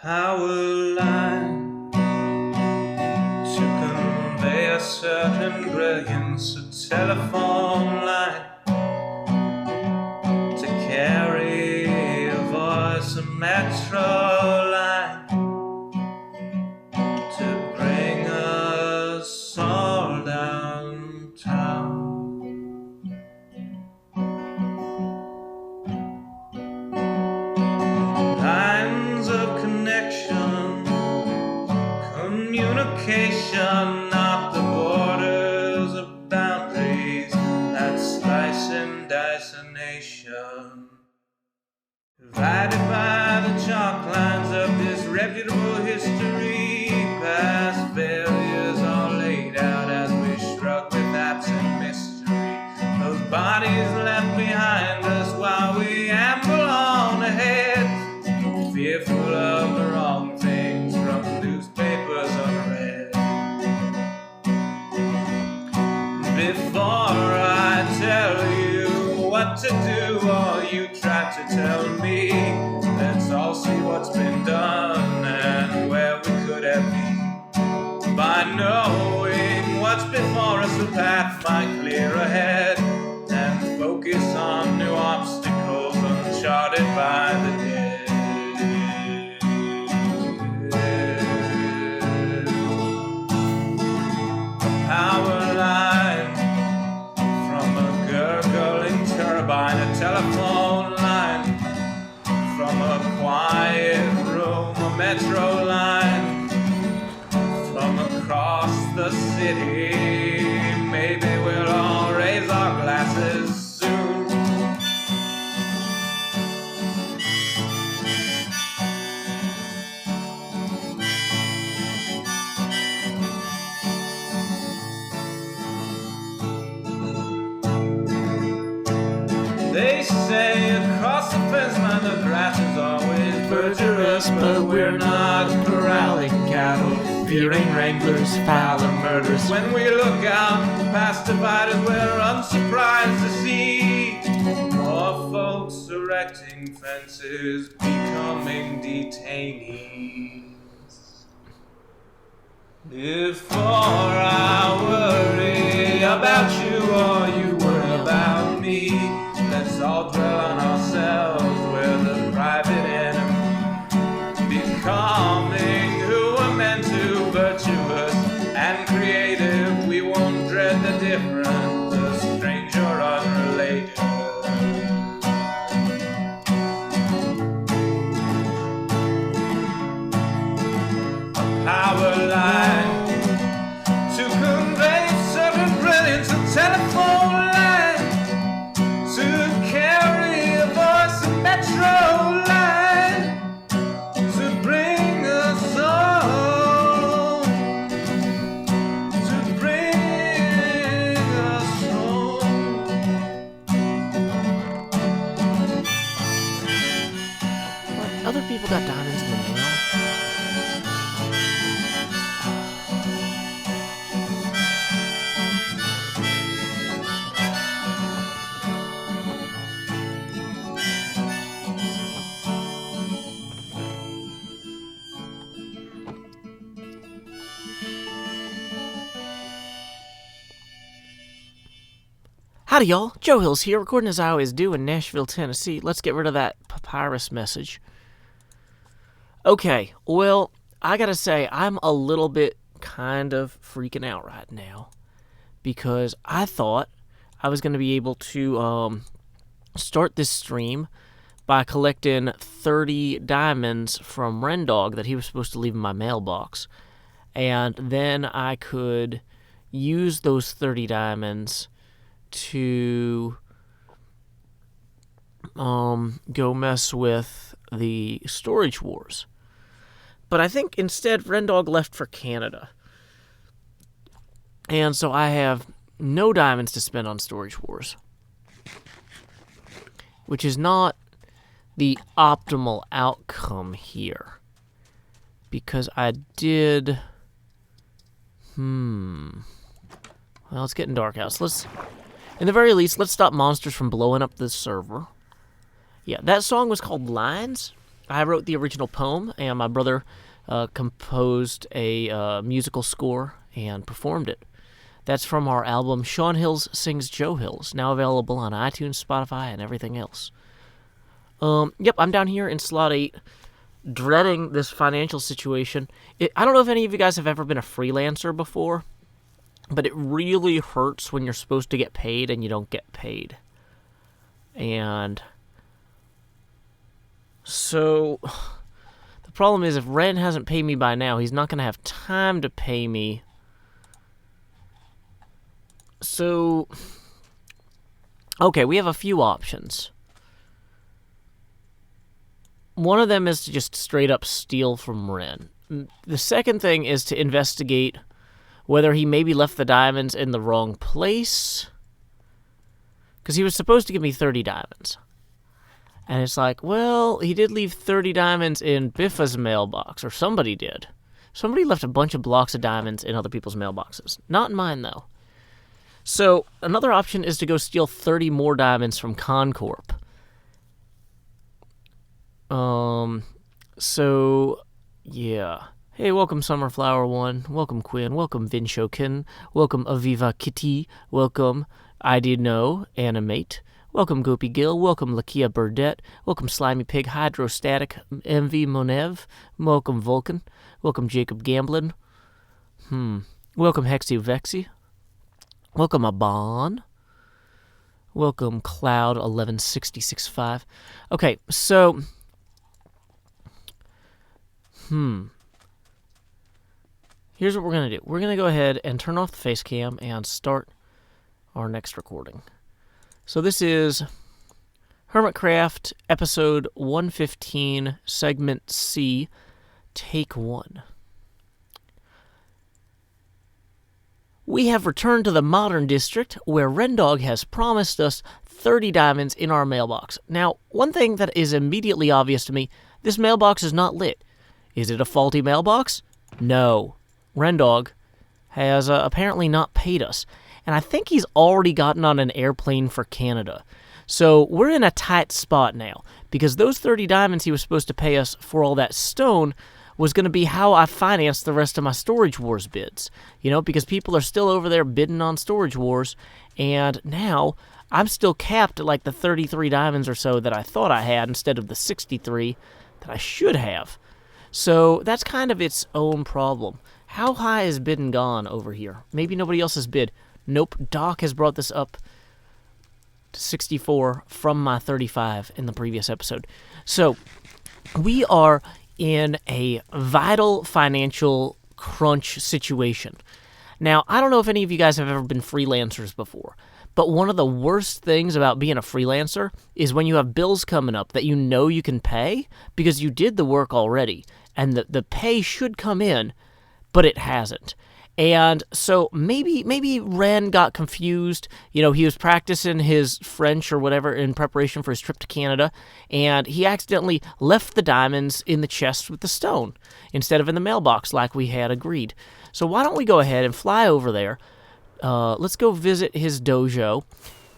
power line to convey a certain brilliance, a telephone line to carry a voice, a metro line to bring us all downtown. Lines of connection, communication, not the borders of boundaries that slice and dice a nation. Divided by the chalk lines of disreputable history, past failures are laid out as we shrug with absent mystery. Those bodies left behind us while we amble on ahead, fearful of the wrong things from newspapers unread. Before I tell you what to do, or you try to tell me, let's all see what's been done and where we could have been. By knowing what's before us, the path might clear ahead and focus on new obstacles uncharted by the dead. Power line from a gurgling turbine, a telephone line from a quiet room, a metro line from across the city. Maybe we'll all raise our glasses soon. They say across the fence line the grass is always verdurous, but we're not corralling cattle, fearing wranglers, foul and murderous. When we look out past dividers, we're unsurprised to see more folks erecting fences, becoming detainees. Before I worry about you or you worry about me, let's all dwell on ourselves, we're the private enemy, becoming who we're meant to, virtuous and creative. We won't dread the different, the strange or unrelated. A power line to convey certain brilliance, a telephone line to carry a voice, a metro line to bring us all, to bring us home. What? Other people got diamonds in the mail? Howdy, y'all. Joe Hills here, recording as I always do in Nashville, Tennessee. Let's get rid of that papyrus message. Okay, well, I gotta say, I'm a little bit kind of freaking out right now because I thought I was going to be able to start this stream by collecting 30 diamonds from Rendog that he was supposed to leave in my mailbox. And then I could use those 30 diamonds to go mess with the storage wars. But I think instead Rendog left for Canada. And so I have no diamonds to spend on storage wars, which is not the optimal outcome here. Because I did... Well, it's getting dark out. So in the very least, let's stop monsters from blowing up this server. Yeah, that song was called Lines. I wrote the original poem, and my brother composed a musical score and performed it. That's from our album Sean Hills Sings Joe Hills, now available on iTunes, Spotify, and everything else. Yep, I'm down here in slot 8, dreading this financial situation. I don't know if any of you guys have ever been a freelancer before, but it really hurts when you're supposed to get paid and you don't get paid. And so the problem is, if Ren hasn't paid me by now, he's not going to have time to pay me. So, okay, we have a few options. One of them is to just straight up steal from Ren. The second thing is to investigate whether he maybe left the diamonds in the wrong place. Because he was supposed to give me 30 diamonds. And it's like, well, he did leave 30 diamonds in Biffa's mailbox, or somebody did. Somebody left a bunch of blocks of diamonds in other people's mailboxes. Not in mine, though. So, another option is to go steal 30 more diamonds from Concorp. Yeah. Hey, welcome Summerflower1. Welcome Quinn. Welcome Vinshokin. Welcome Aviva Kitty. Welcome I Did Know Animate. Welcome Gopi Gill. Welcome Lakia Burdette. Welcome Slimy Pig Hydrostatic MV Monev. Welcome Vulcan. Welcome Jacob Gamblin. Welcome Hexy Vexy. Welcome Abon. Welcome Cloud 11665. Okay, so here's what we're going to do. We're going to go ahead and turn off the face cam and start our next recording. So this is Hermitcraft, episode 115, segment C, take 1. We have returned to the modern district, where Rendog has promised us 30 diamonds in our mailbox. Now, one thing that is immediately obvious to me, this mailbox is not lit. Is it a faulty mailbox? No. Rendog has apparently not paid us, and I think he's already gotten on an airplane for Canada. So we're in a tight spot now, because those 30 diamonds he was supposed to pay us for all that stone was going to be how I financed the rest of my Storage Wars bids. You know, because people are still over there bidding on Storage Wars, and now I'm still capped at like the 33 diamonds or so that I thought I had instead of the 63 that I should have. So that's kind of its own problem. How high is bid and gone over here? Maybe nobody else has bid. Nope, Doc has brought this up to 64 from my 35 in the previous episode. So we are in a vital financial crunch situation. Now, I don't know if any of you guys have ever been freelancers before, but one of the worst things about being a freelancer is when you have bills coming up that you know you can pay because you did the work already, and the pay should come in, but it hasn't. And so maybe Ren got confused. You know, he was practicing his French or whatever in preparation for his trip to Canada, and he accidentally left the diamonds in the chest with the stone instead of in the mailbox like we had agreed. So why don't we go ahead and fly over there? Let's go visit his dojo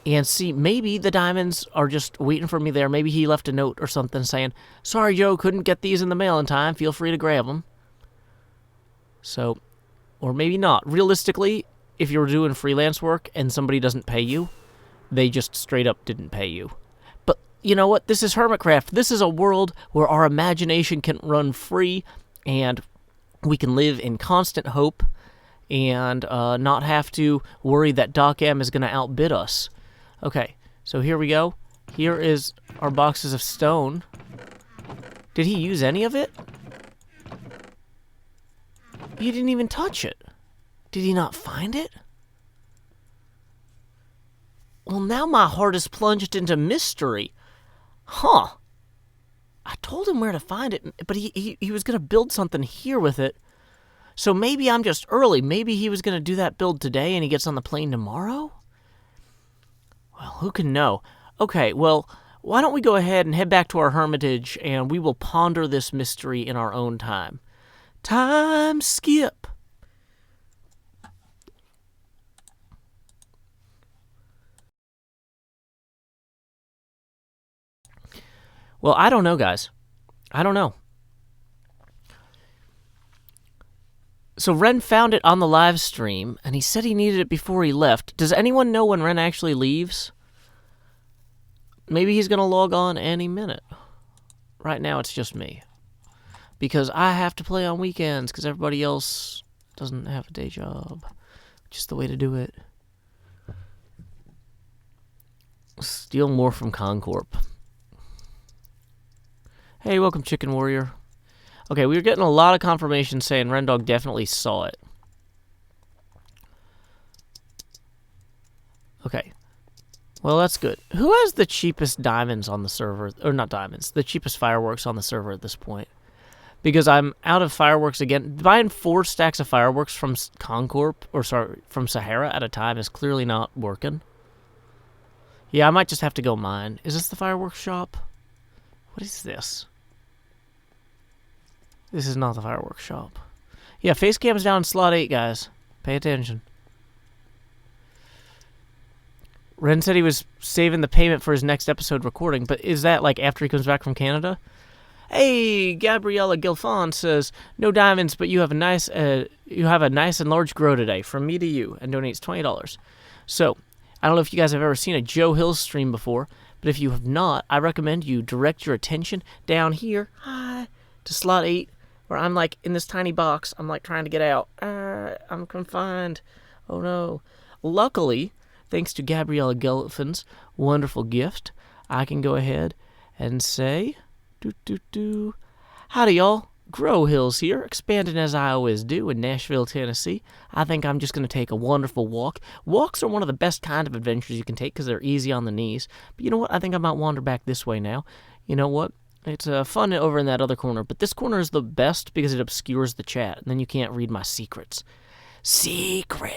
and see, maybe the diamonds are just waiting for me there. Maybe he left a note or something saying, "Sorry, Joe, couldn't get these in the mail in time. Feel free to grab them." So, or maybe not. Realistically, if you're doing freelance work and somebody doesn't pay you, they just straight up didn't pay you. But you know what? This is Hermitcraft. This is a world where our imagination can run free and we can live in constant hope and not have to worry that Doc M is going to outbid us. Okay, so here we go. Here is our boxes of stone. Did he use any of it? He didn't even touch it. Did he not find it? Well, now my heart is plunged into mystery. Huh. I told him where to find it, but he was going to build something here with it. So maybe I'm just early. Maybe he was going to do that build today and he gets on the plane tomorrow? Well, who can know? Okay, well, why don't we go ahead and head back to our Hermitage and we will ponder this mystery in our own time. Time skip. Well, I don't know, guys. I don't know. So Ren found it on the live stream, and he said he needed it before he left. Does anyone know when Ren actually leaves? Maybe he's going to log on any minute. Right now, it's just me. Because I have to play on weekends, because everybody else doesn't have a day job. Just the way to do it. Steal more from Concorp. Hey, welcome, Chicken Warrior. Okay, we were getting a lot of confirmation saying Rendog definitely saw it. Okay. Well, that's good. Who has the cheapest diamonds on the server? Or not diamonds. The cheapest fireworks on the server at this point. Because I'm out of fireworks again. Buying 4 stacks of fireworks from Concorp, or sorry, from Sahara at a time is clearly not working. Yeah, I might just have to go mine. Is this the fireworks shop? What is this? This is not the fireworks shop. Yeah, face cam's down in slot 8, guys. Pay attention. Ren said he was saving the payment for his next episode recording, but is that like after he comes back from Canada? Hey, Gabriella Gilfon says, no diamonds, but you have a nice and large grow today. From me to you, and donates $20. So, I don't know if you guys have ever seen a Joe Hill stream before, but if you have not, I recommend you direct your attention down here to slot 8, where I'm like in this tiny box. I'm like trying to get out. I'm confined. Oh no. Luckily, thanks to Gabriella Gelfin's wonderful gift, I can go ahead and say, howdy y'all. Grow Hills here, expanding as I always do in Nashville, Tennessee. I think I'm just going to take a wonderful walk. Walks are one of the best kind of adventures you can take because they're easy on the knees. But you know what? I think I might wander back this way now. You know what? It's fun over in that other corner, but this corner is the best because it obscures the chat, and then you can't read my secrets. Secret!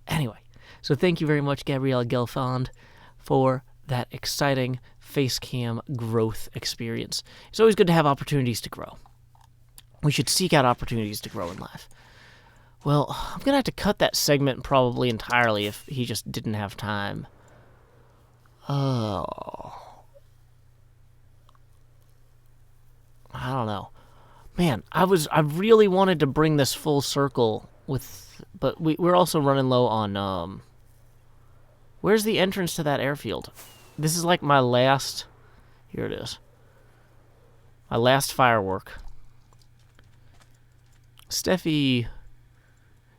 Anyway, so thank you very much, Gabriella Gelfond, for that exciting face cam growth experience. It's always good to have opportunities to grow. We should seek out opportunities to grow in life. Well, I'm going to have to cut that segment probably entirely if he just didn't have time. Oh. I don't know. Man, I really wanted to bring this full circle but we're also running low on, where's the entrance to that airfield? This is like my last, here it is. My last firework. Steffi,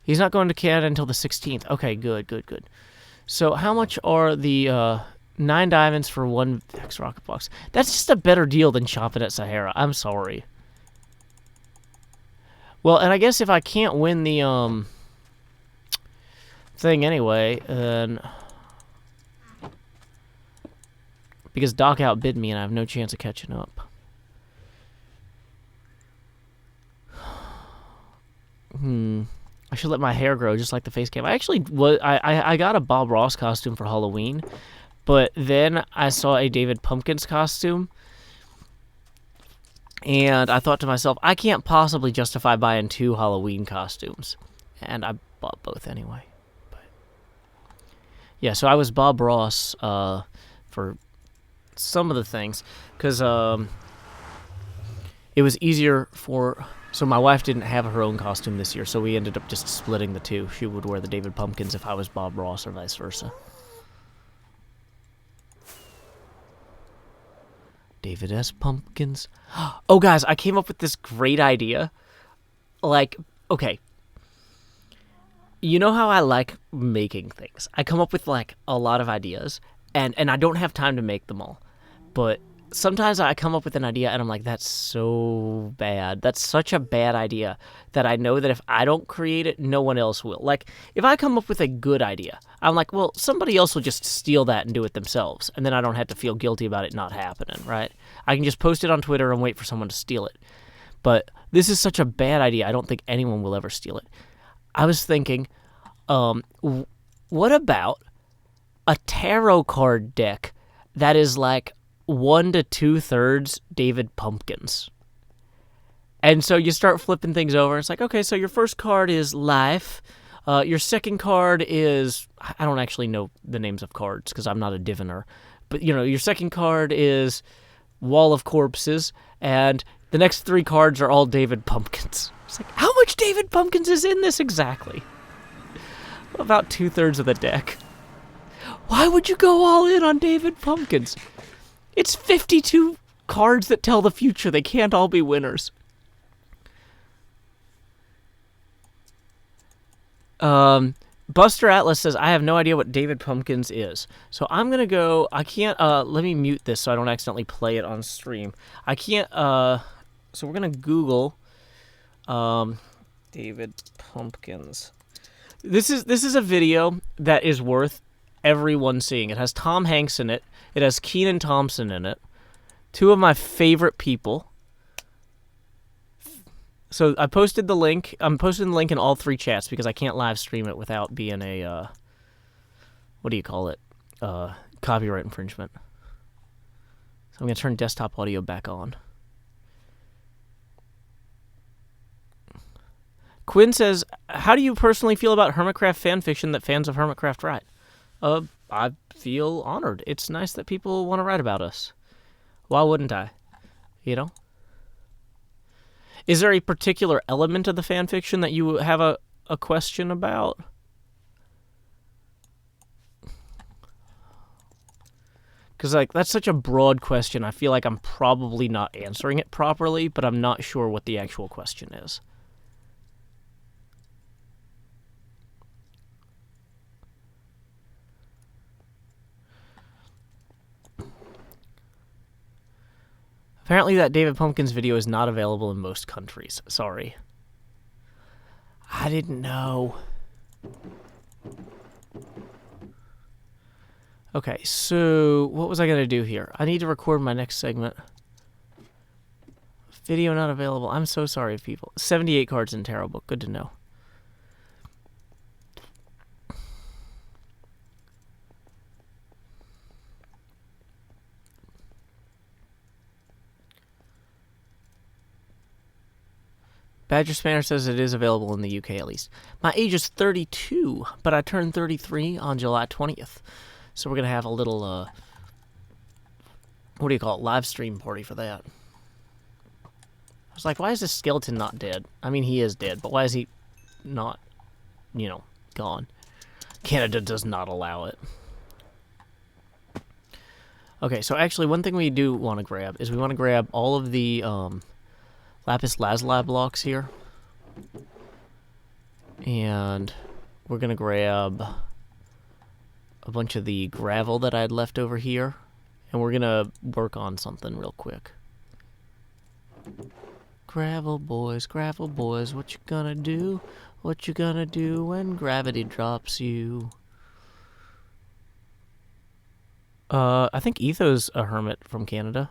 he's not going to Canada until the 16th. Okay, good. So how much are the, 9 diamonds for 1 Vex rocket box? That's just a better deal than shopping at Sahara. I'm sorry. Well, and I guess if I can't win the, thing anyway, then... Because Doc outbid me and I have no chance of catching up. I should let my hair grow just like the face cam. I actually I got a Bob Ross costume for Halloween, but then I saw a David Pumpkins costume, and I thought to myself, I can't possibly justify buying 2 Halloween costumes, and I bought both anyway. But yeah, so I was Bob Ross for some of the things, because it was easier for... So my wife didn't have her own costume this year, so we ended up just splitting the 2. She would wear the David Pumpkins if I was Bob Ross, or vice versa. David S. Pumpkins. Oh, guys, I came up with this great idea. Like, okay. You know how I like making things? I come up with, like, a lot of ideas, and I don't have time to make them all. But sometimes I come up with an idea and I'm like, that's so bad. That's such a bad idea that I know that if I don't create it, no one else will. Like, if I come up with a good idea, I'm like, well, somebody else will just steal that and do it themselves. And then I don't have to feel guilty about it not happening, right? I can just post it on Twitter and wait for someone to steal it. But this is such a bad idea. I don't think anyone will ever steal it. I was thinking, what about a tarot card deck that is like 1 to 2/3 David Pumpkins? And so you start flipping things over. It's like, okay, so your first card is life. Your second card is... I don't actually know the names of cards because I'm not a diviner. But, you know, your second card is wall of corpses, and the next 3 cards are all David Pumpkins. It's like, how much David Pumpkins is in this exactly? About 2/3 of the deck. Why would you go all in on David Pumpkins? It's 52 cards that tell the future. They can't all be winners. Buster Atlas says, I have no idea what David Pumpkins is. So I'm going to go, I can't, let me mute this so I don't accidentally play it on stream. I can't, so we're going to Google, David Pumpkins. This is a video that is worth everyone seeing. It has Tom Hanks in it. It has Kenan Thompson in it. 2 of my favorite people. So I posted the link. I'm posting the link in all 3 chats because I can't live stream it without being a, what do you call it? Copyright infringement. So I'm going to turn desktop audio back on. Quinn says, how do you personally feel about Hermitcraft fanfiction that fans of Hermitcraft write? I feel honored. It's nice that people want to write about us. Why wouldn't I? You know? Is there a particular element of the fanfiction that you have a question about? Because, like, that's such a broad question. I feel like I'm probably not answering it properly, but I'm not sure what the actual question is. Apparently that David Pumpkins video is not available in most countries. Sorry. I didn't know. Okay, so what was I going to do here? I need to record my next segment. Video not available. I'm so sorry, people. 78 cards in Tarot Book. Good to know. Badger Spanner says it is available in the UK at least. My age is 32, but I turned 33 on July 20th. So we're going to have a little, what do you call it, live stream party for that. I was like, why is this skeleton not dead? I mean, he is dead, but why is he not, you know, gone? Canada does not allow it. Okay, so actually one thing we do want to grab is we want to grab all of the, Lapis Lazuli blocks here. And we're going to grab a bunch of the gravel that I had left over here. And we're going to work on something real quick. Gravel boys, what you gonna do? What you gonna do when gravity drops you? I think Etho's a hermit from Canada.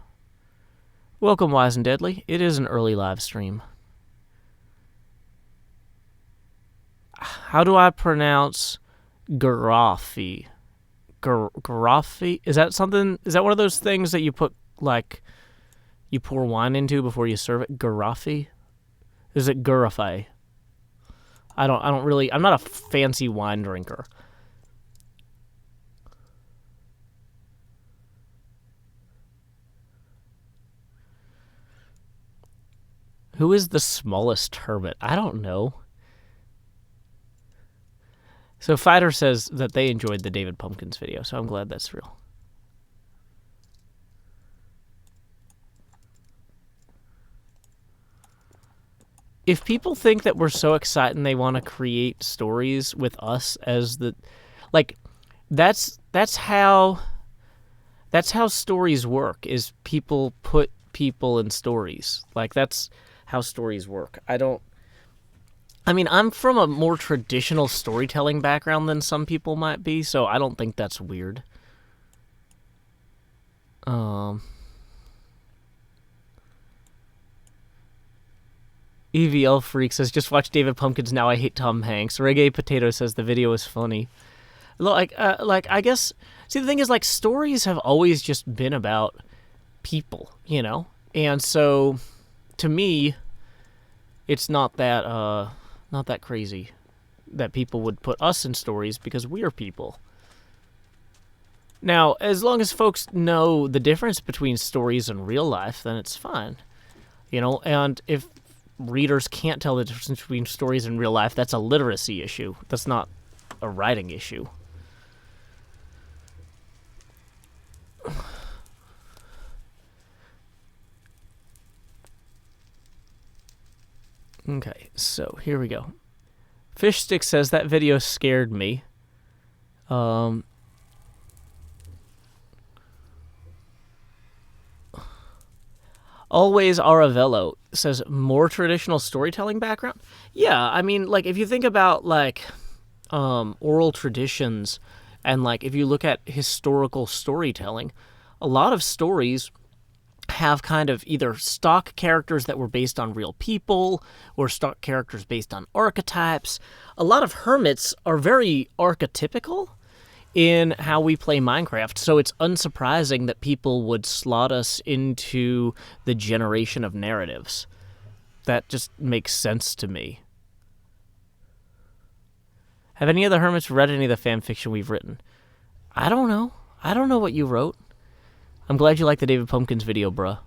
Welcome, Wise and Deadly. It is an early live stream. How do I pronounce Garafi? Garafi? Is that something? Is that one of those things that you put, like, you pour wine into before you serve it? Garafi? Is it Garafi? I don't really, I'm not a fancy wine drinker. Who is the smallest hermit? I don't know. So Fighter says that they enjoyed the David Pumpkins video, so I'm glad that's real. If people think that we're so excited and they want to create stories with us as the, like, that's how stories work, is people put people in stories. Like, that's how stories work. I mean, I'm from a more traditional storytelling background than some people might be, so I don't think that's weird. EVL Freak says, just watch David Pumpkins, now I hate Tom Hanks. Reggae Potato says the video is funny. Like, I guess, see, the thing is, like, stories have always just been about people, you know? And so, to me, it's not that crazy that people would put us in stories because we're people. Now, as long as folks know the difference between stories and real life, then it's fine. You know, and if readers can't tell the difference between stories and real life, that's a literacy issue. That's not a writing issue. Okay, so here we go. Fishstick says that video scared me. Always Aravello says more traditional storytelling background. Yeah, I mean, like if you think about like oral traditions and like if you look at historical storytelling, a lot of stories have kind of either stock characters that were based on real people or stock characters based on archetypes. A lot of hermits are very archetypical in how we play Minecraft, so it's unsurprising that people would slot us into the generation of narratives. That just makes sense to me. Have any of the hermits read any of the fan fiction we've written? I don't know. I don't know what you wrote. I'm glad you liked the David Pumpkins video, bruh.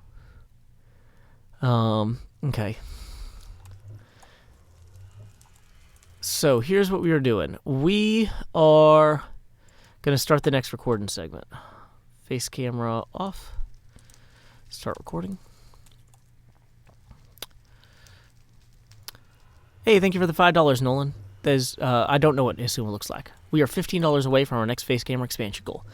Okay. So here's what we are doing. We are going to start the next recording segment. Face camera off. Start recording. Hey, thank you for the $5, Nolan. There's, I don't know what Isuma looks like. We are $15 away from our next face camera expansion goal.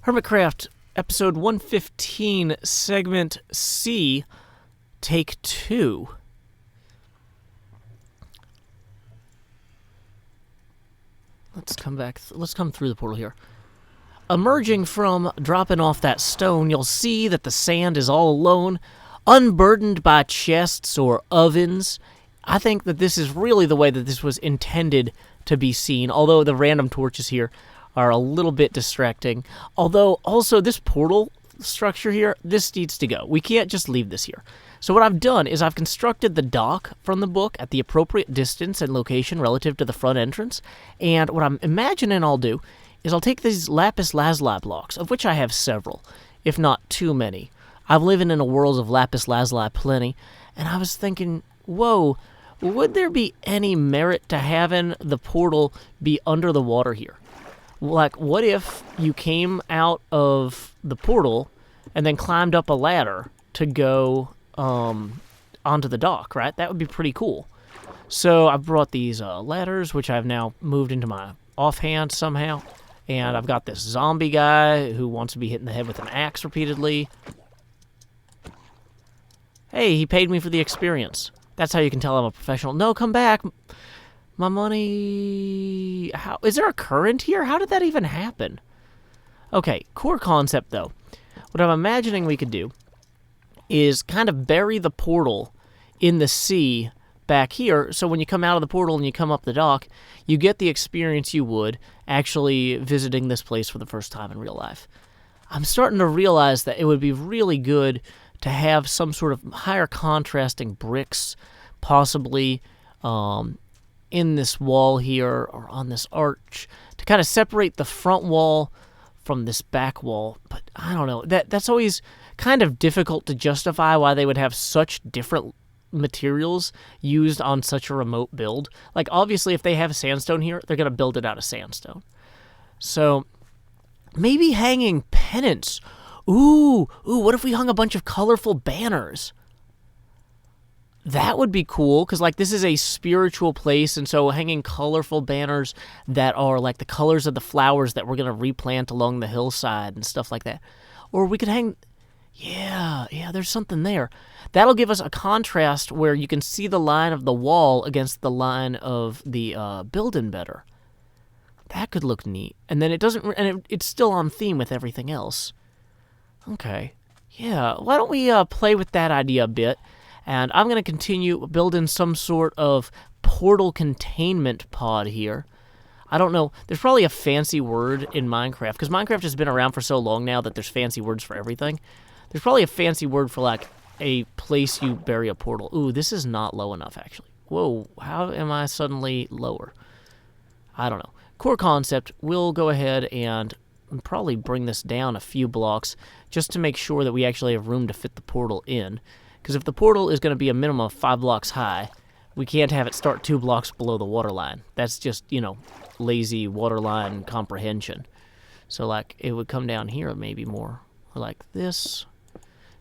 Hermitcraft, episode 115, segment C, take 2. Let's come back. Let's come through the portal here. Emerging from dropping off that stone, you'll see that the sand is all alone, unburdened by chests or ovens. I think that this is really the way that this was intended to be seen, although the random torches here are a little bit distracting. Although, also, this portal structure here, this needs to go. We can't just leave this here. So what I've done is I've constructed the dock from the book at the appropriate distance and location relative to the front entrance, and what I'm imagining I'll do is I'll take these lapis lazuli blocks, of which I have several, if not too many. I'm living in a world of lapis lazuli plenty, and I was thinking, whoa, would there be any merit to having the portal be under the water here? Like, what if you came out of the portal and then climbed up a ladder to go onto the dock, right? That would be pretty cool. So I brought these ladders, which I've now moved into my offhand somehow. And I've got this zombie guy who wants to be hit in the head with an axe repeatedly. Hey, he paid me for the experience. That's how you can tell I'm a professional. No, come back. My money... How is there a current here? How did that even happen? Okay, core concept, though. What I'm imagining we could do is kind of bury the portal in the sea back here, so when you come out of the portal and you come up the dock, you get the experience you would actually visiting this place for the first time in real life. I'm starting to realize that it would be really good to have some sort of higher contrasting bricks, possibly in this wall here or on this arch, to kind of separate the front wall from this back wall. But I don't know, that's always kind of difficult to justify why they would have such different materials used on such a remote build. Like, obviously, if they have sandstone here, they're going to build it out of sandstone. So, maybe hanging pennants. Ooh, what if we hung a bunch of colorful banners? That would be cool, because, like, this is a spiritual place, and so hanging colorful banners that are, like, the colors of the flowers that we're going to replant along the hillside and stuff like that. Or we could hang... Yeah, there's something there. That'll give us a contrast where you can see the line of the wall against the line of the building better. That could look neat. And then it doesn't... And it's still on theme with everything else. Okay. Yeah, why don't we play with that idea a bit? And I'm going to continue building some sort of portal containment pod here. I don't know. There's probably a fancy word in Minecraft, because Minecraft has been around for so long now that there's fancy words for everything. There's probably a fancy word for, like, a place you bury a portal. Ooh, this is not low enough, actually. Whoa, how am I suddenly lower? I don't know. Core concept, we'll go ahead and and probably bring this down a few blocks just to make sure that we actually have room to fit the portal in. Because if the portal is going to be a minimum of 5 blocks high, we can't have it start 2 blocks below the water line. That's just, lazy waterline comprehension. So, like, it would come down here maybe more. Or like this.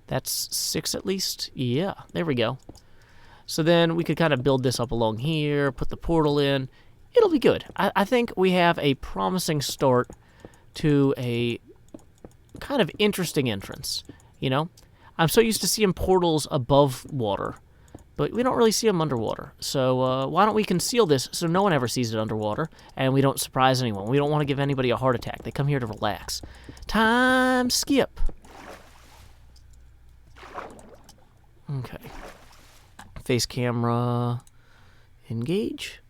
That's 6 at least. Yeah, there we go. So then we could kind of build this up along here, put the portal in. It'll be good. I think we have a promising start to a kind of interesting entrance, I'm so used to seeing portals above water, but we don't really see them underwater. So why don't we conceal this so no one ever sees it underwater, and we don't surprise anyone. We don't want to give anybody a heart attack. They come here to relax. Time skip. Okay. Face camera. Engage.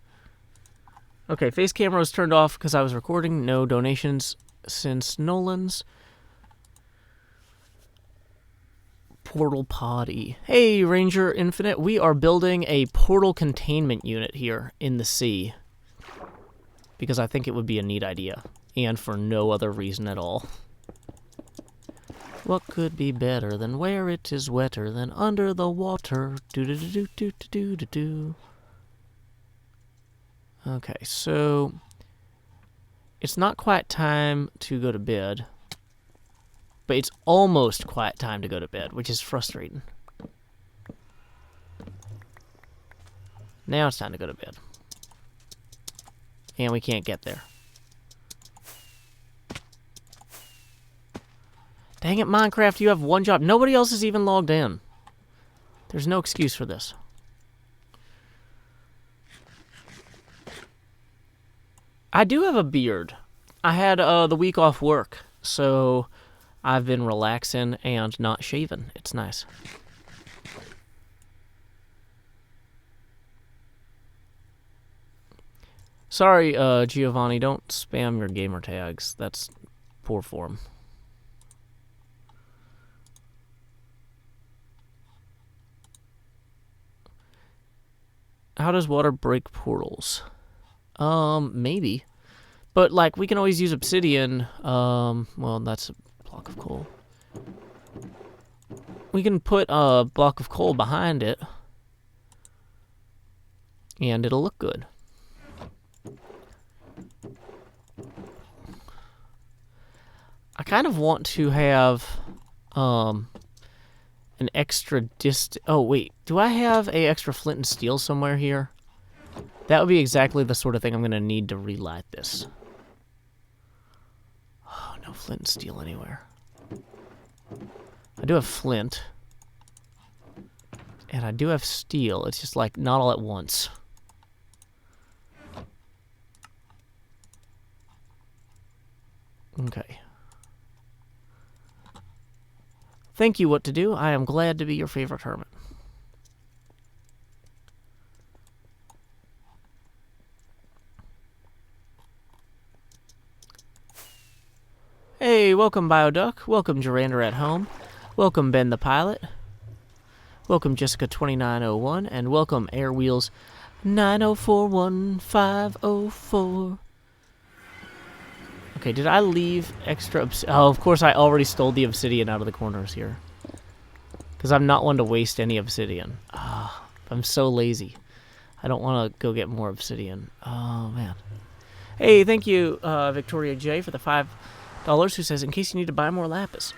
Okay, face camera was turned off because I was recording. No donations since Nolan's. Portal Poddy. Hey, Ranger Infinite. We are building a portal containment unit here in the sea. Because I think it would be a neat idea. And for no other reason at all. What could be better than where it is wetter than under the water? Do-do-do-do-do-do-do-do. Okay, so it's not quite time to go to bed, but it's almost quite time to go to bed, which is frustrating. Now it's time to go to bed. And we can't get there. Dang it, Minecraft, you have one job. Nobody else is even logged in. There's no excuse for this. I do have a beard. I had the week off work, so I've been relaxing and not shaving. It's nice. Sorry, Giovanni, don't spam your gamer tags. That's poor form. How does water break portals? Maybe. But, like, we can always use obsidian. Well, that's a block of coal. We can put a block of coal behind it. And it'll look good. I kind of want to have, an extra oh, wait. Do I have a extra flint and steel somewhere here? That would be exactly the sort of thing I'm going to need to relight this. Oh, no flint and steel anywhere. I do have flint. And I do have steel. It's just like not all at once. Okay. Thank you, What to Do. I am glad to be your favorite hermit. Hey, welcome Bioduck. Welcome Jarander at Home. Welcome Ben the Pilot. Welcome Jessica2901. And welcome Airwheels 9041504. Okay, did I leave extra oh, of course I already stole the obsidian out of the corners here. Because I'm not one to waste any obsidian. I'm so lazy. I don't want to go get more obsidian. Oh, man. Hey, thank you, Victoria J, for the $5, who says, in case you need to buy more lapis.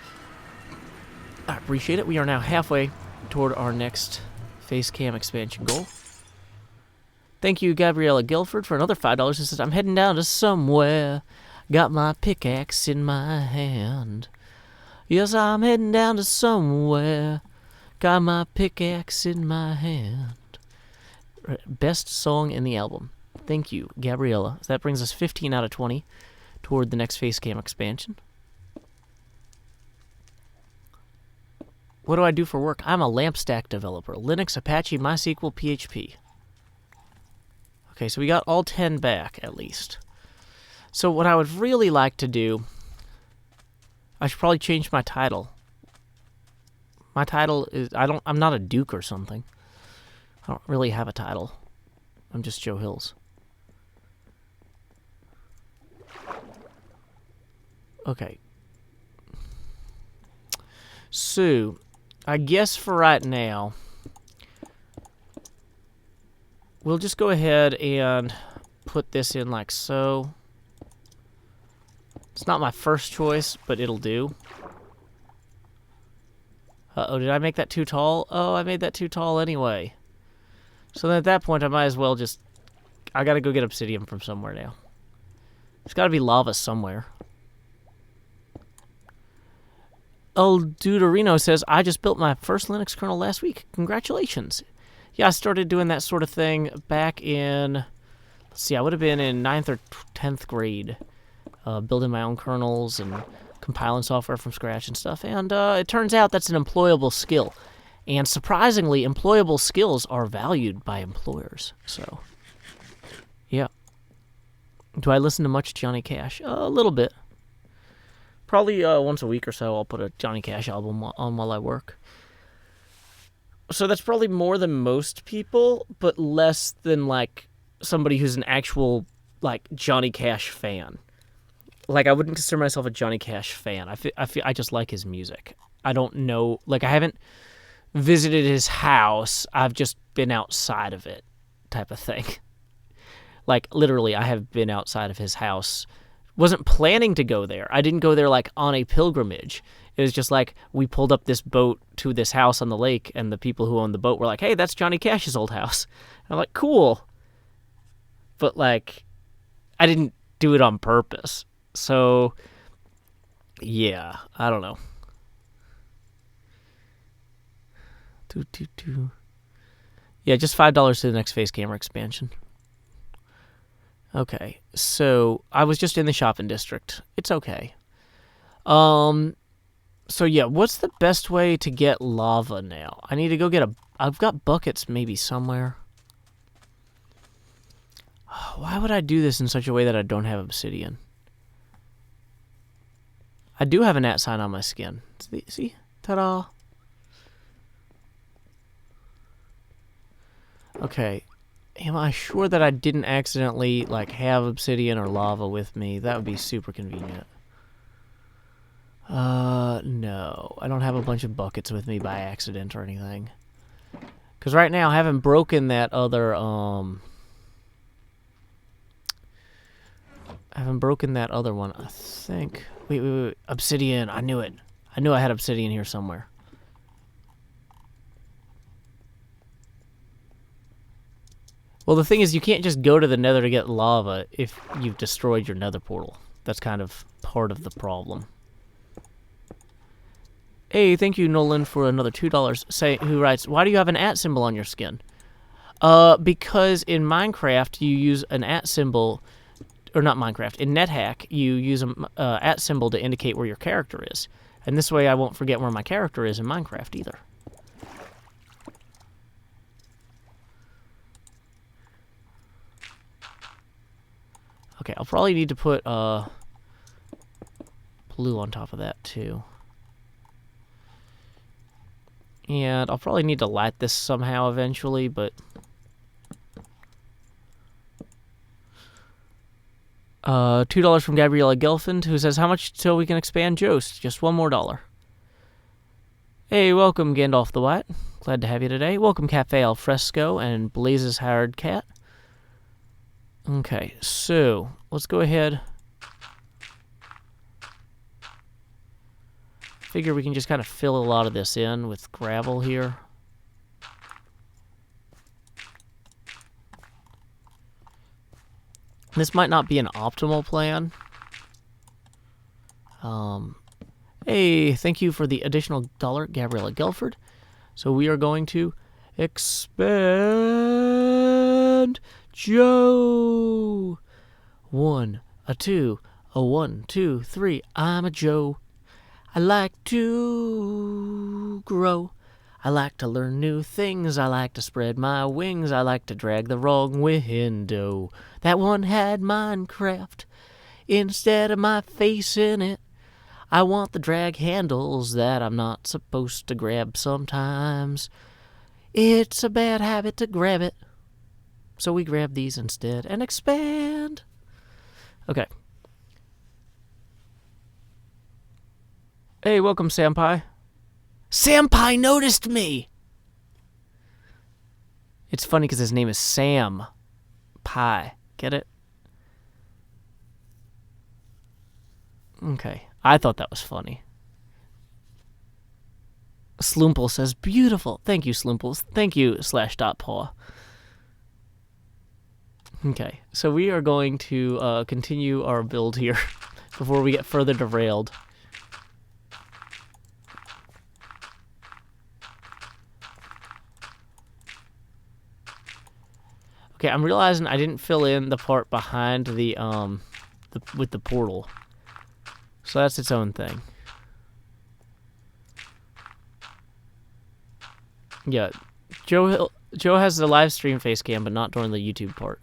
I appreciate it. We are now halfway toward our next face cam expansion goal. Thank you, Gabriella Guilford, for another $5, who says, I'm heading down to somewhere. Got my pickaxe in my hand. Yes, I'm heading down to somewhere. Got my pickaxe in my hand. Best song in the album. Thank you, Gabriella. So that brings us 15 out of 20 toward the next Facecam expansion. What do I do for work? I'm a lamp stack developer. Linux, Apache, MySQL, PHP. Okay, so we got all 10 back, at least. So what I would really like to do, I should probably change my title. My title is, I'm not a duke or something. I don't really have a title. I'm just Joe Hills. Okay. So, I guess for right now, we'll just go ahead and put this in like so. It's not my first choice, but it'll do. Uh-oh, did I make that too tall? Oh, I made that too tall anyway. So then at that point, I might as well just... I gotta go get obsidian from somewhere now. There's gotta be lava somewhere. El Duderino says, I just built my first Linux kernel last week. Congratulations. Yeah, I started doing that sort of thing back in... Let's see, I would have been in 9th or 10th grade. Building my own kernels and compiling software from scratch and stuff. And it turns out that's an employable skill. And surprisingly, employable skills are valued by employers. So, yeah. Do I listen to much Johnny Cash? A little bit. Probably once a week or so I'll put a Johnny Cash album on while I work. So that's probably more than most people, but less than, like, somebody who's an actual, like, Johnny Cash fan. Like, I wouldn't consider myself a Johnny Cash fan. I just like his music. I don't know... Like, I haven't visited his house. I've just been outside of it, type of thing. Like, literally, I have been outside of his house. Wasn't planning to go there. I didn't go there, like, on a pilgrimage. It was just like, we pulled up this boat to this house on the lake, and the people who owned the boat were like, hey, that's Johnny Cash's old house. And I'm like, cool. But, like, I didn't do it on purpose. So, yeah, I don't know. Yeah, just $5 to the next face camera expansion. Okay, so I was just in the shopping district. It's okay. So yeah, what's the best way to get lava now? I need to go get I've got buckets maybe somewhere. Why would I do this in such a way that I don't have obsidian? I do have an @ sign on my skin. See? Ta-da. Okay. Am I sure that I didn't accidentally, like, have obsidian or lava with me? That would be super convenient. No. I don't have a bunch of buckets with me by accident or anything. Because right now I haven't broken that other, I haven't broken that other one, I think. Wait. Obsidian. I knew it. I knew I had obsidian here somewhere. Well, the thing is, you can't just go to the nether to get lava if you've destroyed your nether portal. That's kind of part of the problem. Hey, thank you, Nolan, for another $2. Who writes, why do you have an @ symbol on your skin? Because in Minecraft, you use an @ symbol... Or not Minecraft. In NetHack, you use a @ symbol to indicate where your character is. And this way I won't forget where my character is in Minecraft either. Okay, I'll probably need to put blue on top of that too. And I'll probably need to light this somehow eventually, but... $2 from Gabriella Gelfand, who says, how much till we can expand Jost? Just $1 more. Hey, welcome, Gandalf the White. Glad to have you today. Welcome, Cafe Alfresco and Blazes Hard Cat. Okay, so let's go ahead. Figure we can just kind of fill a lot of this in with gravel here. This might not be an optimal plan. Hey, thank you for the additional $1, Gabriella Gelford. So we are going to expand Joe. 1, a 2, a 1, 2, 3. I'm a Joe. I like to grow. I like to learn new things. I like to spread my wings. I like to drag the wrong window. That one had Minecraft instead of my face in it. I want the drag handles that I'm not supposed to grab sometimes. It's a bad habit to grab it. So we grab these instead and expand. Okay. Hey, welcome, Senpai. Senpai noticed me! It's funny because his name is Sam Pie. Get it? Okay. I thought that was funny. Sloomple says, beautiful. Thank you, Sloomples. Thank you, /paw. Okay, so we are going to continue our build here before we get further derailed. Okay, I'm realizing I didn't fill in the part behind with the portal. So that's its own thing. Yeah, Joe has the live stream face cam, but not during the YouTube part.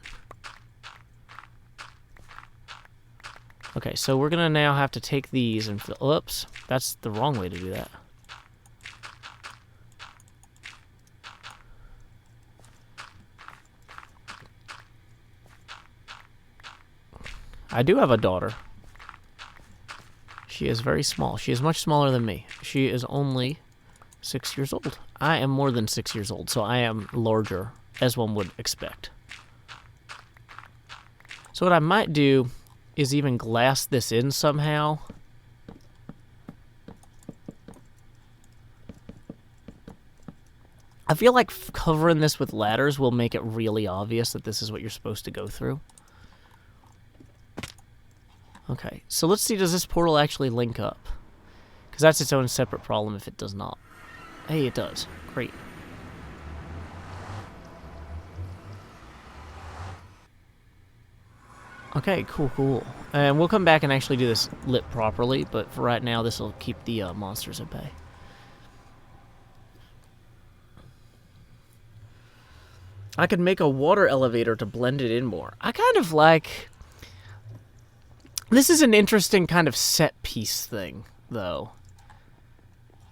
Okay, so we're gonna now have to take these and fill. Oops, that's the wrong way to do that. I do have a daughter. She is very small. She is much smaller than me. She is only 6 years old. I am more than 6 years old, so I am larger, as one would expect. So what I might do is even glass this in somehow. I feel like covering this with ladders will make it really obvious that this is what you're supposed to go through. Okay, so let's see, does this portal actually link up? Because that's its own separate problem if it does not. Hey, it does. Great. Okay, cool. And we'll come back and actually do this lit properly, but for right now, this will keep the monsters at bay. I could make a water elevator to blend it in more. I kind of like... This is an interesting kind of set piece thing, though.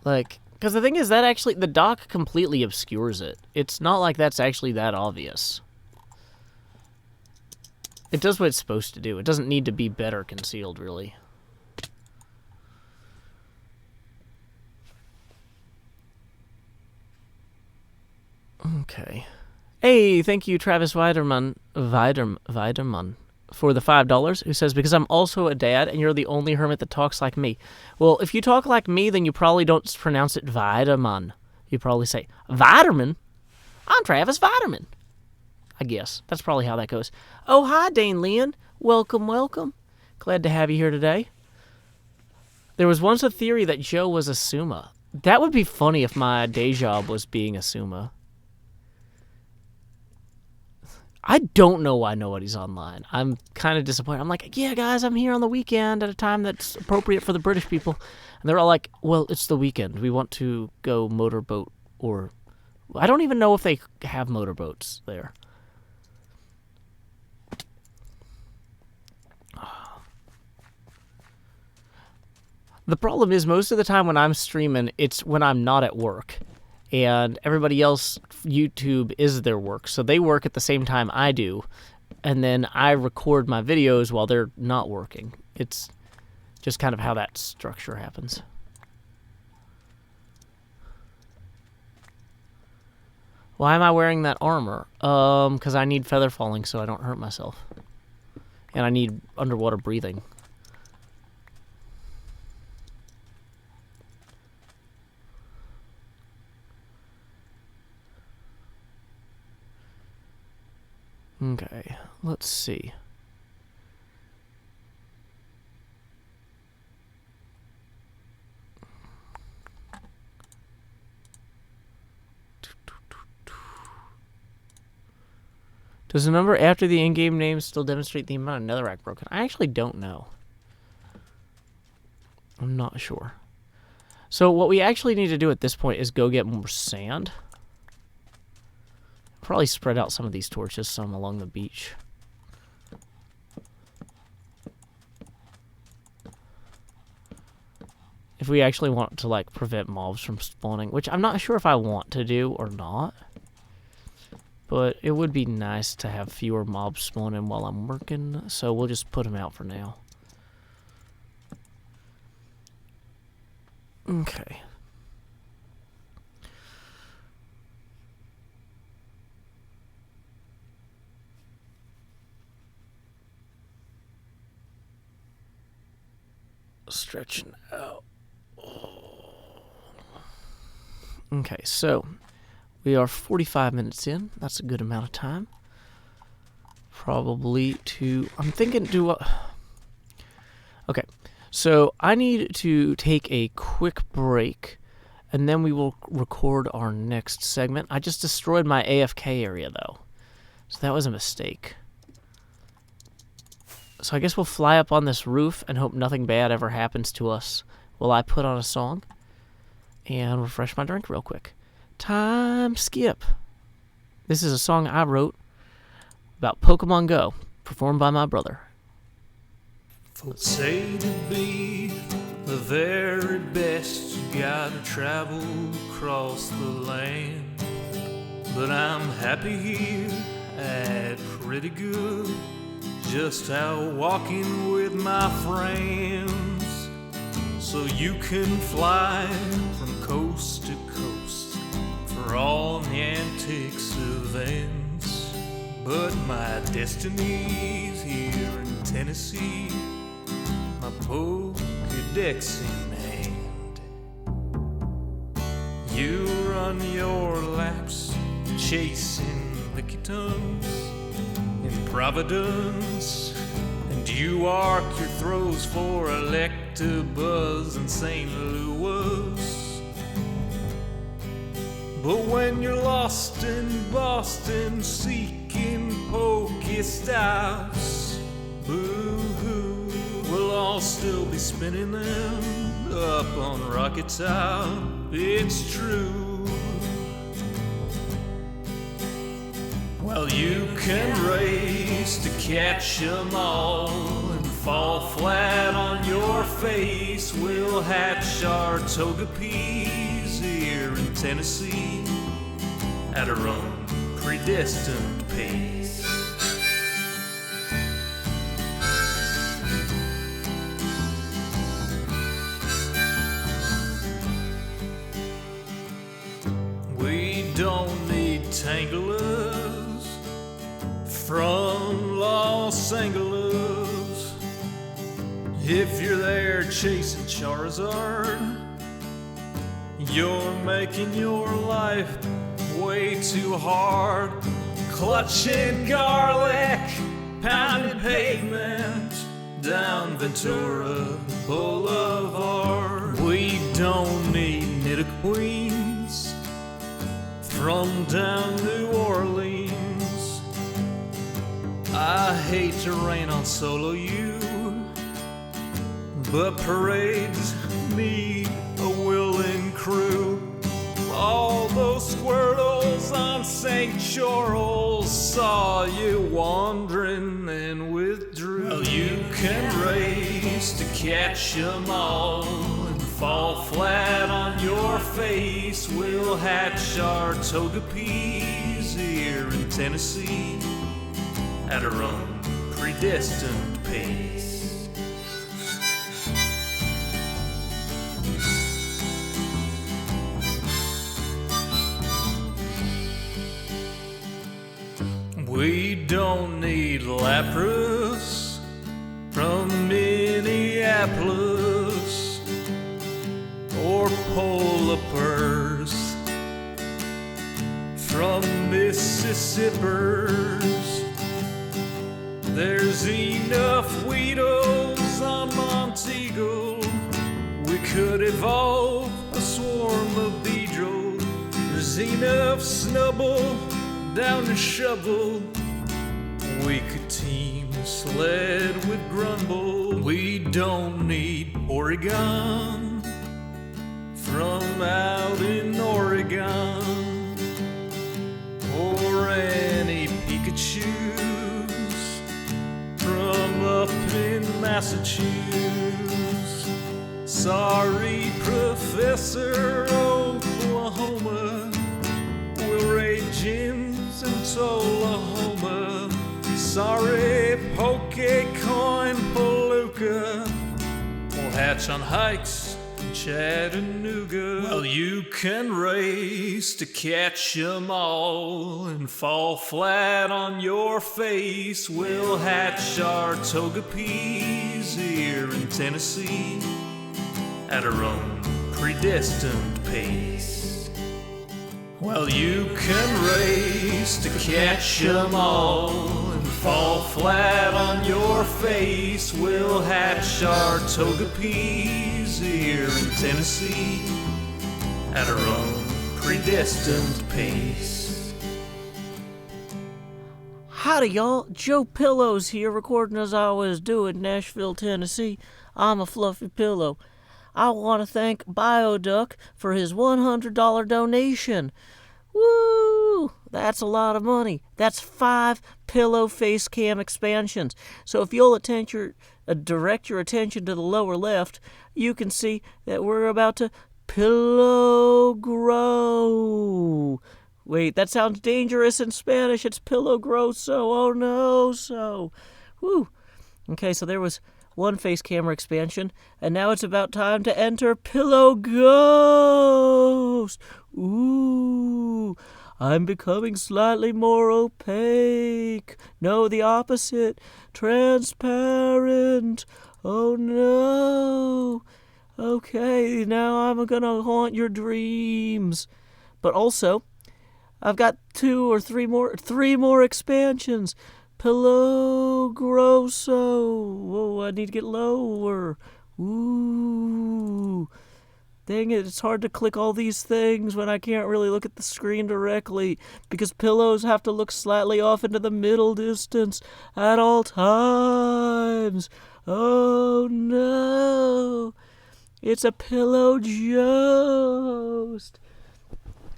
Like, because the thing is that actually, the dock completely obscures it. It's not like that's actually that obvious. It does what it's supposed to do. It doesn't need to be better concealed, really. Okay. Hey, thank you, Travis Weiderman, for the $5, who says, because I'm also a dad and you're the only hermit that talks like me. Well, if you talk like me, then you probably don't pronounce it Weiderman. You probably say, Weiderman? I'm Travis Weiderman. I guess. That's probably how that goes. Oh, hi, Dane Leon. Welcome. Glad to have you here today. There was once a theory that Joe was a Suma. That would be funny if my day job was being a Suma. I don't know why nobody's online. I'm kind of disappointed. I'm like, yeah, guys, I'm here on the weekend at a time that's appropriate for the British people. And they're all like, well, it's the weekend. We want to go motorboat or... I don't even know if they have motorboats there. The problem is most of the time when I'm streaming, it's when I'm not at work. And everybody else, YouTube is their work. So they work at the same time I do. And then I record my videos while they're not working. It's just kind of how that structure happens. Why am I wearing that armor? Because I need feather falling so I don't hurt myself. And I need underwater breathing. Okay, let's see. Does the number after the in-game name still demonstrate the amount of netherrack broken? I actually don't know. I'm not sure. So what we actually need to do at this point is go get more sand. Probably spread out some of these torches, some along the beach. If we actually want to, like, prevent mobs from spawning, which I'm not sure if I want to do or not. But it would be nice to have fewer mobs spawning while I'm working, so we'll just put them out for now. Okay. Stretching out. Okay, so we are 45 minutes in. That's a good amount of time. Probably I'm thinking okay, so I need to take a quick break, and then we will record our next segment. I just destroyed my AFK area, though, so that was a mistake. So I guess we'll fly up on this roof and hope nothing bad ever happens to us while I put on a song and refresh my drink real quick. Time skip. This is a song I wrote about Pokemon Go, performed by my brother. Folks say to be the very best, you gotta travel across the land. But I'm happy here at pretty good, just out walking with my friends. So you can fly from coast to coast for all the antics events. But my destiny's here in Tennessee, my Pokedex in hand. You run your laps chasing lickitung in Providence, and you arc your throws for Electabuzz in St. Louis. But when you're lost in Boston seeking Pokestops, boo-hoo, we'll all still be spinning them up on Rocket Top. It's true. Well, you can race to catch 'em all and fall flat on your face. We'll hatch our Togepi's here in Tennessee at our own predestined pace. We don't need Tanglers from Los Angeles. If you're there chasing Charizard, you're making your life way too hard. Clutching garlic, pounding pavement down Ventura Boulevard. We don't need Nidoqueens from down New Orleans. I hate to rain on solo you, but parades need a willing crew. All those Squirtles on St. Charles saw you wandering and withdrew. Well, you can race to catch 'em all and fall flat on your face. We'll hatch our Togepi's here in Tennessee at our own predestined pace. We don't need Lapras from Minneapolis or Polipers from Mississippers. There's enough Weedles on Montego. We could evolve a swarm of Beedrill. There's enough Snubbull down to Shovel. We could team Sled with Grumble. We don't need Oregon from out in Oregon or any Pikachus from up in Massachusetts. Sorry, Professor Oklahoma, we'll raid gyms in Tullahoma. Sorry, Pokecoin Palooka, we'll hatch on hikes Chattanooga. Well, you can race to catch 'em all and fall flat on your face. We'll hatch our toga peas here in Tennessee at our own predestined pace. Well, you can race to catch 'em all and fall flat on your face. We'll hatch our toga peas here in Tennessee at our own predestined pace. Howdy, y'all. Joe Pillows here, recording as I always do in Nashville, Tennessee. I'm a fluffy pillow. I want to thank Bioduck for his $100 donation. Woo! That's a lot of money. That's 5 pillow face cam expansions. So if you'll direct your attention to the lower left, you can see that we're about to pillow grow. Wait, that sounds dangerous in Spanish. It's pillow grosso. Oh no, so. Woo. Okay, so there was one face camera expansion, and now it's about time to enter Pillow Ghost. Ooh, I'm becoming slightly more opaque. No, the opposite. Transparent. Oh no. Okay, now I'm gonna haunt your dreams. But also, I've got 3 more expansions. Pillow Grosso. Whoa, I need to get lower. Ooh. Dang it, it's hard to click all these things when I can't really look at the screen directly because pillows have to look slightly off into the middle distance at all times. Oh no. It's a pillow ghost.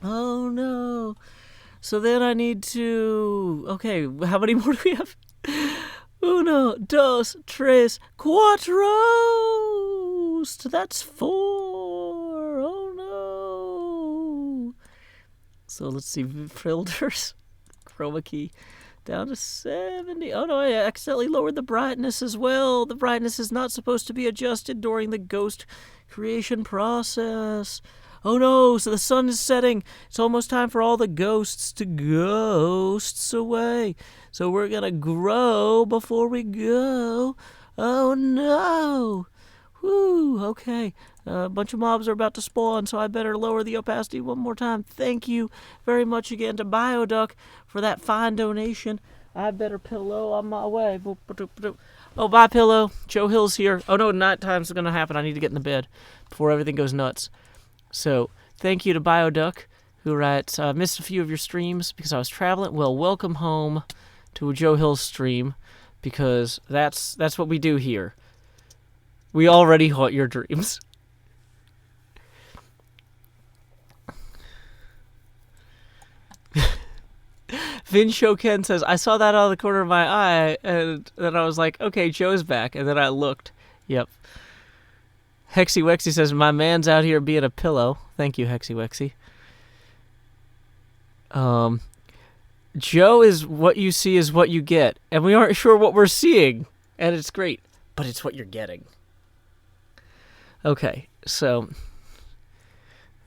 Oh no. So then I need to... Okay, how many more do we have? 1, 2, 3, 4. That's 4. Oh no. So let's see, filters, chroma key, down to 70. Oh no, I accidentally lowered the brightness as well. The brightness is not supposed to be adjusted during the ghost creation process. Oh no, so the sun is setting. It's almost time for all the ghosts to ghosts away. So we're gonna grow before we go. Oh no. Whew, okay. A bunch of mobs are about to spawn, so I better lower the opacity one more time. Thank you very much again to Bioduck for that fine donation. I better pillow on my way. Oh, bye, Pillow. Joe Hill's here. Oh no, night time's gonna happen. I need to get in the bed before everything goes nuts. So, thank you to Bioduck, who writes, missed a few of your streams because I was traveling. Well, welcome home to a Joe Hill stream, because that's what we do here. We already haunt your dreams. Vin Shoken says, I saw that out of the corner of my eye, and then I was like, okay, Joe's back, and then I looked. Yep. Hexy Wexy says, my man's out here being a pillow. Thank you, Hexy Wexy. Joe is what you see is what you get. And we aren't sure what we're seeing. And it's great. But it's what you're getting. Okay, so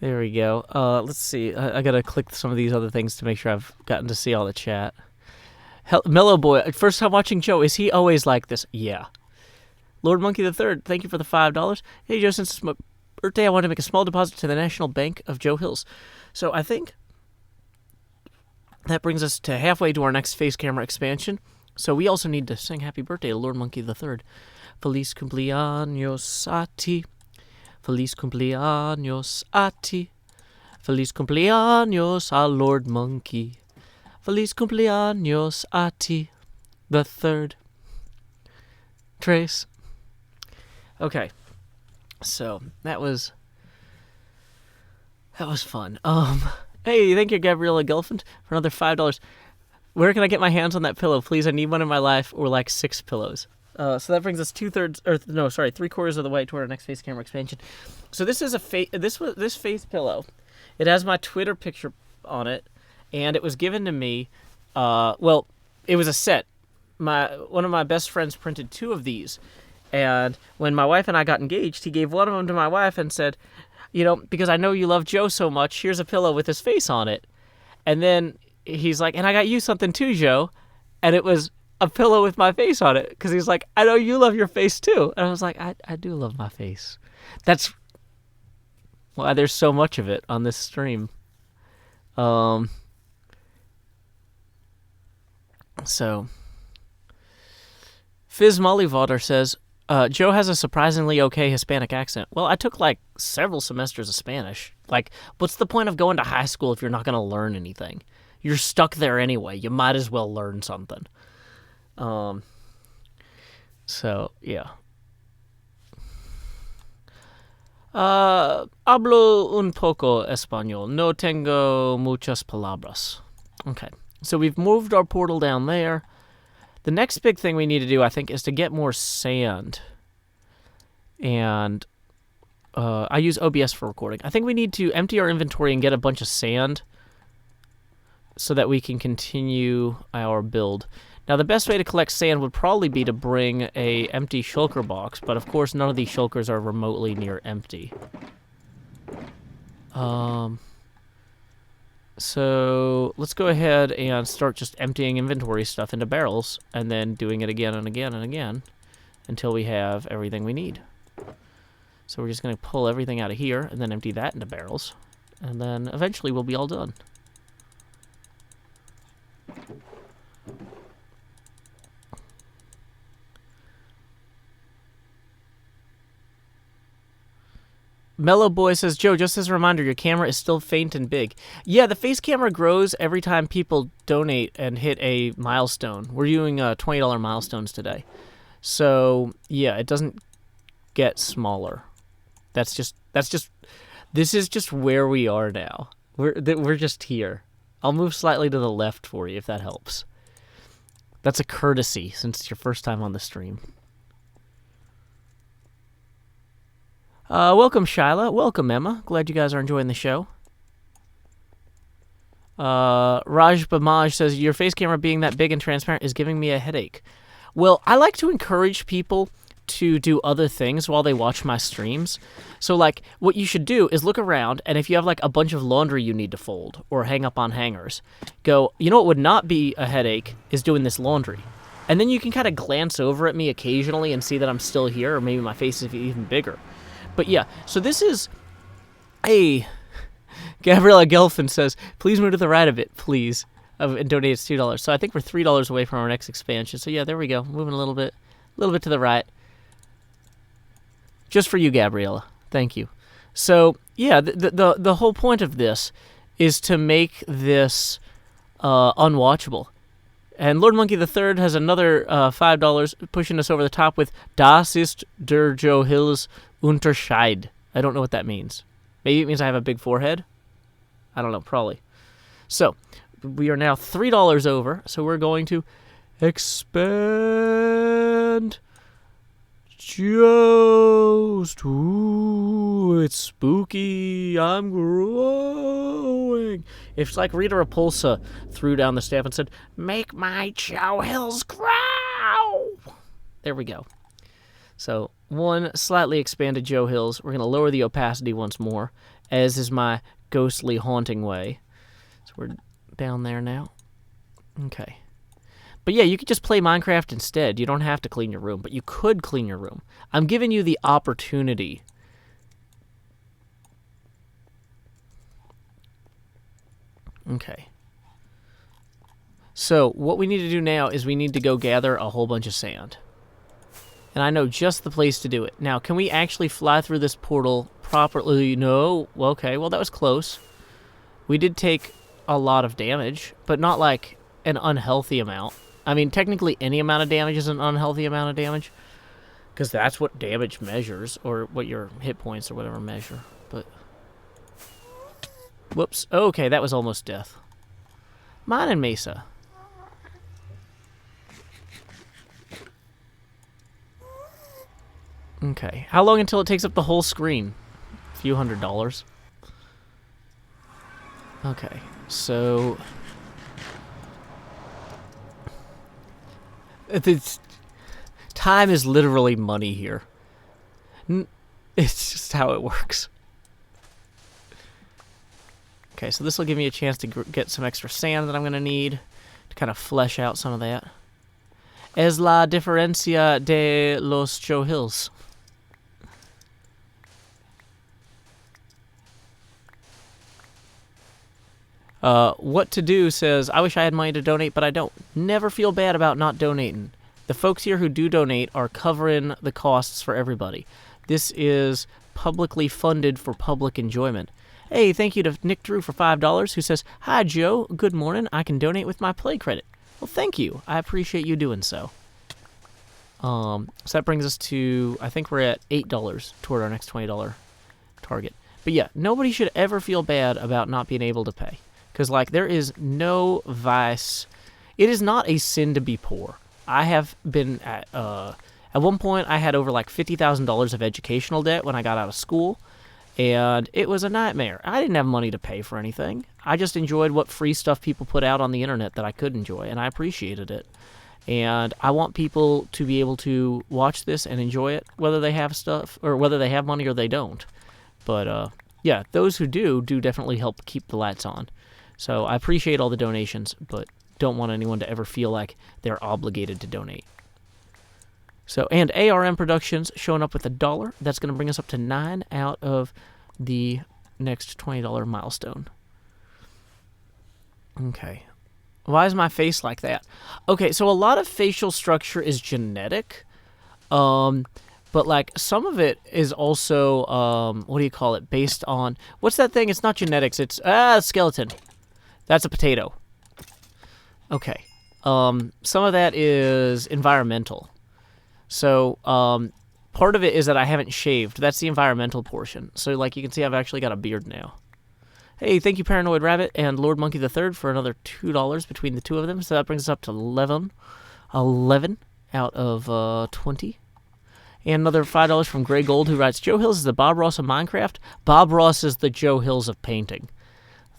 there we go. Let's see. I gotta click some of these other things to make sure I've gotten to see all the chat. Mellow Boy, first time watching Joe. Is he always like this? Yeah. Lord Monkey III, thank you for the $5. Hey, Joe, since it's my birthday, I want to make a small deposit to the National Bank of Joe Hills. So I think that brings us to halfway to our next face camera expansion. So we also need to sing happy birthday to Lord Monkey III. Feliz cumpleaños a ti. Feliz cumpleaños a ti. Feliz cumpleaños a Lord Monkey. Feliz cumpleaños a ti. The third. Trace. Okay, so that was fun. Hey, thank you, Gabriella Gelfand, for another $5. Where can I get my hands on that pillow, please? I need one in my life, or like 6 pillows. So that brings us 3/4 of the way toward our next face camera expansion. So this is this face pillow. It has my Twitter picture on it, and it was given to me. It was a set. One of my best friends printed 2 of these. And when my wife and I got engaged, he gave one of them to my wife and said, you know, because I know you love Joe so much, here's a pillow with his face on it. And then he's like, and I got you something too, Joe. And it was a pillow with my face on it. Because he's like, I know you love your face too. And I was like, I do love my face. That's why there's so much of it on this stream. So, Fizz Mollywater says, Joe has a surprisingly okay Hispanic accent. Well, I took like several semesters of Spanish. Like, what's the point of going to high school if you're not going to learn anything? You're stuck there anyway. You might as well learn something. So, yeah. Hablo un poco español. No tengo muchas palabras. Okay. So we've moved our portal down there. The next big thing we need to do, I think, is to get more sand. And I use OBS for recording. I think we need to empty our inventory and get a bunch of sand so that we can continue our build. Now, the best way to collect sand would probably be to bring a empty shulker box, but of course none of these shulkers are remotely near empty. So let's go ahead and start just emptying inventory stuff into barrels and then doing it again and again and again until we have everything we need. So we're just going to pull everything out of here and then empty that into barrels, and then eventually we'll be all done. Mellow Boy says, Joe, just as a reminder, your camera is still faint and big. Yeah, the face camera grows every time people donate and hit a milestone. We're doing $20 milestones today. So, yeah, it doesn't get smaller. This is just where we are now. We're just here. I'll move slightly to the left for you if that helps. That's a courtesy since it's your first time on the stream. Welcome, Shyla. Welcome, Emma. Glad you guys are enjoying the show. Raj Bamaj says, your face camera being that big and transparent is giving me a headache. Well, I like to encourage people to do other things while they watch my streams. So, like, what you should do is look around, and if you have, like, a bunch of laundry you need to fold or hang up on hangers, go, you know what would not be a headache is doing this laundry. And then you can kind of glance over at me occasionally and see that I'm still here, or maybe my face is even bigger. But yeah, so this is a... Gabriella Gelfin says, please move to the right a bit, please. And donates $2. So I think we're $3 away from our next expansion. So yeah, there we go. Moving a little bit to the right. Just for you, Gabriella. Thank you. So yeah, the whole point of this is to make this unwatchable. And Lord Monkey III has another $5 pushing us over the top with Das ist der Joe Hills Unterschied. I don't know what that means. Maybe it means I have a big forehead? I don't know, probably. So, we are now $3 over, so we're going to expand just... Ooh, it's spooky. I'm growing. It's like Rita Repulsa threw down the staff and said, make my Joe Hills grow. There we go. So, one slightly expanded Joe Hills. We're going to lower the opacity once more, as is my ghostly haunting way. So we're down there now. Okay. But yeah, you could just play Minecraft instead. You don't have to clean your room, but you could clean your room. I'm giving you the opportunity. Okay. So, what we need to do now is we need to go gather a whole bunch of sand. And I know just the place to do it. Now, can we actually fly through this portal properly? No. Okay, well, that was close. We did take a lot of damage, but not like an unhealthy amount. I mean, technically any amount of damage is an unhealthy amount of damage, because that's what damage measures, or what your hit points or whatever measure. But, whoops. Okay, that was almost death. Mine and Mesa. Okay. How long until it takes up the whole screen? A few $100. Okay. So... Time is literally money here. It's just how it works. Okay, so this will give me a chance to get some extra sand that I'm going to need to kind of flesh out some of that. Es la diferencia de los Joe Hills. What to do says, I wish I had money to donate, but I don't. Never feel bad about not donating. The folks here who do donate are covering the costs for everybody. This is publicly funded for public enjoyment. Hey, thank you to Nick Drew for $5, who says, Hi, Joe. Good morning. I can donate with my play credit. Well, thank you. I appreciate you doing so. So that brings us to, I think we're at $8 toward our next $20 target. But yeah, nobody should ever feel bad about not being able to pay. Because, like, there is no vice. It is not a sin to be poor. I have been at one point, I had over, like, $50,000 of educational debt when I got out of school. And it was a nightmare. I didn't have money to pay for anything. I just enjoyed what free stuff people put out on the internet that I could enjoy, and I appreciated it. And I want people to be able to watch this and enjoy it, whether they have stuff, or whether they have money or they don't. But, yeah, those who do definitely help keep the lights on. So I appreciate all the donations, but don't want anyone to ever feel like they're obligated to donate. So, and ARM Productions showing up with $1. That's going to bring us up to 9 out of the next $20 milestone. Okay. Why is my face like that? Okay, so a lot of facial structure is genetic. But, like, some of it is also, what do you call it, based on... What's that thing? It's not genetics. It's, skeleton. That's a potato. Okay. Some of that is environmental. So, part of it is that I haven't shaved. That's the environmental portion. So, like, you can see I've actually got a beard now. Hey, thank you, Paranoid Rabbit and Lord Monkey III for another $2 between the two of them. So that brings us up to 11 out of 20. And another $5 from Gray Gold, who writes, Joe Hills is the Bob Ross of Minecraft. Bob Ross is the Joe Hills of painting.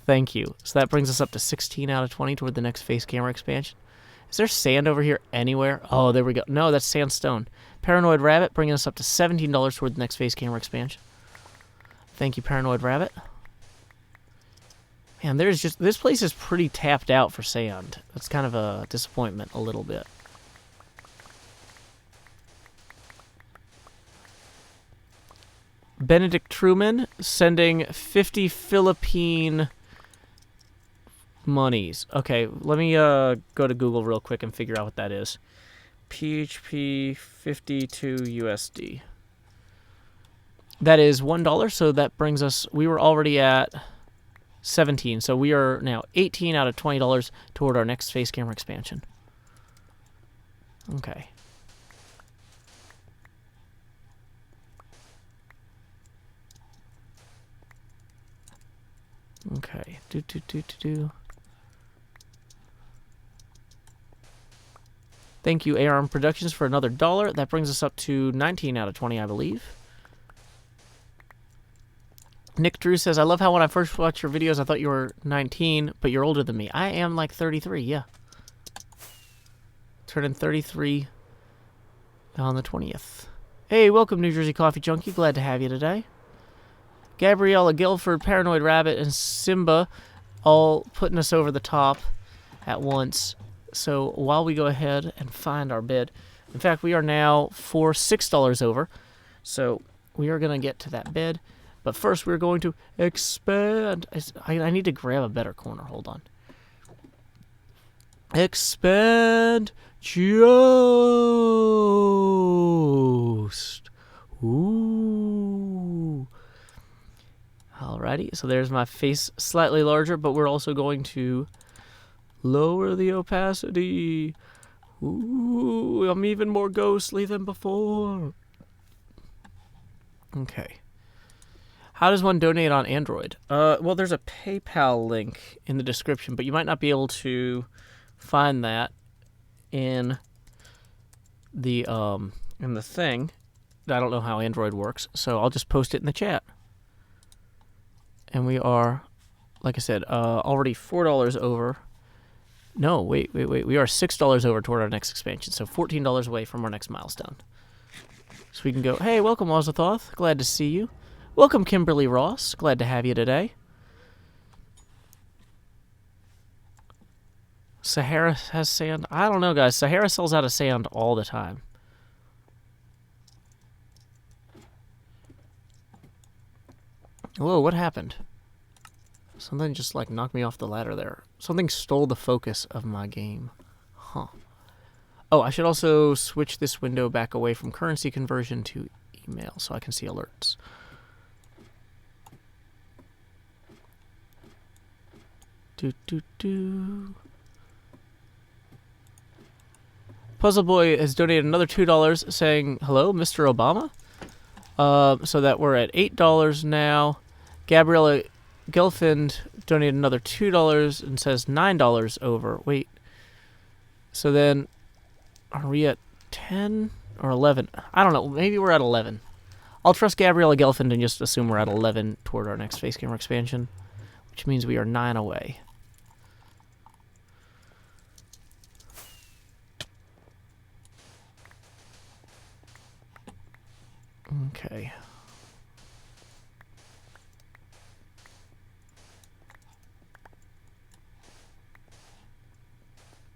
Thank you. So that brings us up to 16 out of 20 toward the next face camera expansion. Is there sand over here anywhere? Oh, there we go. No, that's sandstone. Paranoid Rabbit bringing us up to $17 toward the next face camera expansion. Thank you, Paranoid Rabbit. Man, there's just... This place is pretty tapped out for sand. That's kind of a disappointment a little bit. Benedict Truman sending 50 Philippine... monies. Okay, let me go to Google real quick and figure out what that is. PHP 52 USD. That is $1, so that brings us... We were already at 17, so we are now 18 out of $20 toward our next face camera expansion. Okay. Okay. Thank you, ARM Productions, for another $1. That brings us up to 19 out of 20, I believe. Nick Drew says, I love how when I first watched your videos, I thought you were 19, but you're older than me. I am like 33, yeah. Turning 33 on the 20th. Hey, welcome, New Jersey Coffee Junkie. Glad to have you today. Gabriella Guilford, Paranoid Rabbit, and Simba all putting us over the top at once. So while we go ahead and find our bid, in fact, we are now $6 over. So we are going to get to that bid. But first, we're going to expand. I need to grab a better corner. Hold on. Expand Joost. Ooh. Alrighty, so there's my face slightly larger, but we're also going to lower the opacity. Ooh, I'm even more ghostly than before. Okay. How does one donate on Android? Well, there's a PayPal link in the description, but you might not be able to find that in the thing. I don't know how Android works, so I'll just post it in the chat. And we are, like I said, already $4 over No, wait. We are $6 over toward our next expansion, so $14 away from our next milestone. So we can go, hey, welcome, Ozathoth. Glad to see you. Welcome, Kimberly Ross. Glad to have you today. Sahara has sand. I don't know, guys. Sahara sells out of sand all the time. Whoa, what happened? Something just, like, knocked me off the ladder there. Something stole the focus of my game. Huh. Oh, I should also switch this window back away from currency conversion to email so I can see alerts. Puzzle Boy has donated another $2 saying, hello, Mr. Obama. So that we're at $8 now. Gabriella Gelfand donated another $2 and says $9 over. Wait. So then, are we at 10 or 11? I don't know. Maybe we're at 11. I'll trust Gabriella Gelfand and just assume we're at 11 toward our next face camera expansion, which means we are 9 away. Okay.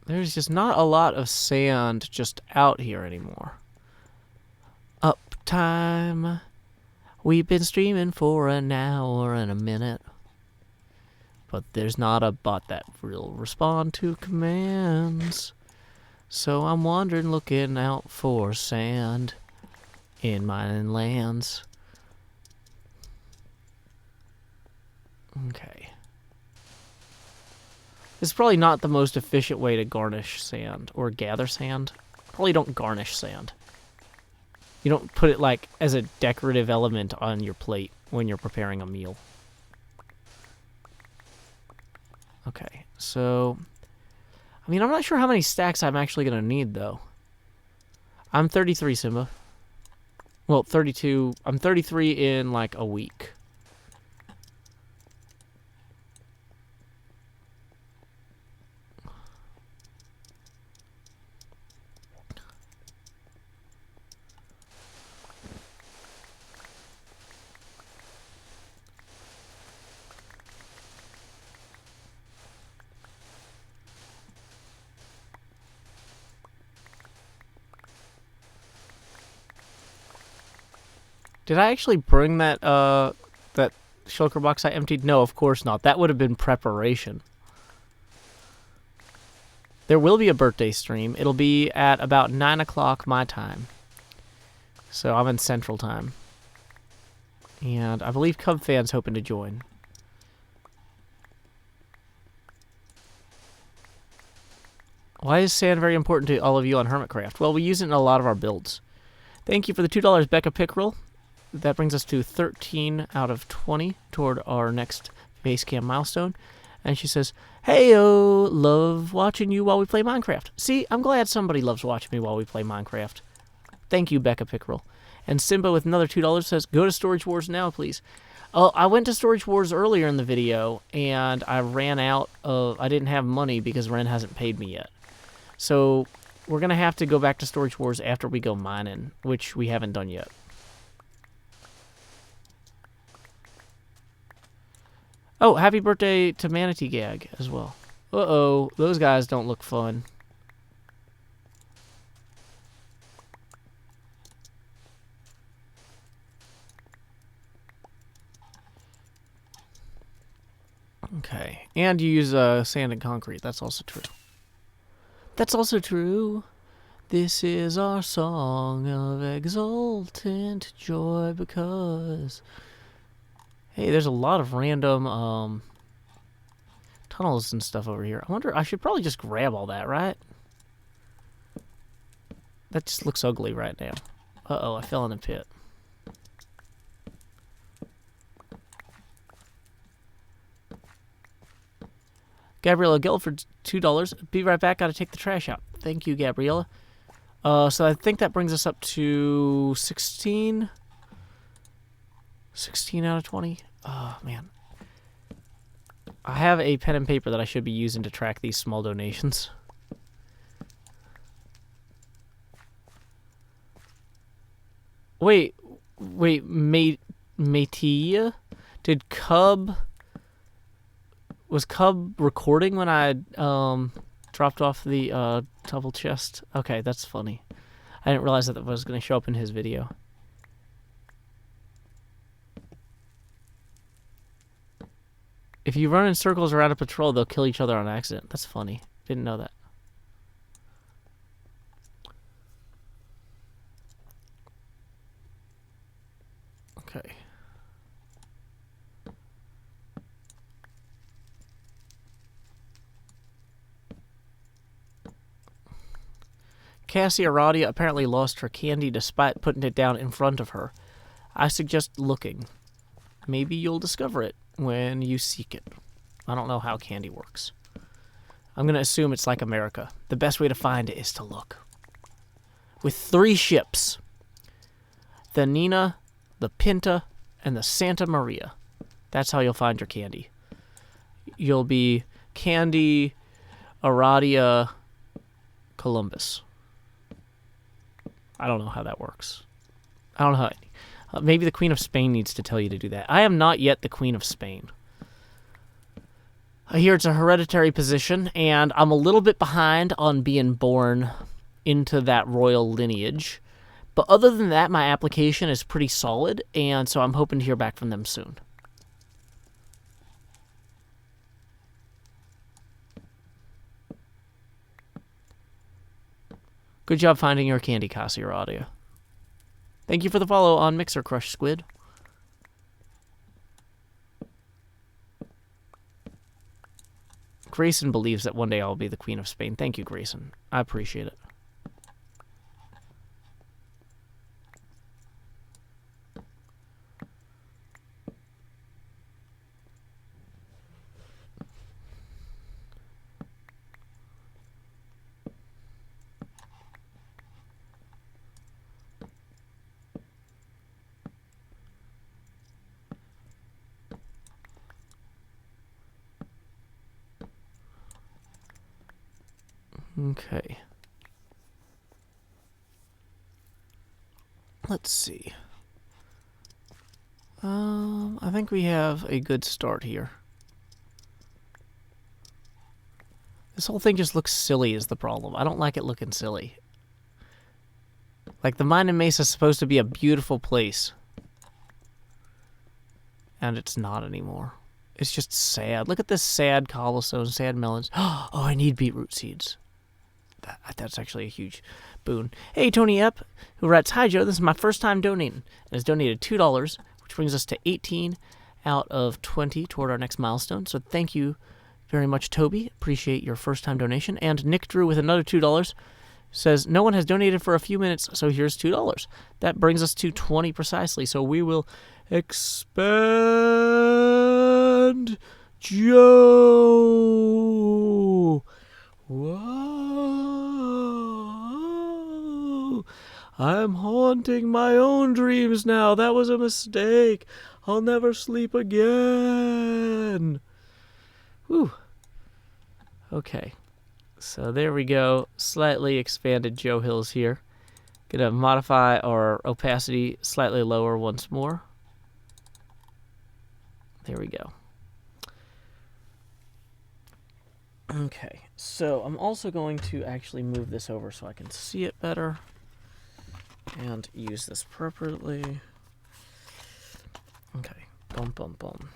There's just not a lot of sand just out here anymore. Uptime. We've been streaming for an hour and a minute. But there's not a bot that will respond to commands. So I'm wandering, looking out for sand in mining lands. Okay. It's probably not the most efficient way to garnish sand or gather sand. Probably don't garnish sand. You don't put it like as a decorative element on your plate when you're preparing a meal. Okay, so I mean, I'm not sure how many stacks I'm actually going to need though. I'm 33, Simba. Well, 32. I'm 33 in like a week. Did I actually bring that that shulker box I emptied? No, of course not. That would have been preparation. There will be a birthday stream. It'll be at about 9 o'clock my time. So I'm in Central Time. And I believe Cub Fan's hoping to join. Why is sand very important to all of you on Hermitcraft? Well, we use it in a lot of our builds. Thank you for the $2, Becca Pickerel. That brings us to 13 out of 20 toward our next Basecamp milestone. And she says, hey-o, love watching you while we play Minecraft. See, I'm glad somebody loves watching me while we play Minecraft. Thank you, Becca Pickerel. And Simba with another $2 says, go to Storage Wars now, please. I went to Storage Wars earlier in the video, and I ran out of... I didn't have money because Ren hasn't paid me yet. So we're going to have to go back to Storage Wars after we go mining, which we haven't done yet. Oh, happy birthday to Manatee Gag as well. Uh-oh, those guys don't look fun. Okay, and you use sand and concrete. That's also true. That's also true. This is our song of exultant joy because... Hey, there's a lot of random tunnels and stuff over here. I wonder, I should probably just grab all that, right? That just looks ugly right now. Uh-oh, I fell in a pit. Gabriella Guilford, $2. Be right back, gotta take the trash out. Thank you, Gabriella. So I think that brings us up to 16... 16 out of 20. Oh, man. I have a pen and paper that I should be using to track these small donations. Wait, Matia? Did Cub... Was Cub recording when I dropped off the double chest? Okay, that's funny. I didn't realize that was going to show up in his video. If you run in circles around a patrol, they'll kill each other on accident. That's funny. Didn't know that. Okay. Cassie Aradia apparently lost her candy despite putting it down in front of her. I suggest looking. Maybe you'll discover it when you seek it. I don't know how candy works. I'm going to assume it's like America. The best way to find it is to look. With 3 ships. The Nina, the Pinta, and the Santa Maria. That's how you'll find your candy. You'll be Candy Aradia Columbus. I don't know how that works. I don't know how... maybe the Queen of Spain needs to tell you to do that. I am not yet the Queen of Spain. I hear it's a hereditary position, and I'm a little bit behind on being born into that royal lineage. But other than that, my application is pretty solid, and so I'm hoping to hear back from them soon. Good job finding your candy, Cassie or Audio. Thank you for the follow on Mixer Crush Squid. Grayson believes that one day I'll be the Queen of Spain. Thank you, Grayson. I appreciate it. Okay. Let's see. I think we have a good start here. This whole thing just looks silly is the problem. I don't like it looking silly. Like, the Mine and Mesa is supposed to be a beautiful place. And it's not anymore. It's just sad. Look at this sad cobblestone, sad melons. Oh, I need beetroot seeds. That's actually a huge boon. Hey, Tony Epp, who writes, "Hi, Joe. This is my first time donating." And has donated $2, which brings us to 18 out of 20 toward our next milestone. So thank you very much, Toby. Appreciate your first-time donation. And Nick Drew with another $2 says, "No one has donated for a few minutes, so here's $2. That brings us to 20 precisely. So we will expand Joe. Whoa. I'm haunting my own dreams now. That was a mistake. I'll never sleep again. Whew. Okay. So there we go. Slightly expanded Joe Hills here. Gonna modify our opacity slightly lower once more. There we go. Okay, so I'm also going to actually move this over so I can see it better and use this appropriately. Okay, boom, boom, boom.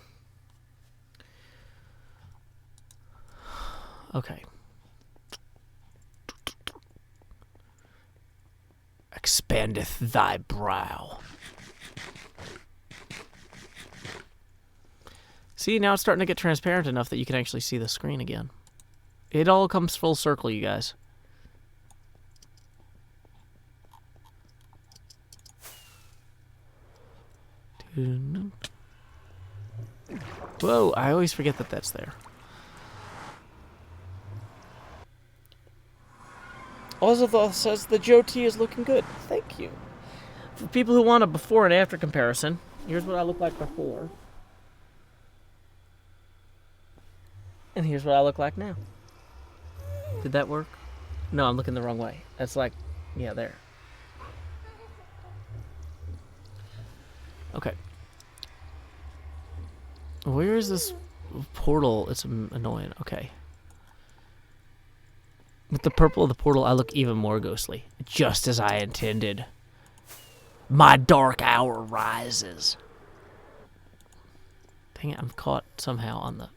Okay. Expandeth thy brow. See, now it's starting to get transparent enough that you can actually see the screen again. It all comes full circle, you guys. Whoa, I always forget that that's there. Ozathoth says the Joe T is looking good. Thank you. For people who want a before and after comparison, here's what I look like before. And here's what I look like now. Did that work? No, I'm looking the wrong way. That's like, yeah, there. Okay. Where is this portal? It's annoying. Okay. With the purple of the portal, I look even more ghostly. Just as I intended. My dark hour rises. Dang it, I'm caught somehow on the...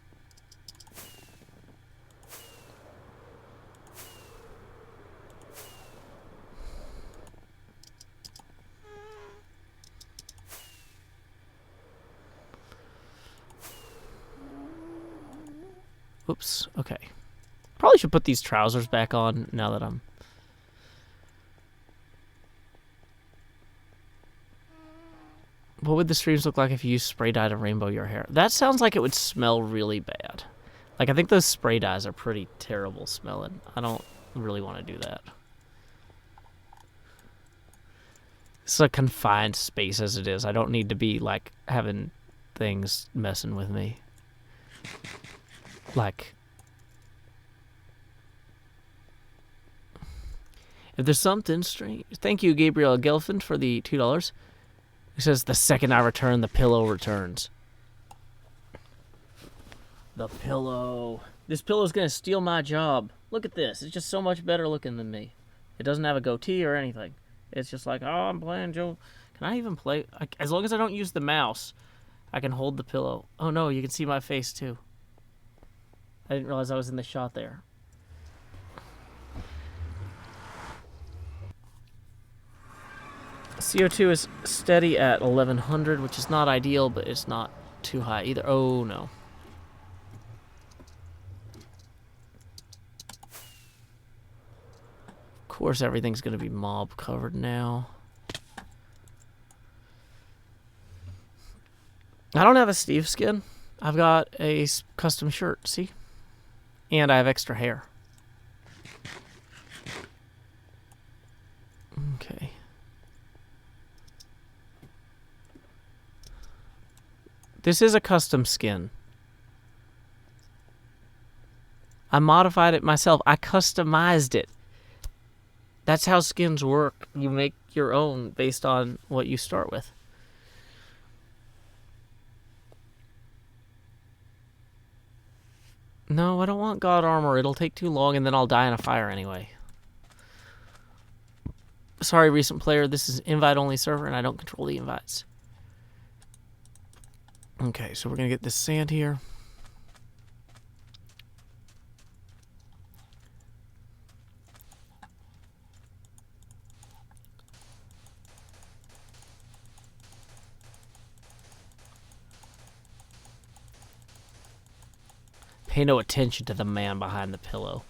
Oops, okay. Probably should put these trousers back on now that I'm... What would the streams look like if you used spray dye to rainbow your hair? That sounds like it would smell really bad. Like, I think those spray dyes are pretty terrible smelling. I don't really want to do that. It's a confined space as it is. I don't need to be, like, having things messing with me. Like... If there's something strange... Thank you, Gabriel Gelfand, for the $2. It says, the second I return, the pillow returns. The pillow. This pillow's gonna steal my job. Look at this. It's just so much better looking than me. It doesn't have a goatee or anything. It's just like, oh, I'm playing Joe. Can I even play? As long as I don't use the mouse, I can hold the pillow. Oh, no, you can see my face, too. I didn't realize I was in the shot there. CO2 is steady at 1100, which is not ideal, but it's not too high either. Oh, no. Of course, everything's going to be mob covered now. I don't have a Steve skin. I've got a custom shirt, see? And I have extra hair. Okay. This is a custom skin. I modified it myself. I customized it. That's how skins work. You make your own based on what you start with. No, I don't want God armor. It'll take too long and then I'll die in a fire anyway. Sorry, recent player. This is invite-only server and I don't control the invites. Okay, so we're going to get this sand here. Pay no attention to the man behind the pillow.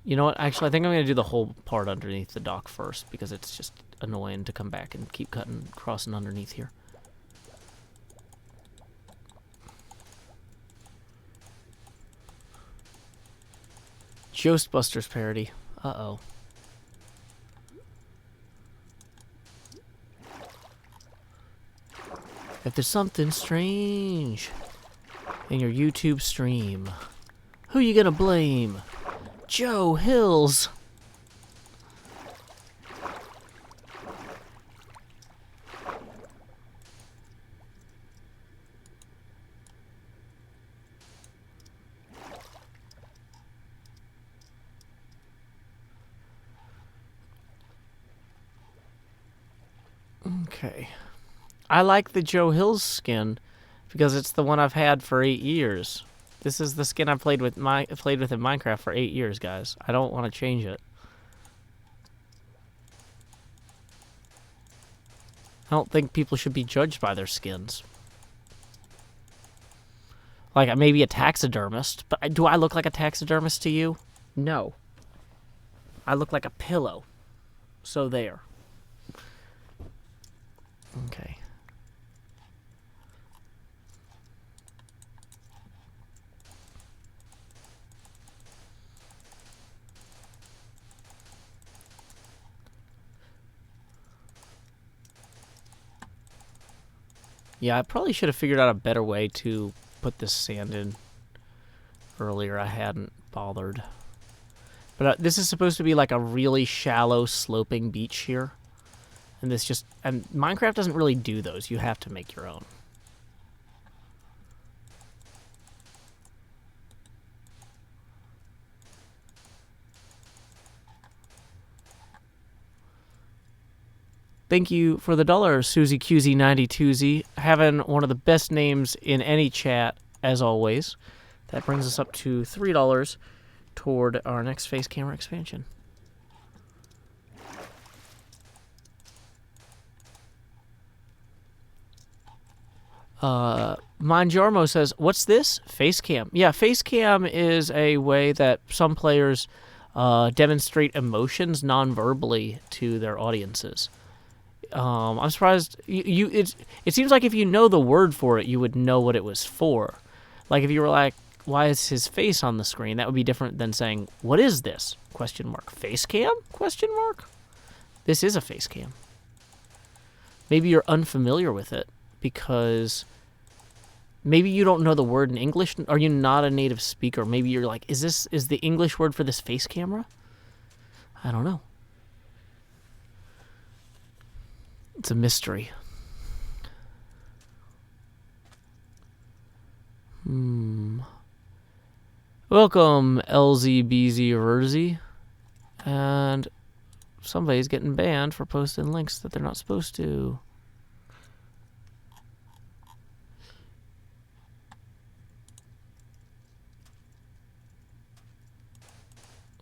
You know what? Actually, I think I'm going to do the whole part underneath the dock first because it's just annoying to come back and keep cutting, crossing underneath here. Ghostbusters parody. Uh-oh. If there's something strange in your YouTube stream, who you gonna blame? Joe Hills. Okay. I like the Joe Hills skin because it's the one I've had for 8 years. This is the skin I played with in Minecraft for 8 years, guys. I don't want to change it. I don't think people should be judged by their skins. Like, maybe a taxidermist, but do I look like a taxidermist to you? No. I look like a pillow. So there. Okay. Yeah, I probably should have figured out a better way to put this sand in earlier. I hadn't bothered. But this is supposed to be like a really shallow sloping beach here. And Minecraft doesn't really do those. You have to make your own. Thank you for the dollar, Susie QZ92Z. Having one of the best names in any chat, as always. That brings us up to $3 toward our next face camera expansion. Manjarmo says, what's this? Facecam. Yeah, Facecam is a way that some players demonstrate emotions non-verbally to their audiences. I'm surprised it seems like if you know the word for it, you would know what it was for. Like if you were like, why is his face on the screen? That would be different than saying, what is this? Question mark. Face cam? Question mark. This is a face cam. Maybe you're unfamiliar with it because maybe you don't know the word in English. Are you not a native speaker? Maybe you're like, is the English word for this face camera? I don't know. It's a mystery. Welcome, LZBZ Verzi. And somebody's getting banned for posting links that they're not supposed to.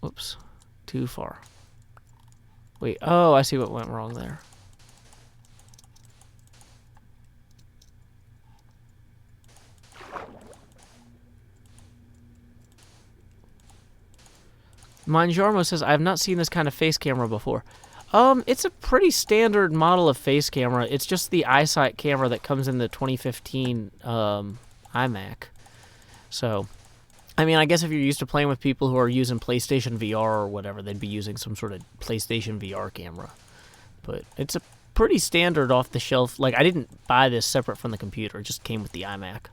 Whoops. Too far. Wait, oh, I see what went wrong there. Manjarmo says, I have not seen this kind of face camera before. It's a pretty standard model of face camera. It's just the eyesight camera that comes in the 2015 iMac. So, I mean, I guess if you're used to playing with people who are using PlayStation VR or whatever, they'd be using some sort of PlayStation VR camera. But it's a pretty standard off-the-shelf. Like, I didn't buy this separate from the computer. It just came with the iMac.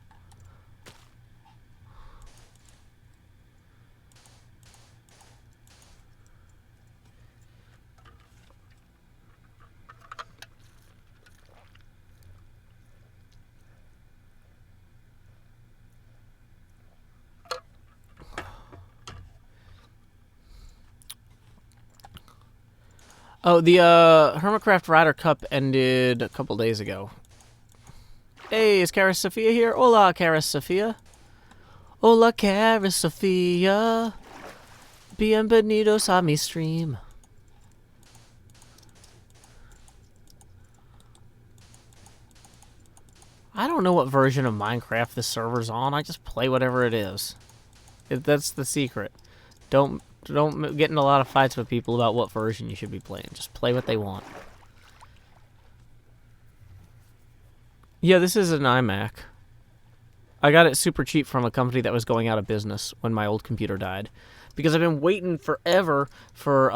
Oh, the Hermitcraft Ryder Cup ended a couple days ago. Hey, is Karis Sophia here? Hola, Karis Sophia. Hola, Karis Sophia. Bienvenidos a mi stream. I don't know what version of Minecraft this server's on. I just play whatever it is. That's the secret. Don't get in a lot of fights with people about what version you should be playing. Just play what they want. Yeah, this is an iMac. I got it super cheap from a company that was going out of business when my old computer died. Because I've been waiting forever for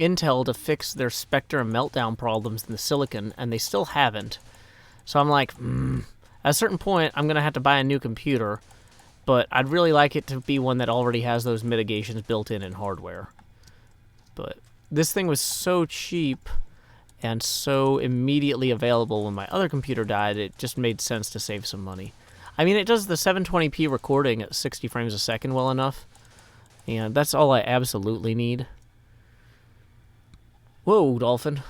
Intel to fix their Spectre and Meltdown problems in the silicon, and they still haven't. So I'm like, at a certain point, I'm going to have to buy a new computer. But I'd really like it to be one that already has those mitigations built in hardware. But this thing was so cheap and so immediately available when my other computer died, it just made sense to save some money. I mean, it does the 720p recording at 60 frames a second well enough. And that's all I absolutely need. Whoa, dolphin.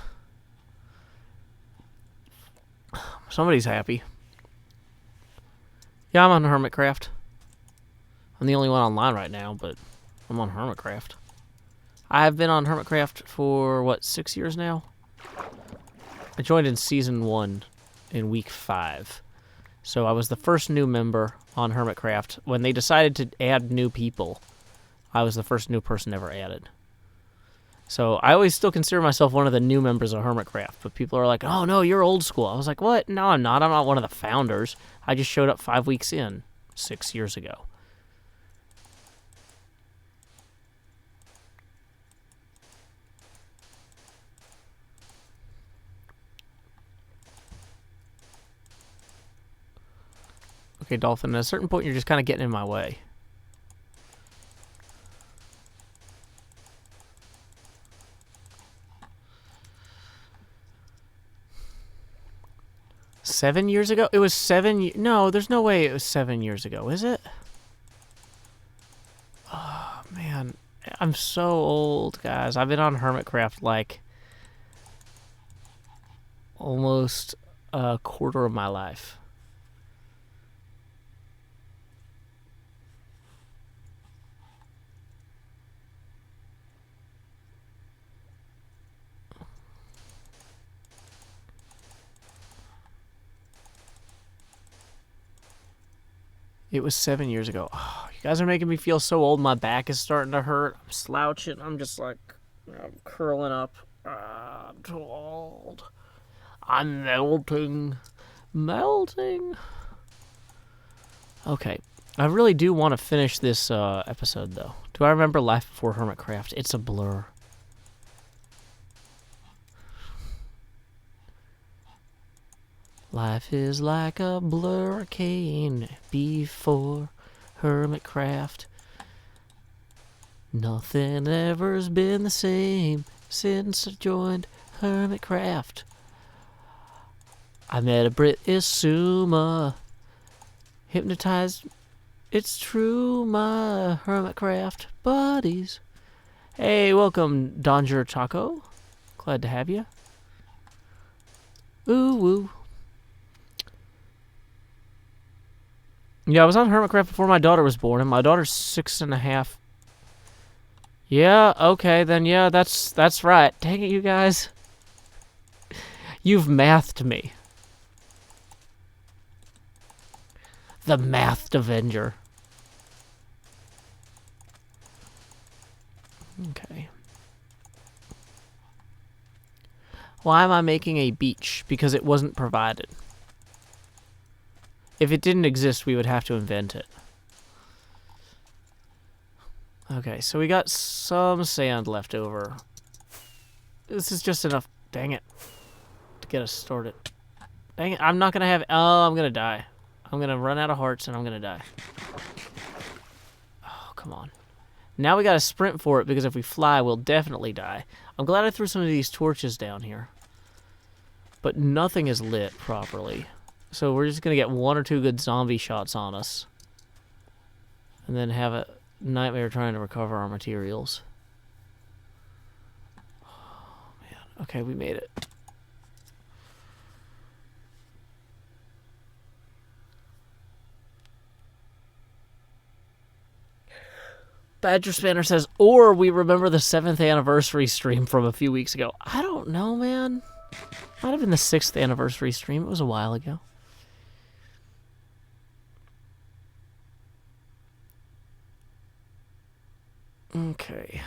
Somebody's happy. Yeah, I'm on Hermitcraft. I'm the only one online right now, but I'm on Hermitcraft. I've been on Hermitcraft for, 6 years now? I joined in Season 1 in Week 5. So I was the first new member on Hermitcraft. When they decided to add new people, I was the first new person ever added. So I always still consider myself one of the new members of Hermitcraft, but people are like, oh no, you're old school. I was like, what? No, I'm not. I'm not one of the founders. I just showed up 5 weeks in, 6 years ago. Okay, dolphin, at a certain point, you're just kind of getting in my way. $7 years ago? It was 7 No, there's no way it was 7 years ago, is it? Oh, man. I'm so old, guys. I've been on Hermitcraft, like, almost a quarter of my life. It was 7 years ago. Oh, you guys are making me feel so old. My back is starting to hurt. I'm slouching. I'm just like, I'm curling up. I'm too old. I'm melting. Melting. Okay. I really do want to finish this episode, though. Do I remember Life Before Hermitcraft? It's a blur. Life is like a blurricane before Hermitcraft. Nothing ever's been the same since I joined Hermitcraft. I met a Brit Isuma, hypnotized. It's true, my Hermitcraft buddies. Hey, welcome, Donger Taco. Glad to have you. Ooh, woo. Yeah, I was on Hermitcraft before my daughter was born, and my daughter's 6.5. Yeah, okay, then yeah, that's right. Dang it, you guys. You've mathed me. The Mathed Avenger. Okay. Why am I making a beach? Because it wasn't provided. If it didn't exist, we would have to invent it. Okay, so we got some sand left over. This is just enough, dang it, to get us started. Dang it, I'm not going to have... Oh, I'm going to die. I'm going to run out of hearts and I'm going to die. Oh, come on. Now we got to sprint for it because if we fly, we'll definitely die. I'm glad I threw some of these torches down here. But nothing is lit properly. So we're just going to get 1 or 2 good zombie shots on us. And then have a nightmare trying to recover our materials. Oh, man. Okay, we made it. Badger Spanner says, or we remember the 7th anniversary stream from a few weeks ago. I don't know, man. Might have been the 6th anniversary stream. It was a while ago. Okay.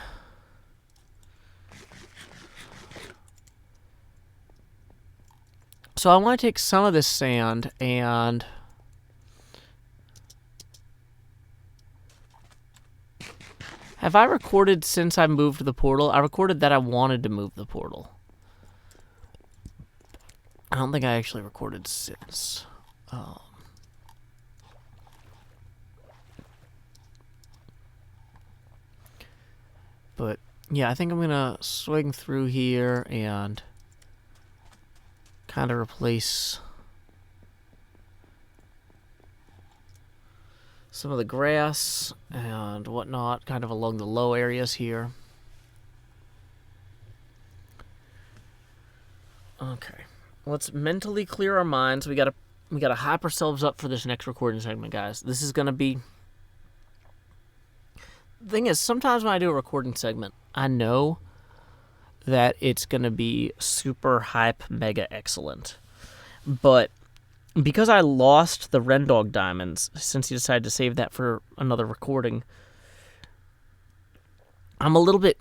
So I want to take some of this sand and... Have I recorded since I moved the portal? I recorded that I wanted to move the portal. I don't think I actually recorded since. But, yeah, I think I'm going to swing through here and kind of replace some of the grass and whatnot, kind of along the low areas here. Okay. Let's mentally clear our minds. We gotta hype ourselves up for this next recording segment, guys. This is gonna be... The thing is, sometimes when I do a recording segment, I know that it's gonna be super hype, mega excellent. But because I lost the Rendog diamonds, since he decided to save that for another recording, I'm a little bit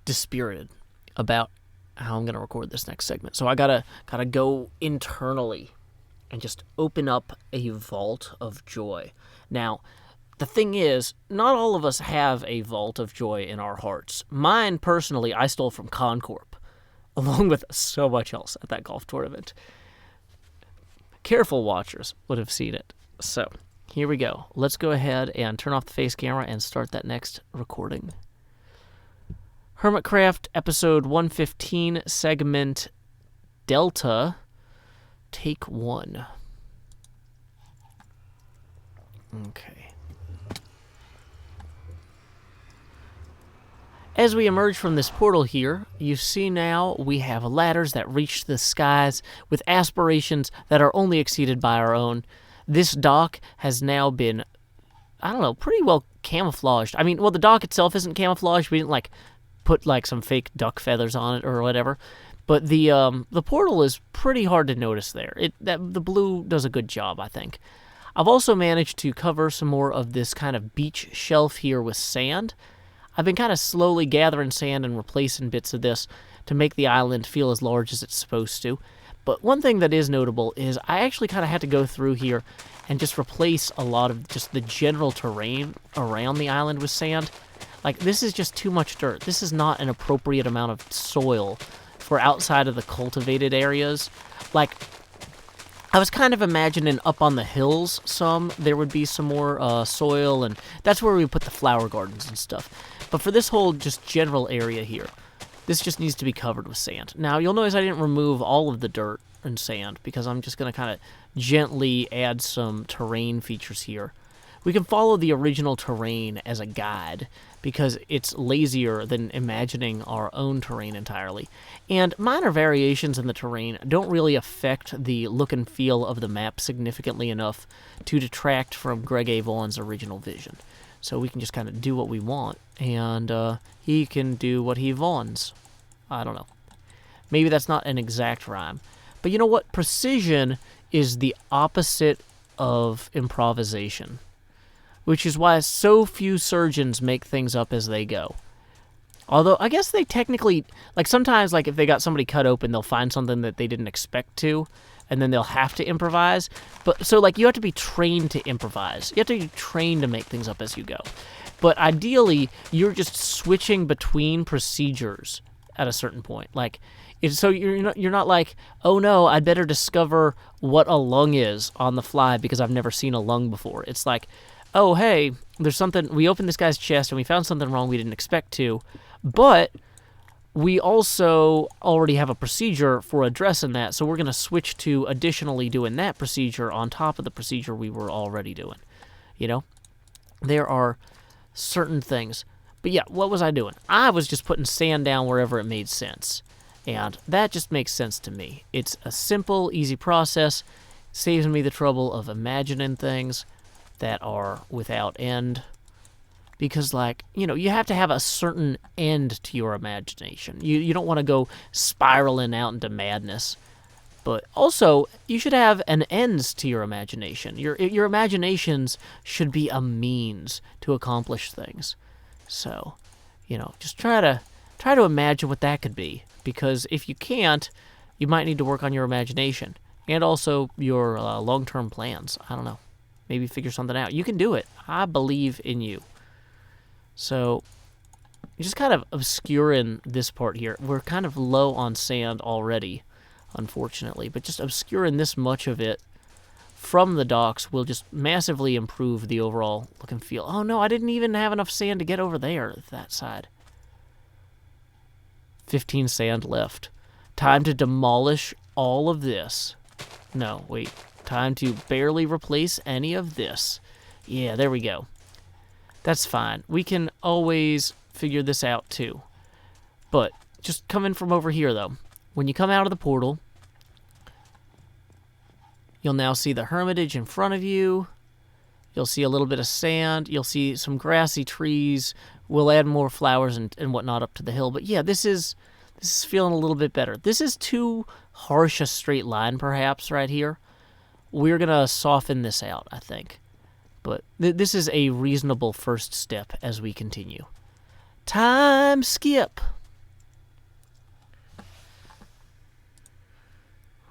dispirited about how I'm gonna record this next segment. So I gotta go internally and just open up a vault of joy. Now, the thing is, not all of us have a vault of joy in our hearts. Mine, personally, I stole from Concorp, along with so much else at that golf tournament. Careful watchers would have seen it. So, here we go. Let's go ahead and turn off the face camera and start that next recording. Hermitcraft, episode 115, segment Delta, take 1. Okay. As we emerge from this portal here, you see now we have ladders that reach the skies with aspirations that are only exceeded by our own. This dock has now been, I don't know, pretty well camouflaged. I mean, well, the dock itself isn't camouflaged. We didn't, put, some fake duck feathers on it or whatever. But the portal is pretty hard to notice there. The blue does a good job, I think. I've also managed to cover some more of this kind of beach shelf here with sand. I've been kind of slowly gathering sand and replacing bits of this to make the island feel as large as it's supposed to. But one thing that is notable is I actually kind of had to go through here and just replace a lot of just the general terrain around the island with sand. This is just too much dirt. This is not an appropriate amount of soil for outside of the cultivated areas. I was kind of imagining up on the hills there would be some more soil, and that's where we put the flower gardens and stuff. But for this whole just general area here, this just needs to be covered with sand. Now, you'll notice I didn't remove all of the dirt and sand because I'm just going to kind of gently add some terrain features here. We can follow the original terrain as a guide because it's lazier than imagining our own terrain entirely. And minor variations in the terrain don't really affect the look and feel of the map significantly enough to detract from Greg A. Vaughan's original vision. So we can just kind of do what we want, and he can do what he Vaughns. I don't know. Maybe that's not an exact rhyme. But you know what? Precision is the opposite of improvisation, which is why so few surgeons make things up as they go. Although, I guess they technically, sometimes, if they got somebody cut open, they'll find something that they didn't expect to, and then they'll have to improvise. But, so, you have to be trained to improvise. You have to be trained to make things up as you go. But ideally, you're just switching between procedures at a certain point. So you're not like, oh no, I'd better discover what a lung is on the fly because I've never seen a lung before. It's like, oh, hey, there's something, we opened this guy's chest and we found something wrong we didn't expect to, but we also already have a procedure for addressing that, so we're going to switch to additionally doing that procedure on top of the procedure we were already doing. There are certain things. But yeah, what was I doing? I was just putting sand down wherever it made sense, and that just makes sense to me. It's a simple, easy process, saves me the trouble of imagining things that are without end, because you have to have a certain end to your imagination. You don't want to go spiraling out into madness, but also you should have an ends to your imagination. Your imaginations should be a means to accomplish things. So, just try to imagine what that could be, because if you can't, you might need to work on your imagination and also your long-term plans. I don't know. Maybe figure something out. You can do it. I believe in you. So, just kind of obscuring this part here. We're kind of low on sand already, unfortunately, but just obscuring this much of it from the docks will just massively improve the overall look and feel. Oh no, I didn't even have enough sand to get over there, that side. 15 sand left. Time to demolish all of this. No, wait. Time to barely replace any of this. Yeah, there we go. That's fine. We can always figure this out too. But just coming from over here though. When you come out of the portal, you'll now see the Hermitage in front of you. You'll see a little bit of sand. You'll see some grassy trees. We'll add more flowers and whatnot up to the hill. But yeah, this is feeling a little bit better. This is too harsh a straight line, perhaps, right here. We're going to soften this out, I think. But this is a reasonable first step as we continue. Time skip.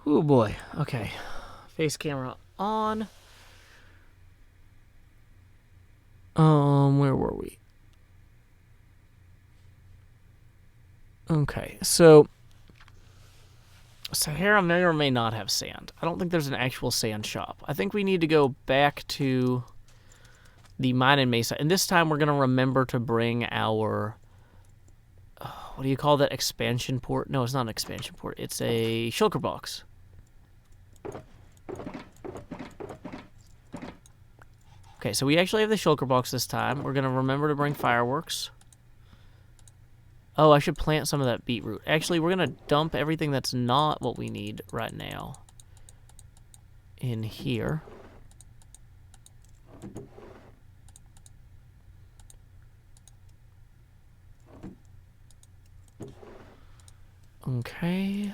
Oh boy. Okay. Face camera on. Where were we? Okay, so Sahara may or may not have sand. I don't think there's an actual sand shop. I think we need to go back to the mine in Mesa. And this time we're going to remember to bring our... what do you call that? Expansion port? No, it's not an expansion port. It's a shulker box. Okay, so we actually have the shulker box this time. We're going to remember to bring fireworks. Oh, I should plant some of that beetroot. Actually, we're going to dump everything that's not what we need right now in here. Okay.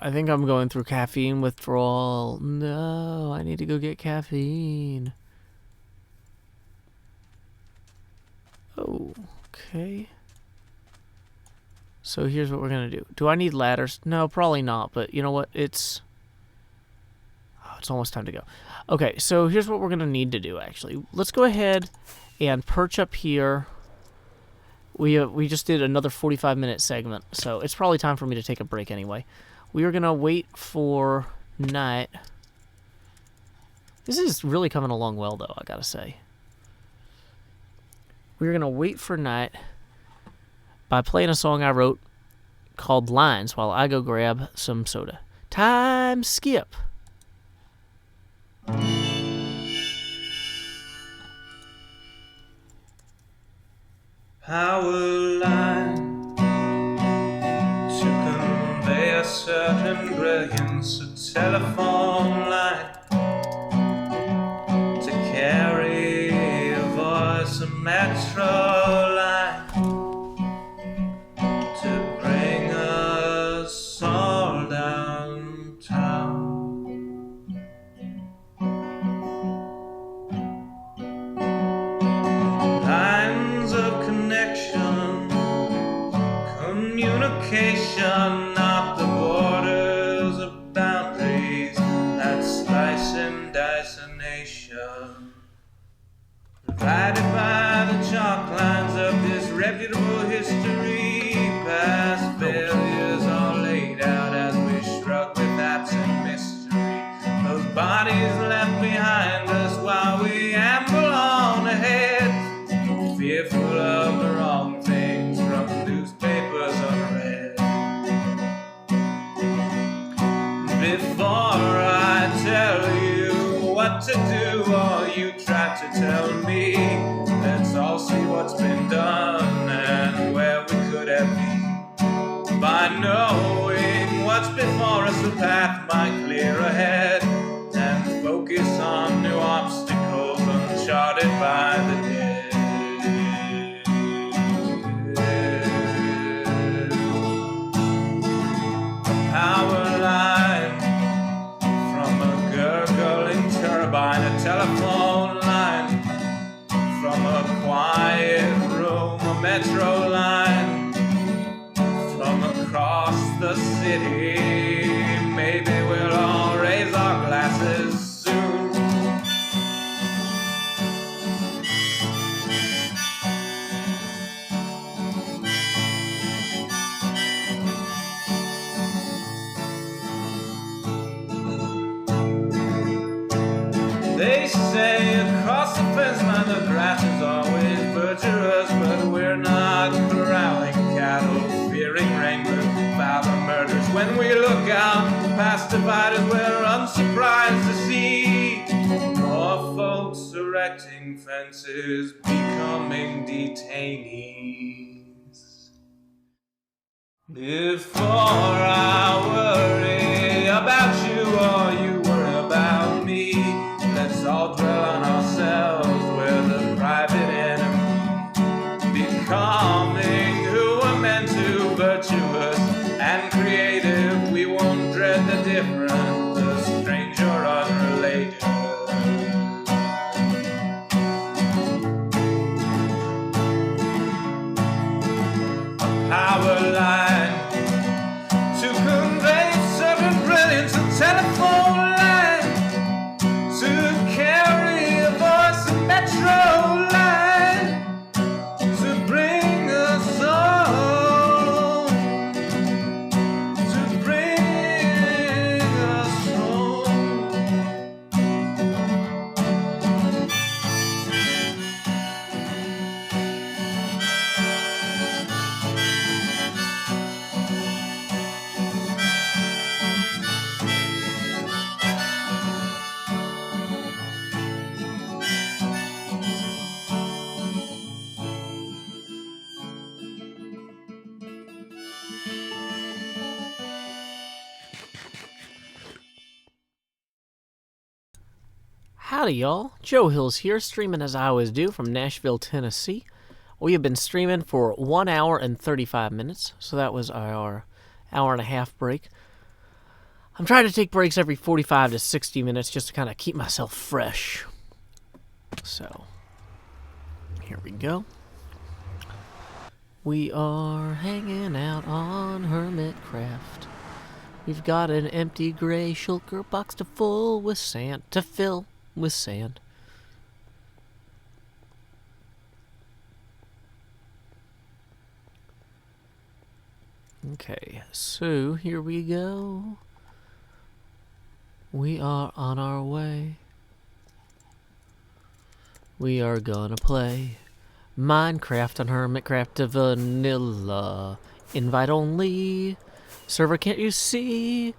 I think I'm going through caffeine withdrawal. No, I need to go get caffeine. Oh, okay. So here's what we're going to do. Do I need ladders? No, probably not, but you know what? It's almost time to go. Okay, so here's what we're going to need to do, actually. Let's go ahead and perch up here. We just did another 45-minute segment, so it's probably time for me to take a break anyway. We are going to wait for night. This is really coming along well, though, I gotta say. We're going to wait for night by playing a song I wrote called Lines while I go grab some soda. Time skip. Power line to convey a certain brilliance, a telephone line to carry a voice, a metro line to bring us all downtown. Lines of connection, communication, not the borders of boundaries that slice and dice a nation. Divided by the chalk lines of disreputable history, past failures are laid out as we shrug with absent mystery. Those bodies left behind us while we amble on ahead, fearful of the wrong things from newspapers unread. Before I tell you what to do, or you try to tell me, let's all see what's been done and where we could have been. By knowing what's before us, the path might clear ahead, and focus on new obstacles uncharted by the dead. Power line from a gurgling turbine, a telephone line from a quiet room, a metro line from across the city. Maybe we'll all raise our glasses soon. They say across the fence line the grass is always virtuous, but we're not corralling cattle, fearing rainbows, violent murders. When we look out past dividers, we're unsurprised to see more folks erecting fences, becoming detainees. Before I worry about you or you worry about me, let's all dwell on ourselves, we're the private enemy, becoming who we're meant to, virtuous and creative. We won't dread the different, the strange or unrelated. A power line to convey certain brilliance, a telephone Howdy, y'all. Joe Hills here, streaming as I always do from Nashville, Tennessee. We have been streaming for 1 hour and 35 minutes, so that was our hour and a half break. I'm trying to take breaks every 45 to 60 minutes just to kind of keep myself fresh. So, here we go. We are hanging out on Hermitcraft. We've got an empty gray shulker box to fill with sand. Okay, so here we go. We are on our way. We are gonna play Minecraft on Hermitcraft vanilla. Invite only. Server, can't you see?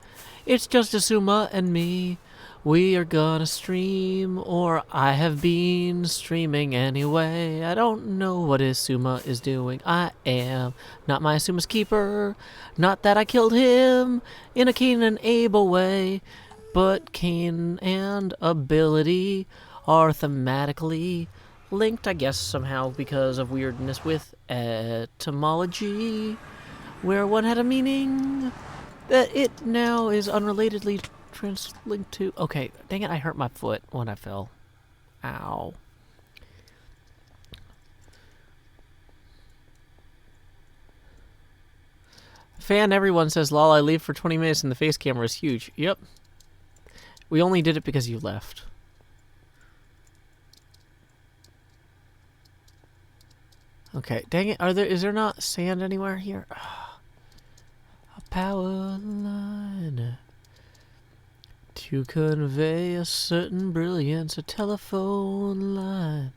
It's just Asuma and me. We are gonna stream, or I have been streaming anyway. I don't know what Asuma is doing. I am not my Asuma's keeper. Not that I killed him in a Cain and Abel way, but Cain and ability are thematically linked, I guess, somehow because of weirdness with etymology, where one had a meaning that it now is unrelatedly translinked to. Okay, dang it, I hurt my foot when I fell. Ow. Fan everyone says, lol, I leave for 20 minutes and the face camera is huge. Yep. We only did it because you left. Okay, dang it, is there not sand anywhere here? A power line to convey a certain brilliance, a telephone line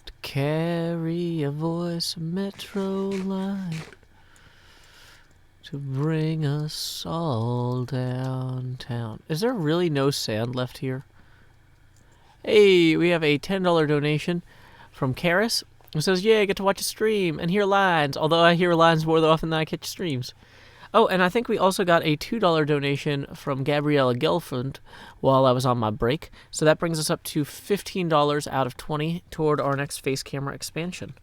to carry a voice, a metro line to bring us all downtown. Is there really no sand left here? Hey, we have a $10 donation from Karis. It says, yeah, I get to watch a stream and hear lines, although I hear lines more often than I catch streams. Oh, and I think we also got a $2 donation from Gabriella Gelfund while I was on my break. So that brings us up to $15 out of 20 toward our next face camera expansion.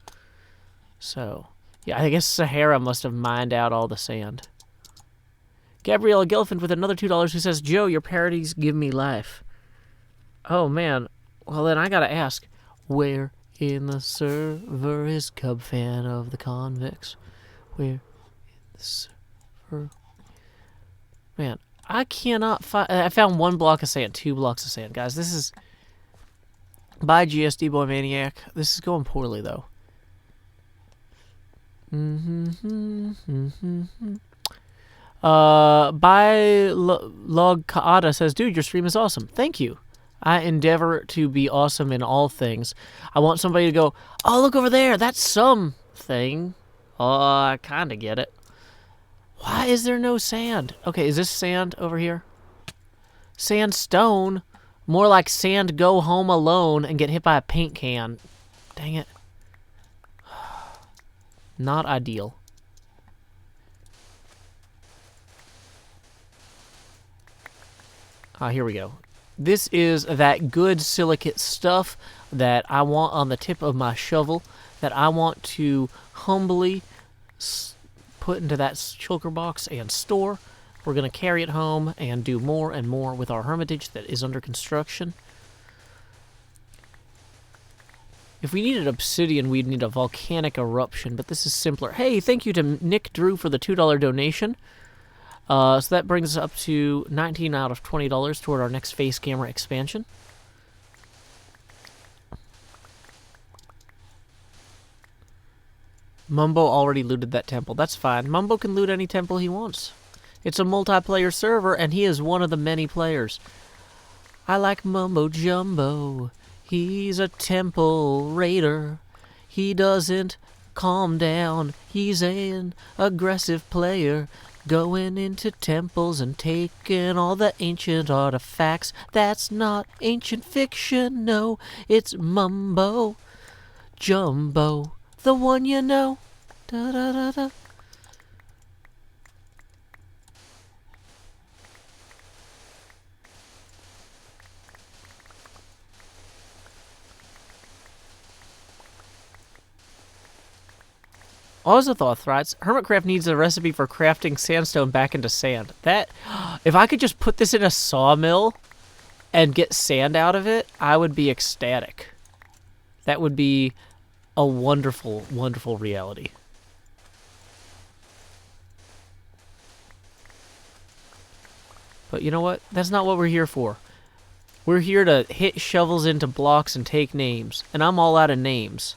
So, yeah, I guess Sahara must have mined out all the sand. Gabriella Gelfund with another $2 who says, Joe, your parodies give me life. Oh, man. Well, then I gotta ask, where in the server is Cub fan of the convicts? Where in the server? Man, I cannot find. I found 1 block of sand, 2 blocks of sand, guys. This is by GSD Boy Maniac. This is going poorly though. By Log Kaada says, dude, your stream is awesome. Thank you. I endeavor to be awesome in all things. I want somebody to go, oh, look over there. That's something. Oh, I kind of get it. Why is there no sand? Okay, is this sand over here? Sandstone. More like sand go home alone and get hit by a paint can. Dang it. Not ideal. Here we go. This is that good silicate stuff that I want on the tip of my shovel, that I want to humbly put into that shulker box and store. We're going to carry it home and do more and more with our Hermitage that is under construction. If we needed obsidian, we'd need a volcanic eruption, but this is simpler. Hey, thank you to Nick Drew for the $2 donation. So that brings us up to 19 out of $20 toward our next face camera expansion. Mumbo already looted that temple. That's fine. Mumbo can loot any temple he wants. It's a multiplayer server, and he is one of the many players. I like Mumbo Jumbo. He's a temple raider. He doesn't calm down. He's an aggressive player. Going into temples and taking all the ancient artifacts. That's not ancient fiction, no. It's Mumbo Jumbo. The one you know. Da da da da. Ozathoth writes, Hermitcraft needs a recipe for crafting sandstone back into sand. That, if I could just put this in a sawmill and get sand out of it, I would be ecstatic. That would be a wonderful, wonderful reality. But you know what? That's not what we're here for. We're here to hit shovels into blocks and take names. And I'm all out of names.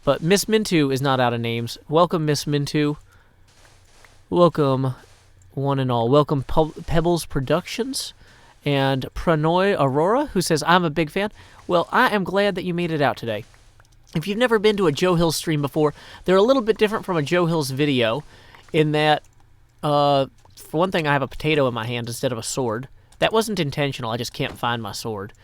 But Miss Mintu is not out of names. Welcome, Miss Mintu. Welcome, one and all. Welcome, Pebbles Productions. And Pranoy Aurora, who says, I'm a big fan. Well, I am glad that you made it out today. If you've never been to a Joe Hill stream before, they're a little bit different from a Joe Hill's video in that, for one thing, I have a potato in my hand instead of a sword. That wasn't intentional. I just can't find my sword.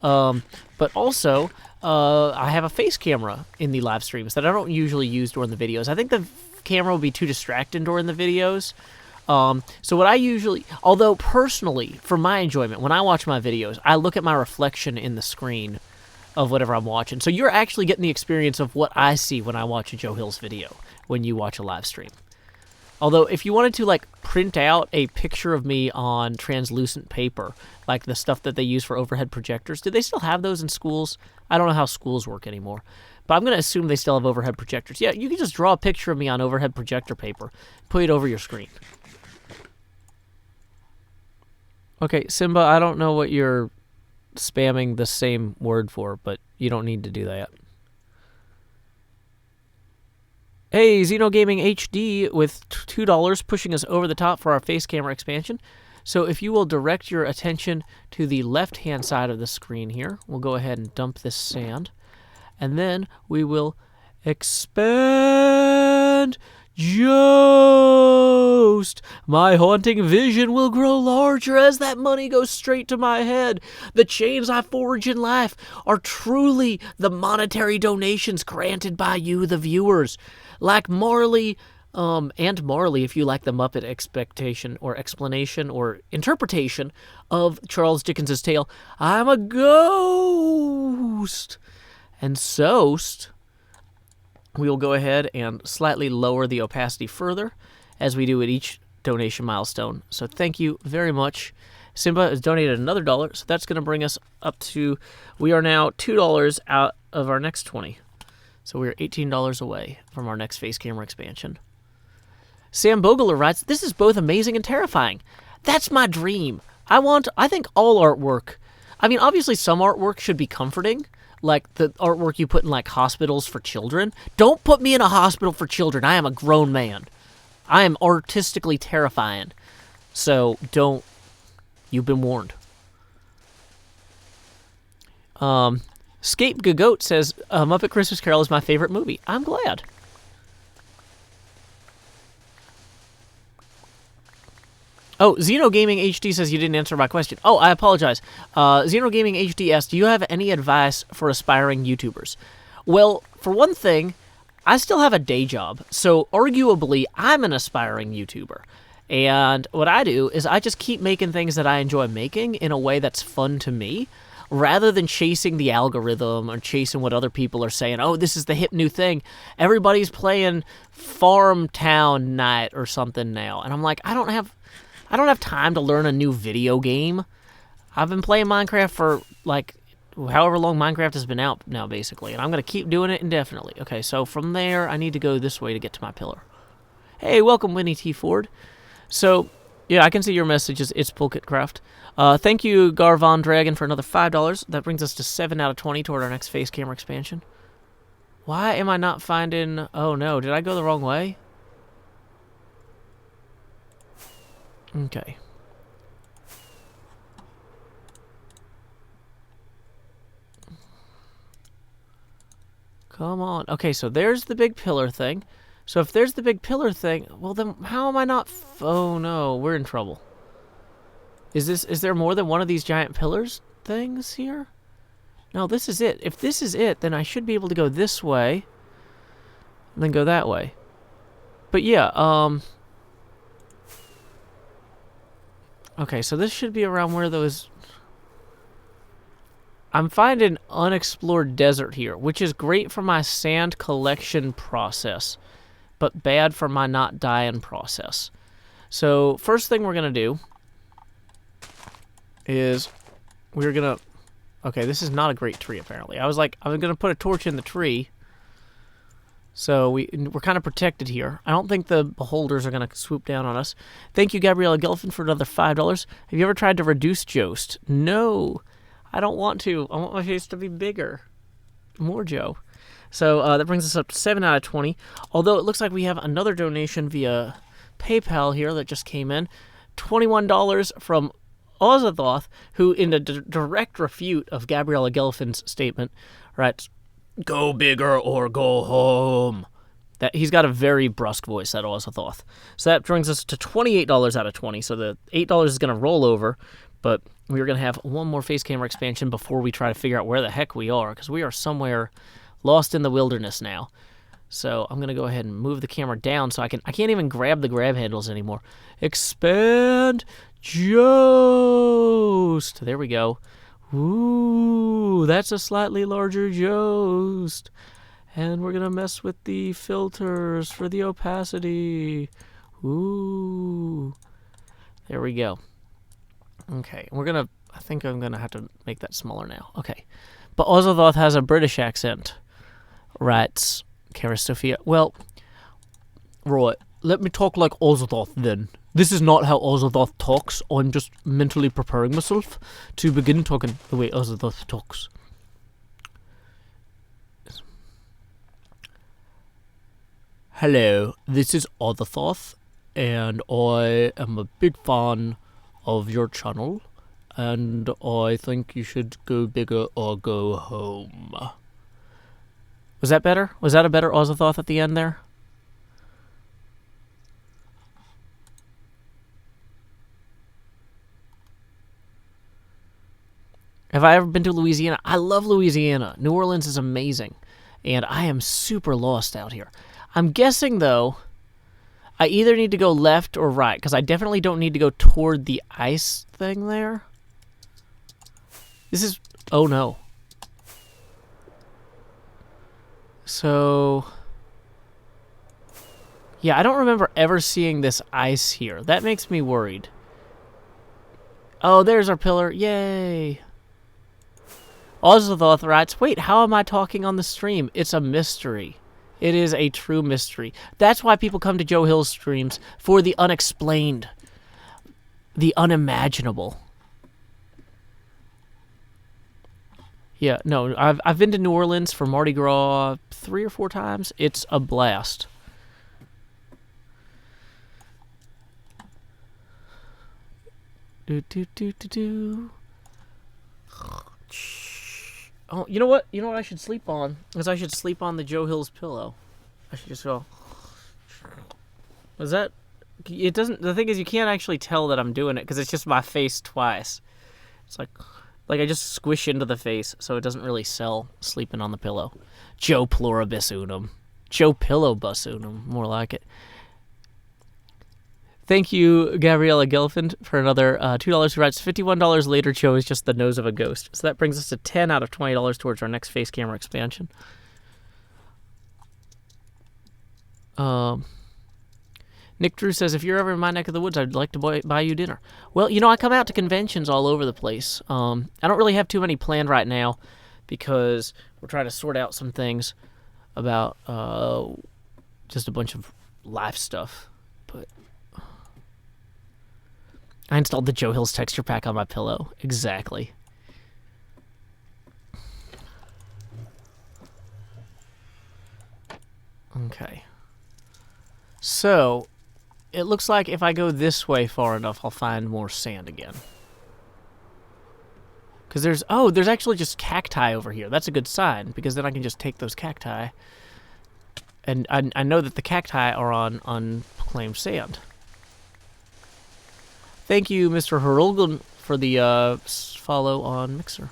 But also, I have a face camera in the live streams that I don't usually use during the videos. I think the camera will be too distracting during the videos. So what I usually, although personally, for my enjoyment, when I watch my videos, I look at my reflection in the screen of whatever I'm watching. So you're actually getting the experience of what I see when I watch a Joe Hill's video when you watch a live stream. Although, if you wanted to, like, print out a picture of me on translucent paper, like the stuff that they use for overhead projectors, do they still have those in schools? I don't know how schools work anymore. But I'm going to assume they still have overhead projectors. Yeah, you can just draw a picture of me on overhead projector paper, put it over your screen. Okay, Simba, I don't know what you're spamming the same word for, but you don't need to do that. Hey, Xenogaming HD with $2 pushing us over the top for our face camera expansion. So if you will direct your attention to the left-hand side of the screen here, we'll go ahead and dump this sand. And then we will expand Joost. My haunting vision will grow larger as that money goes straight to my head. The chains I forge in life are truly the monetary donations granted by you, the viewers. Like Marley, and Marley, if you like the Muppet expectation or explanation or interpretation of Charles Dickens's tale, I'm a ghost. And sost, we will go ahead and slightly lower the opacity further, as we do at each donation milestone. So thank you very much. Simba has donated another $1, so that's going to bring us up to, we are now $2 out of our next 20. So we're $18 away from our next face camera expansion. Sam Bogler writes, this is both amazing and terrifying. That's my dream. I think all artwork, I mean, obviously some artwork should be comforting, like the artwork you put in like hospitals for children. Don't put me in a hospital for children. I am a grown man. I am artistically terrifying. So don't, you've been warned. Scape Gagoat says, Muppet Christmas Carol is my favorite movie. I'm glad. Oh, Xenogaming HD says you didn't answer my question. Oh, I apologize. Xenogaming HD asked, do you have any advice for aspiring YouTubers? Well, for one thing, I still have a day job, so arguably I'm an aspiring YouTuber. And what I do is I just keep making things that I enjoy making in a way that's fun to me, rather than chasing the algorithm or chasing what other people are saying. Oh, this is the hip new thing. Everybody's playing Farm Town Night or something now. And I'm like, I don't have time to learn a new video game. I've been playing Minecraft for, like, however long Minecraft has been out now, basically. And I'm going to keep doing it indefinitely. Okay, so from there, I need to go this way to get to my pillar. Hey, welcome, Winnie T. Ford. So, yeah, I can see your messages. It's Pulkitcraft. Thank you, Garvon Dragon, for another $5. That brings us to 7 out of 20 toward our next face camera expansion. Why am I not finding... Oh, no. Did I go the wrong way? Okay. Come on. Okay, so there's the big pillar thing. So if there's the big pillar thing, well then how am I not... Oh no, we're in trouble. Is there more than one of these giant pillars things here? No, this is it. If this is it, then I should be able to go this way and then go that way. But yeah, okay, so this should be around where those... I'm finding unexplored desert here, which is great for my sand collection process, but bad for my not dying process. So first thing we're going to do is we're going to... Okay, this is not a great tree, apparently. I was going to put a torch in the tree, so we're kind of protected here. I don't think the beholders are going to swoop down on us. Thank you, Gabriella Gelfin, for another $5. Have you ever tried to reduce Jost? No, I don't want to. I want my face to be bigger. More Joe. So that brings us up to 7 out of 20. Although it looks like we have another donation via PayPal here that just came in. $21 from Ozathoth, who, in a direct refute of Gabriella Gelfin's statement, writes, "Go bigger or go home." That he's got a very brusque voice, that Ozathoth. So that brings us to $28 out of 20. So the $8 is going to roll over, but we're going to have one more face camera expansion before we try to figure out where the heck we are, because we are somewhere lost in the wilderness now. So I'm going to go ahead and move the camera down so I can't even grab the grab handles anymore. Expand Jost. There we go. Ooh, that's a slightly larger Jost. And we're going to mess with the filters for the opacity. Ooh. There we go. Okay, I think I'm going to have to make that smaller now. Okay. But Ozathoth has a British accent. Writes Cara Sophia. Well, right. Let me talk like Ozathoth then. This is not how Ozathoth talks. I'm just mentally preparing myself to begin talking the way Ozathoth talks. Hello, this is Ozathoth, and I am a big fan of your channel, and I think you should go bigger or go home. Was that better? Was that a better Ozathoth at the end there? Have I ever been to Louisiana? I love Louisiana. New Orleans is amazing. And I am super lost out here. I'm guessing, though, I either need to go left or right, because I definitely don't need to go toward the ice thing there. This is... Oh, no. So... Yeah, I don't remember ever seeing this ice here. That makes me worried. Oh, there's our pillar. Yay! Ozathoth writes, wait, how am I talking on the stream? It's a mystery. It is a true mystery. That's why people come to Joe Hill's streams, for the unexplained. The unimaginable. Yeah, no, I've been to New Orleans for Mardi Gras 3 or 4 times. It's a blast. Oh, you know what? You know what I should sleep on? Is I should sleep on the Joe Hill's pillow. I should just go. Was that? It doesn't. The thing is, you can't actually tell that I'm doing it because it's just my face twice. It's like I just squish into the face, so it doesn't really sell sleeping on the pillow. Joe pluribus unum. Joe pillowbus unum. More like it. Thank you, Gabriella Gelfand, for another $2 who writes, $51 later, Joe is just the nose of a ghost. So that brings us to 10 out of $20 towards our next face camera expansion. Nick Drew says, if you're ever in my neck of the woods, I'd like to buy you dinner. Well, you know, I come out to conventions all over the place. I don't really have too many planned right now because we're trying to sort out some things about just a bunch of life stuff. But I installed the Joe Hill's texture pack on my pillow. Exactly. Okay. So, it looks like if I go this way far enough, I'll find more sand again. Because there's actually just cacti over here. That's a good sign, because then I can just take those cacti. And I know that the cacti are on unclaimed sand. Thank you, Mr. Herulgun, for the follow on Mixer.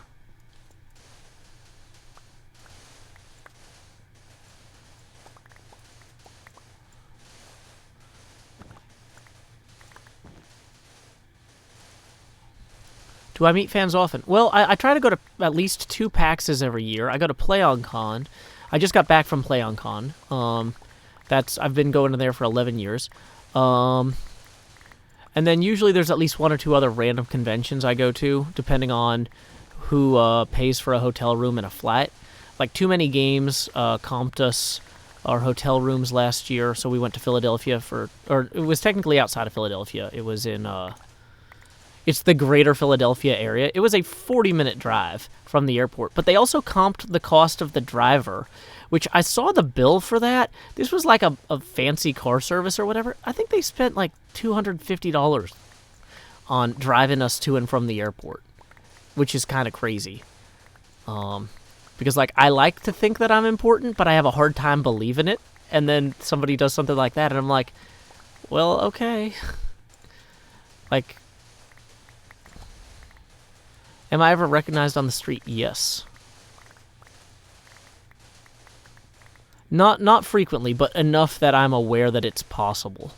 Do I meet fans often? Well, I try to go to at least 2 PAXs every year. I go to PlayOnCon. I just got back from PlayOnCon. I've been going to there for 11 years. And then usually there's at least 1 or 2 other random conventions I go to, depending on who pays for a hotel room and a flight. Like Too Many Games comped us our hotel rooms last year, so we went to Philadelphia or it was technically outside of Philadelphia. It was in it's the greater Philadelphia area. It was a 40-minute drive from the airport, but they also comped the cost of the driver, which I saw the bill for that. This was like a fancy car service or whatever. I think they spent like $250 on driving us to and from the airport, which is kind of crazy. Because like I like to think that I'm important, but I have a hard time believing it. And then somebody does something like that, and I'm like, well, okay. Like, am I ever recognized on the street? Yes. Not frequently, but enough that I'm aware that it's possible.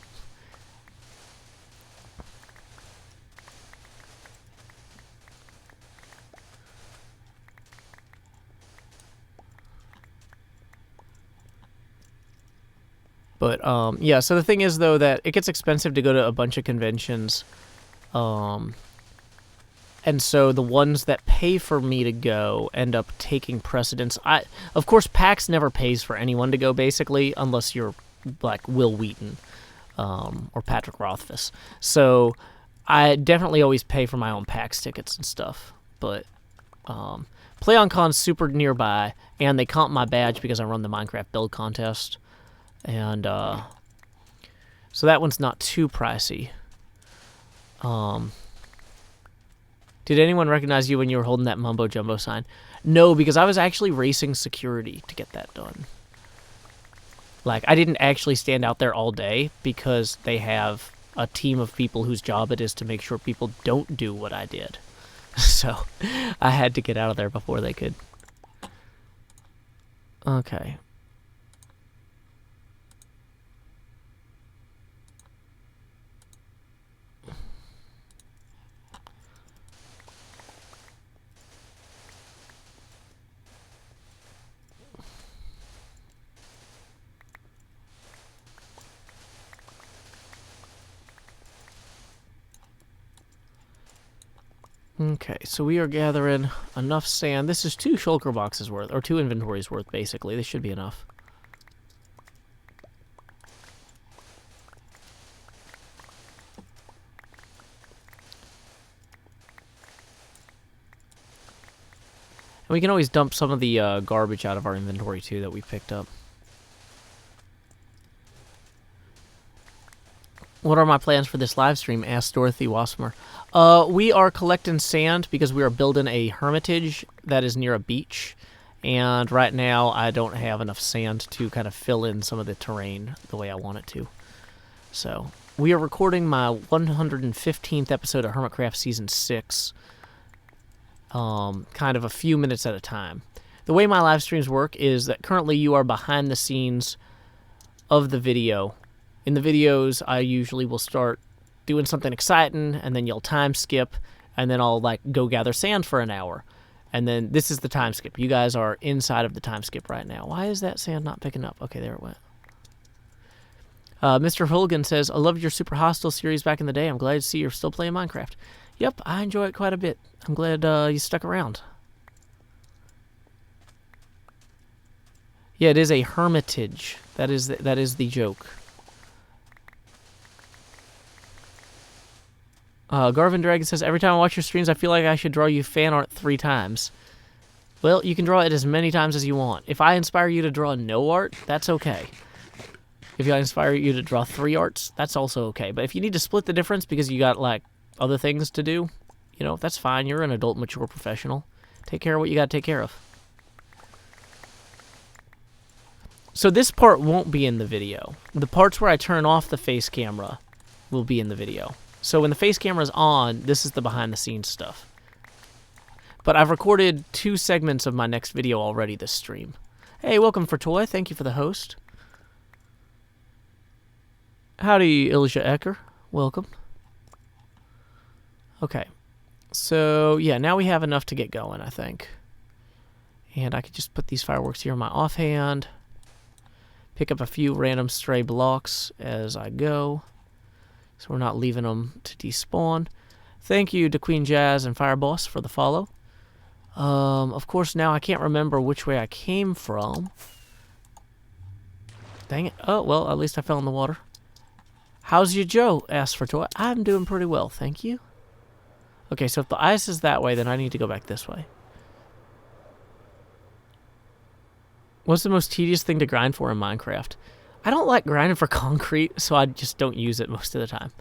But, yeah, so the thing is, though, that it gets expensive to go to a bunch of conventions. And so the ones that pay for me to go end up taking precedence. Of course, PAX never pays for anyone to go, basically, unless you're, like, Will Wheaton or Patrick Rothfuss. So I definitely always pay for my own PAX tickets and stuff. But PlayOnCon's super nearby, and they comp my badge because I run the Minecraft build contest. And so that one's not too pricey. Did anyone recognize you when you were holding that mumbo jumbo sign? No, because I was actually racing security to get that done. Like, I didn't actually stand out there all day because they have a team of people whose job it is to make sure people don't do what I did. So I had to get out of there before they could. Okay. Okay, so we are gathering enough sand. This is 2 shulker boxes worth, or 2 inventories worth, basically. This should be enough. And we can always dump some of the garbage out of our inventory, too, that we picked up. What are my plans for this live stream? Asked Dorothy Wasmer. We are collecting sand because we are building a hermitage that is near a beach. And right now, I don't have enough sand to kind of fill in some of the terrain the way I want it to. So, we are recording my 115th episode of Hermitcraft Season 6. Kind of a few minutes at a time. The way my live streams work is that currently you are behind the scenes of the video. In the videos, I usually will start doing something exciting, and then you'll time skip, and then I'll, like, go gather sand for an hour. And then this is the time skip. You guys are inside of the time skip right now. Why is that sand not picking up? Okay, there it went. Mr. Hulgan says, I loved your Super Hostile series back in the day. I'm glad to see you're still playing Minecraft. Yep, I enjoy it quite a bit. I'm glad you stuck around. Yeah, it is a hermitage. That is the joke. Garvin Dragon says, every time I watch your streams, I feel like I should draw you fan art 3 times. Well, you can draw it as many times as you want. If I inspire you to draw no art, that's okay. If I inspire you to draw 3 arts, that's also okay. But if you need to split the difference because you got, like, other things to do, you know, that's fine. You're an adult, mature professional. Take care of what you got to take care of. So this part won't be in the video. The parts where I turn off the face camera will be in the video. So when the face camera is on, this is the behind-the-scenes stuff. But I've recorded 2 segments of my next video already this stream. Hey, welcome for Toy. Thank you for the host. Howdy, Ilja Ecker. Welcome. Okay. So, yeah, now we have enough to get going, I think. And I could just put these fireworks here in my offhand. Pick up a few random stray blocks as I go, so we're not leaving them to despawn. Thank you to Queen Jazz and Fireboss for the follow. Of course, now I can't remember which way I came from. Dang it. Oh, well, at least I fell in the water. How's you, Joe? Asked for toy. I'm doing pretty well, thank you. Okay, so if the ice is that way, then I need to go back this way. What's the most tedious thing to grind for in Minecraft? I don't like grinding for concrete, so I just don't use it most of the time.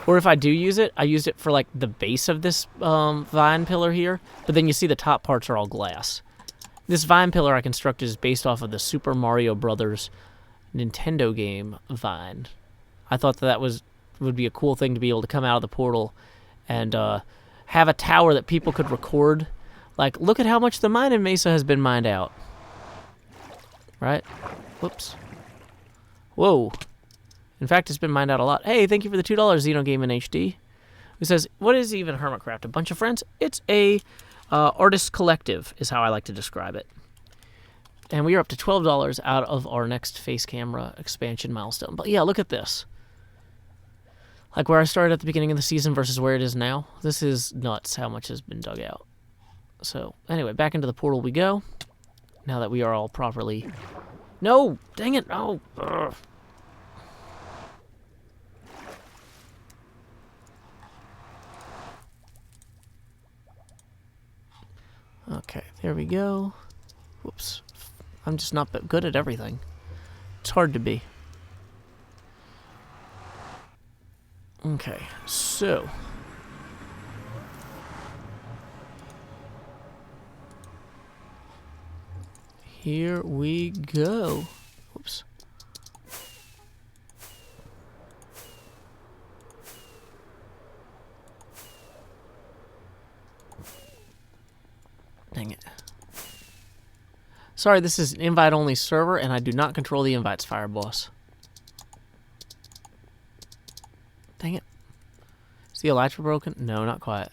Or if I do use it, I use it for like the base of this vine pillar here, but then you see the top parts are all glass. This vine pillar I constructed is based off of the Super Mario Brothers Nintendo game vine. I thought that would be a cool thing to be able to come out of the portal and have a tower that people could record. Like, look at how much the mine in Mesa has been mined out. Right? Whoops. Whoa. In fact, it's been mined out a lot. Hey, thank you for the $2 Xeno Game in HD. Who says, what is even Hermitcraft? A bunch of friends? It's a artist collective, is how I like to describe it. And we are up to $12 out of our next face camera expansion milestone. But yeah, look at this. Like where I started at the beginning of the season versus where it is now. This is nuts how much has been dug out. So, anyway, back into the portal we go. Now that we are all properly... No! Dang it! No! Ugh. Okay, there we go. Whoops. I'm just not good at everything. It's hard to be. Okay, so... Here we go. Whoops. Dang it. Sorry, this is an invite-only server, and I do not control the invites, Fireboss. Dang it. Is the elytra broken? No, not quite.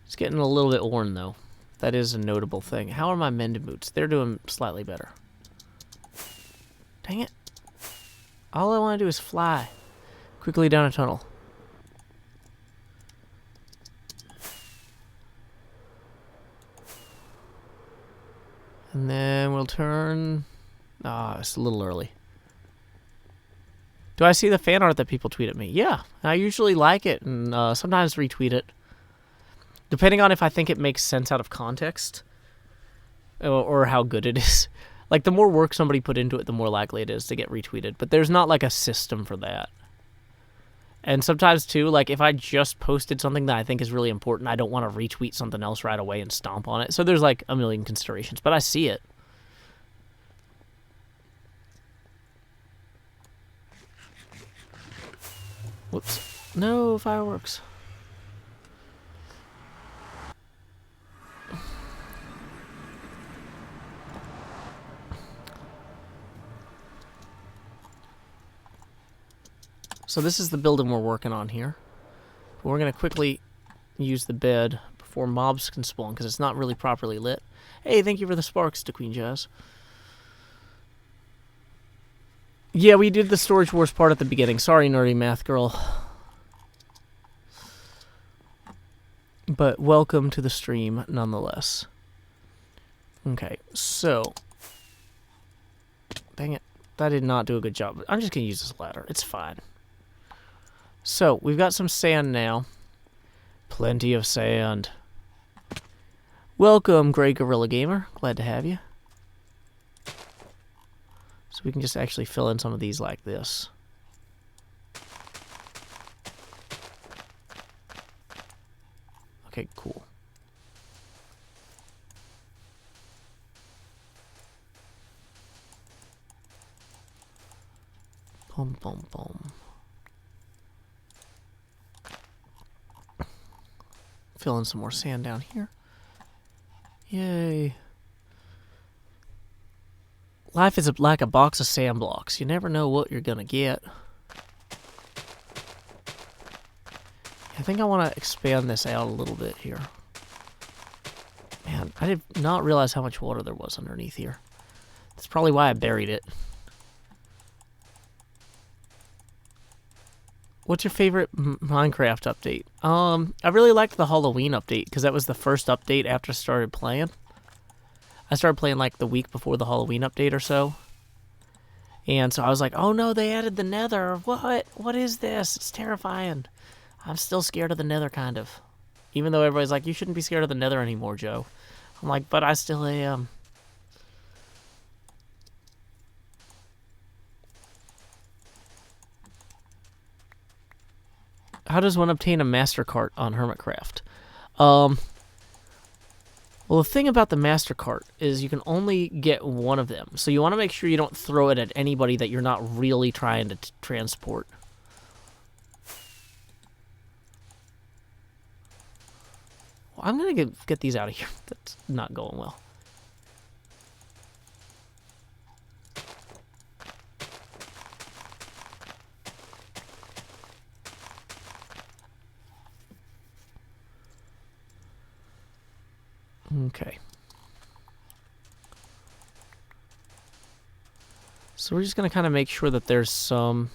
It's getting a little bit worn, though. That is a notable thing. How are my mended boots? They're doing slightly better. Dang it. All I want to do is fly quickly down a tunnel. And then we'll turn... Ah, it's a little early. Do I see the fan art that people tweet at me? Yeah, I usually like it and sometimes retweet it. Depending on if I think it makes sense out of context or how good it is. Like, the more work somebody put into it, the more likely it is to get retweeted. But there's not, like, a system for that. And sometimes, too, like, if I just posted something that I think is really important, I don't want to retweet something else right away and stomp on it. So there's, like, a million considerations. But I see it. Whoops. No fireworks. So this is the building we're working on here. We're going to quickly use the bed before mobs can spawn, because it's not really properly lit. Hey, thank you for the sparks to Queen Jazz. Yeah, we did the Storage Wars part at the beginning. Sorry, nerdy math girl. But welcome to the stream, nonetheless. Okay, so... Dang it. That did not do a good job. I'm just going to use this ladder. It's fine. So, we've got some sand now. Plenty of sand. Welcome, Grey Gorilla Gamer. Glad to have you. So we can just actually fill in some of these like this. Okay, cool. Boom, boom, boom. Fill in some more sand down here. Yay. Life is like a box of sand blocks. You never know what you're gonna get. I think I want to expand this out a little bit here. Man, I did not realize how much water there was underneath here. That's probably why I buried it. What's your favorite Minecraft update? I really liked the Halloween update because that was the first update after I started playing. I started playing like the week before the Halloween update or so. And so I was like, oh no, they added the Nether. What? What is this? It's terrifying. I'm still scared of the Nether, kind of. Even though everybody's like, you shouldn't be scared of the Nether anymore, Joe. I'm like, but I still am. How does one obtain a master cart on Hermitcraft? Well, the thing about the master cart is you can only get one of them. So you want to make sure you don't throw it at anybody that you're not really trying to transport. Well, I'm going to get these out of here. That's not going well. Okay. So we're just going to kind of make sure that there's some...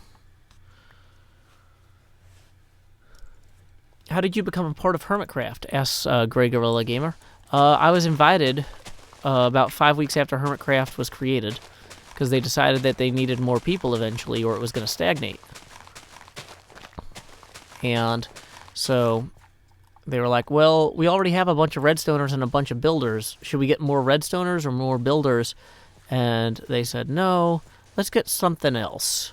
How did you become a part of Hermitcraft? Asks Grey Gorilla Gamer. I was invited about 5 weeks after Hermitcraft was created because they decided that they needed more people eventually or it was going to stagnate. And so... They were like, well, we already have a bunch of redstoners and a bunch of builders. Should we get more redstoners or more builders? And they said, no, let's get something else.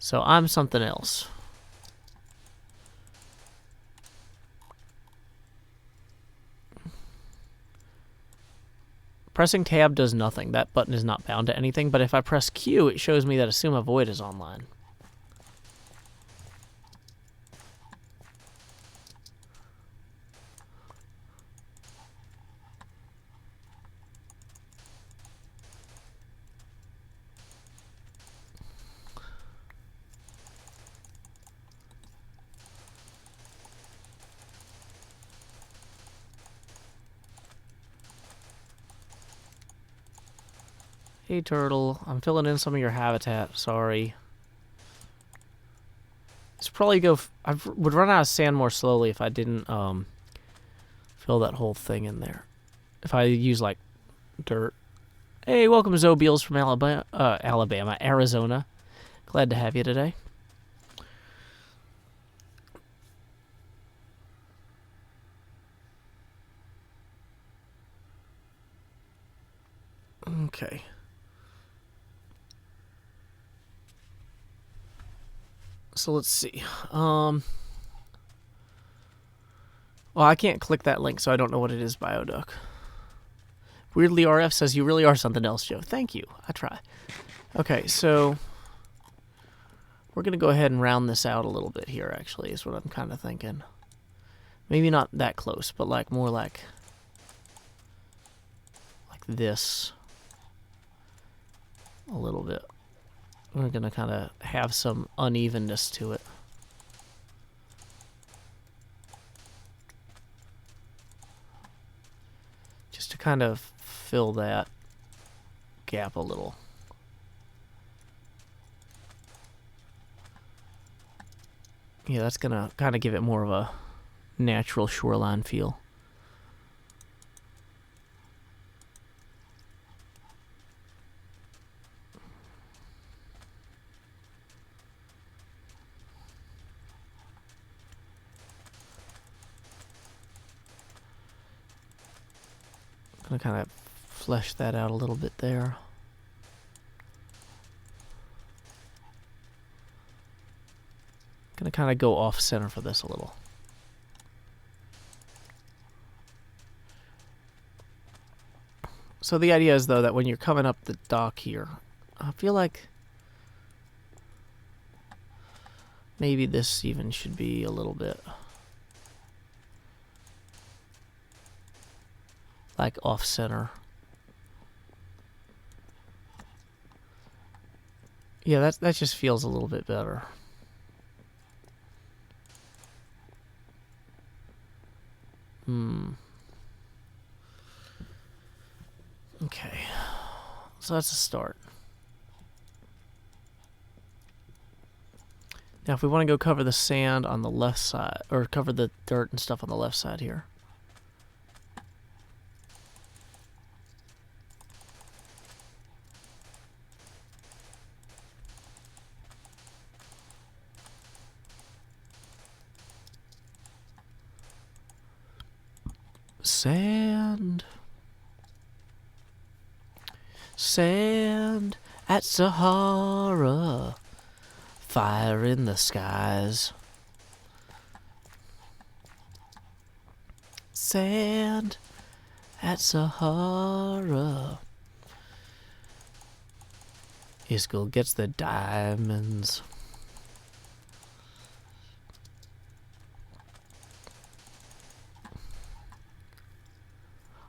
So I'm something else. Pressing tab does nothing. That button is not bound to anything. But if I press Q, it shows me that Assume a Void is online. Hey, turtle. I'm filling in some of your habitat. Sorry. It's probably go... I would run out of sand more slowly if I didn't fill that whole thing in there. If I use, like, dirt. Hey, welcome Zobeals from Alabama, Arizona. Glad to have you today. Okay. So let's see. Well, I can't click that link, so I don't know what it is, Bioduck. Weirdly RF says, you really are something else, Joe. Thank you. I try. Okay, so we're going to go ahead and round this out a little bit here, actually, is what I'm kind of thinking. Maybe not that close, but like more like this a little bit. We're going to kind of have some unevenness to it. Just to kind of fill that gap a little. Yeah, that's going to kind of give it more of a natural shoreline feel. Gonna kind of flesh that out a little bit there. Gonna kind of go off center for this a little. So the idea is, though, that when you're coming up the dock here, I feel like maybe this even should be a little bit like off center. Yeah, that just feels a little bit better. Okay. So that's a start. Now, if we want to go cover the sand on the left side, or cover the dirt and stuff on the left side here. Sand. Sand at Sahara. Fire in the skies. Sand at Sahara. Iskel gets the diamonds.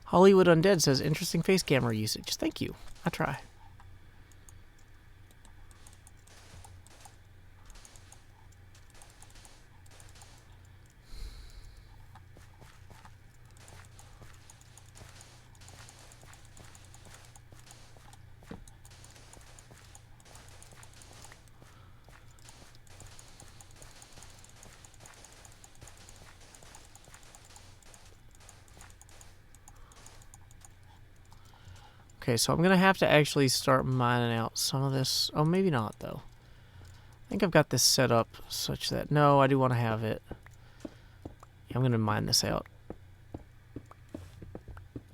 Hollywood Undead says, interesting face camera usage. Thank you. I try. Okay, so I'm going to have to actually start mining out some of this. Oh, maybe not, though. I think I've got this set up such that... No, I do want to have it. Yeah, I'm going to mine this out.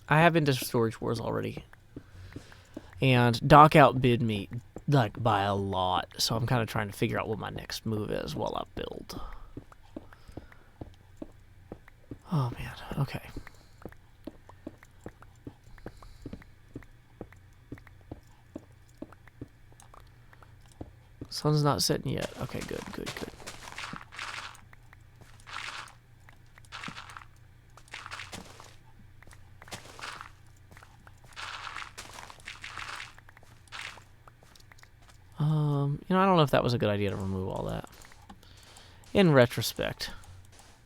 I have been to Storage Wars already. And Doc outbid me, like, by a lot. So I'm kind of trying to figure out what my next move is while I build. Oh, man. Okay. Sun's not setting yet. Okay, good. I don't know if that was a good idea to remove all that. In retrospect,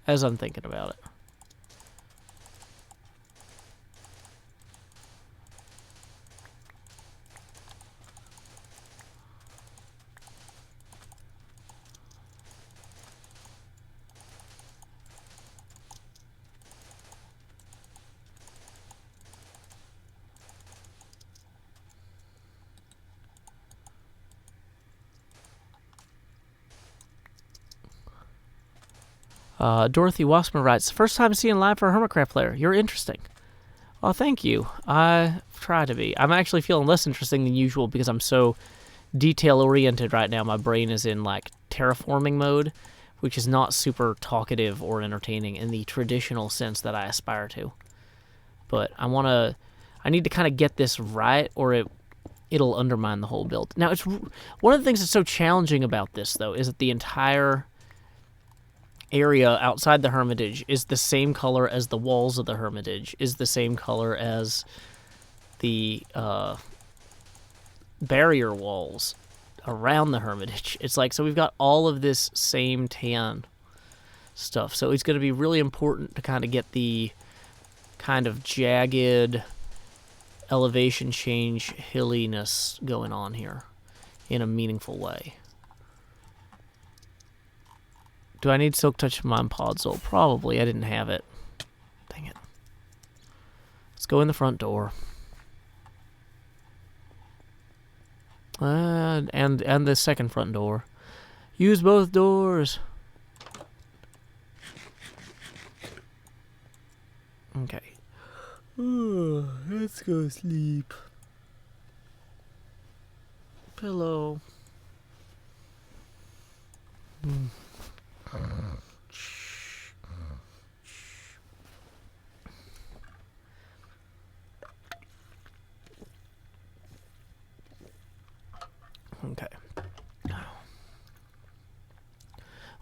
as I'm thinking about it. Dorothy Wassmer writes, first time seeing live for a Hermitcraft player. You're interesting. Oh, thank you. I try to be. I'm actually feeling less interesting than usual because I'm so detail-oriented right now. My brain is in, like, terraforming mode, which is not super talkative or entertaining in the traditional sense that I aspire to. But I need to kind of get this right, or it'll undermine the whole build. Now, it's one of the things that's so challenging about this, though, is that the entire area outside the Hermitage is the same color as the walls of the Hermitage, is the same color as the barrier walls around the Hermitage. It's like, so we've got all of this same tan stuff. So it's going to be really important to kind of get the kind of jagged elevation change hilliness going on here in a meaningful way. Do I need Silk Touch Mine Podzol? Probably. I didn't have it. Dang it. Let's go in the front door. And the second front door. Use both doors. Okay. Let's go sleep. Pillow. Okay.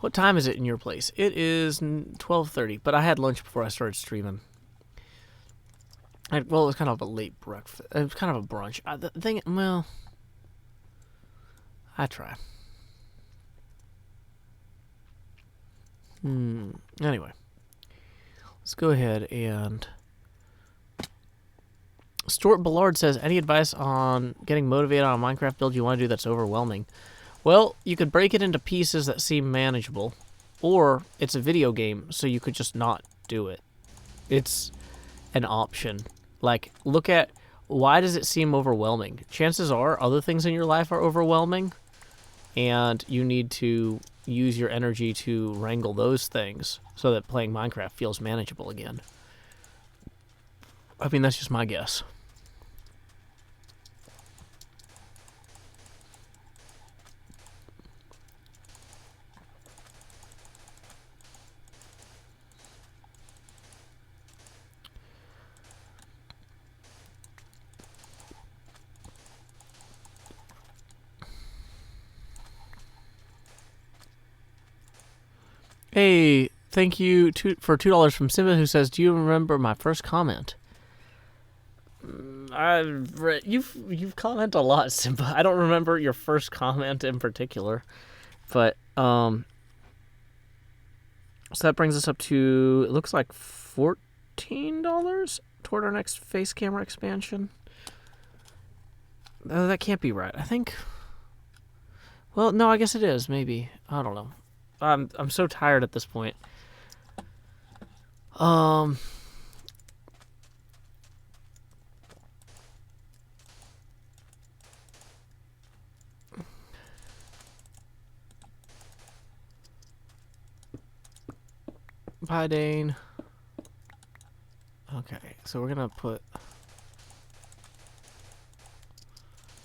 What time is it in your place? It is 12:30, but I had lunch before I started streaming. Well, it was kind of a late breakfast. It was kind of a brunch. The thing, well, I try. Anyway, let's go ahead and... Stuart Ballard says, any advice on getting motivated on a Minecraft build you want to do that's overwhelming? Well, you could break it into pieces that seem manageable, or it's a video game, so you could just not do it. It's an option. Like, look at, why does it seem overwhelming? Chances are other things in your life are overwhelming, and you need to use your energy to wrangle those things so that playing Minecraft feels manageable again. I mean, that's just my guess. Hey, thank you for $2 from Simba, who says, do you remember my first comment? You've commented a lot, Simba. I don't remember your first comment in particular, but so that brings us up to, it looks like $14 toward our next face camera expansion. That can't be right. I think. Well, no, I guess it is. Maybe, I don't know. I'm so tired at this point. Bye, Dane. Okay, so we're gonna put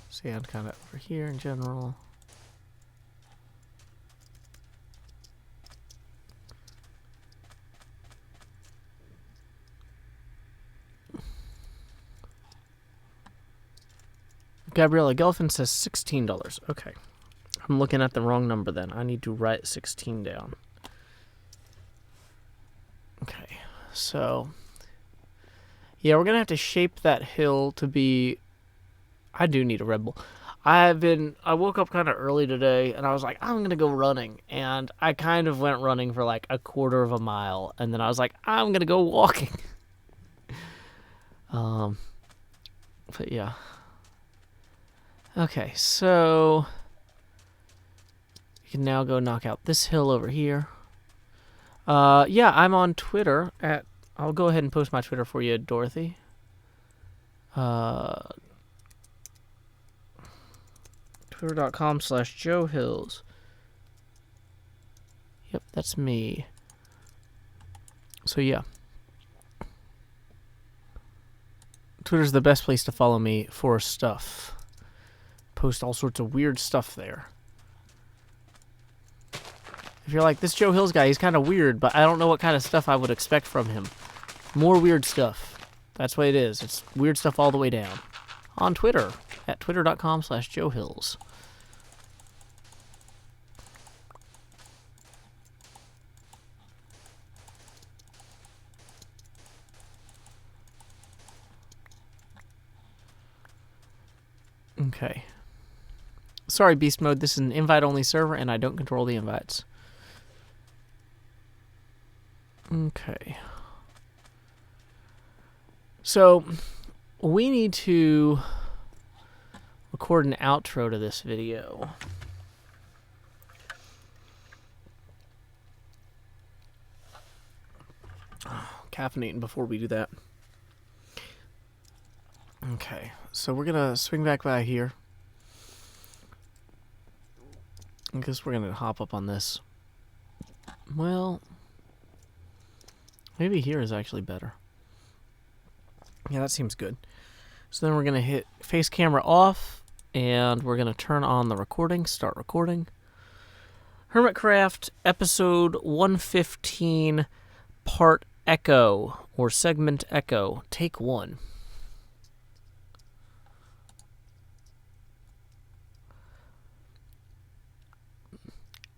sand kind of over here in general. Gabriella Gelfin says $16. Okay. I'm looking at the wrong number then. I need to write 16 down. Okay. So, yeah, we're going to have to shape that hill to be... I do need a Red Bull. I woke up kind of early today, and I was like, I'm going to go running. And I kind of went running for like a quarter of a mile. And then I was like, I'm going to go walking. But yeah. Okay, so you can now go knock out this hill over here. Yeah, I'm on Twitter at... I'll go ahead and post my Twitter for you, Dorothy. Twitter.com/JoeHills. Yep, that's me. So yeah. Twitter's the best place to follow me for stuff. Post all sorts of weird stuff there. If you're like, this Joe Hills guy, he's kind of weird, but I don't know what kind of stuff I would expect from him. More weird stuff. That's what it is. It's weird stuff all the way down. On Twitter, at twitter.com/JoeHills. Okay. Sorry, Beast Mode, this is an invite-only server, and I don't control the invites. Okay. So, we need to record an outro to this video. Caffeinating before we do that. Okay, so we're gonna swing back by here. I guess we're gonna hop up on this. Well, maybe here is actually better. Yeah, that seems good. So then we're gonna hit face camera off, and we're gonna turn on the recording, start recording. Hermitcraft episode 115, part Echo, or segment Echo, take 1.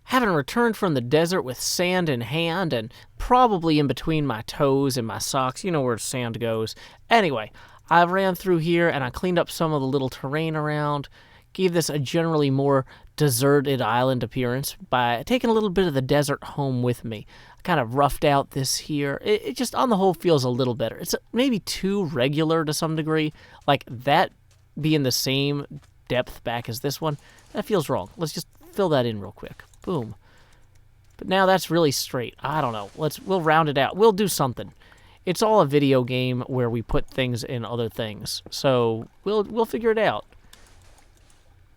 Having returned from the desert with sand in hand and probably in between my toes and my socks, you know where sand goes. Anyway, I ran through here and I cleaned up some of the little terrain around, gave this a generally more deserted island appearance by taking a little bit of the desert home with me. kind of roughed out this here. It just on the whole feels a little better. It's maybe too regular to some degree. Like that being the same depth back as this one, that feels wrong. Let's just fill that in real quick. Boom. But now that's really straight. I don't know. We'll round it out. We'll do something. It's all a video game where we put things in other things. So we'll figure it out.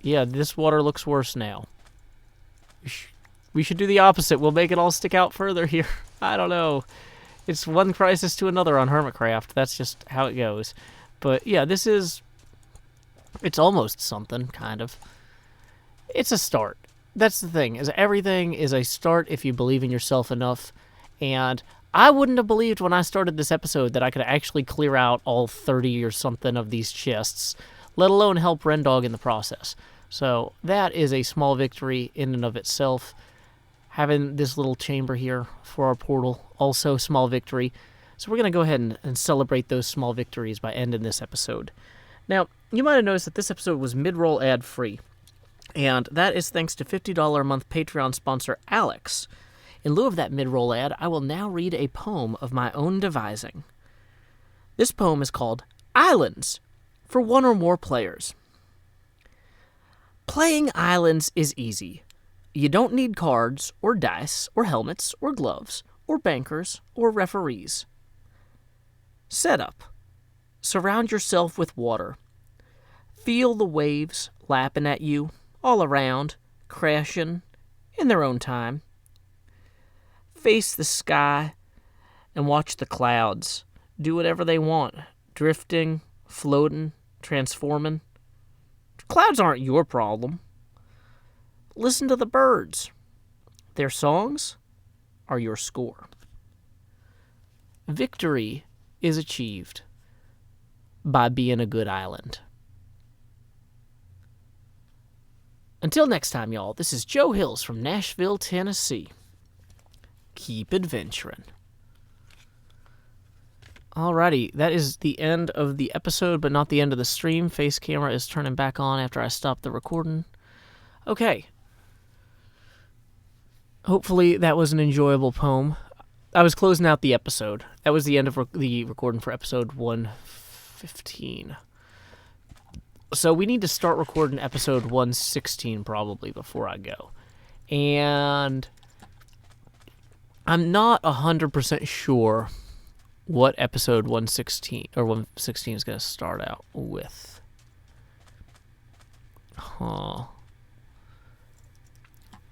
Yeah, this water looks worse now. We should do the opposite. We'll make it all stick out further here. I don't know. It's one crisis to another on Hermitcraft. That's just how it goes. But yeah, it's almost something, kind of. It's a start. That's the thing, is everything is a start if you believe in yourself enough. And I wouldn't have believed when I started this episode that I could actually clear out all 30 or something of these chests, let alone help Rendog in the process. So that is a small victory in and of itself. Having this little chamber here for our portal, also small victory. So we're going to go ahead and celebrate those small victories by ending this episode. Now, you might have noticed that this episode was mid-roll ad-free. And that is thanks to $50 a month Patreon sponsor Alex. In lieu of that mid-roll ad, I will now read a poem of my own devising. This poem is called Islands, for one or more players. Playing Islands is easy. You don't need cards, or dice, or helmets, or gloves, or bankers, or referees. Setup. Surround yourself with water. Feel the waves lapping at you, all around, crashing, in their own time. Face the sky and watch the clouds. Do whatever they want. Drifting, floating, transforming. Clouds aren't your problem. Listen to the birds. Their songs are your score. Victory is achieved by being a good island. Until next time, y'all, this is Joe Hills from Nashville, Tennessee. Keep adventuring. Alrighty, that is the end of the episode, but not the end of the stream. Face camera is turning back on after I stopped the recording. Okay. Hopefully that was an enjoyable poem. I was closing out the episode. That was the end of the recording for episode 115. So we need to start recording episode 116 probably before I go. And I'm not 100% sure what episode 116 or 116 is going to start out with. Huh.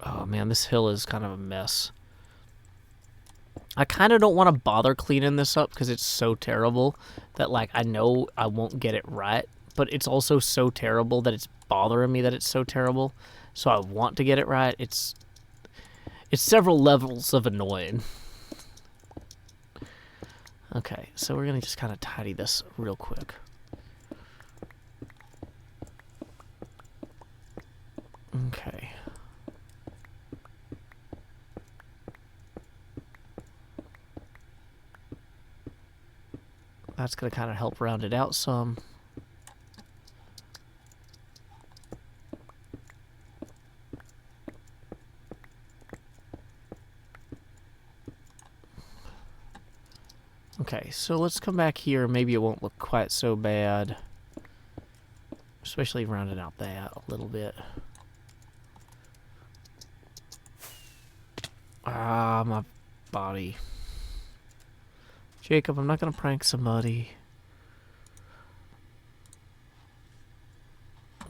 Oh man, this hill is kind of a mess. I kind of don't want to bother cleaning this up because it's so terrible that, like, I know I won't get it right, but it's also so terrible that it's bothering me that it's so terrible. So I want to get it right. It's several levels of annoying. Okay, so we're going to just kind of tidy this real quick. Okay. That's going to kind of help round it out some. Okay, so let's come back here. Maybe it won't look quite so bad. Especially rounding out that a little bit. Ah, my body. Jacob, I'm not going to prank somebody.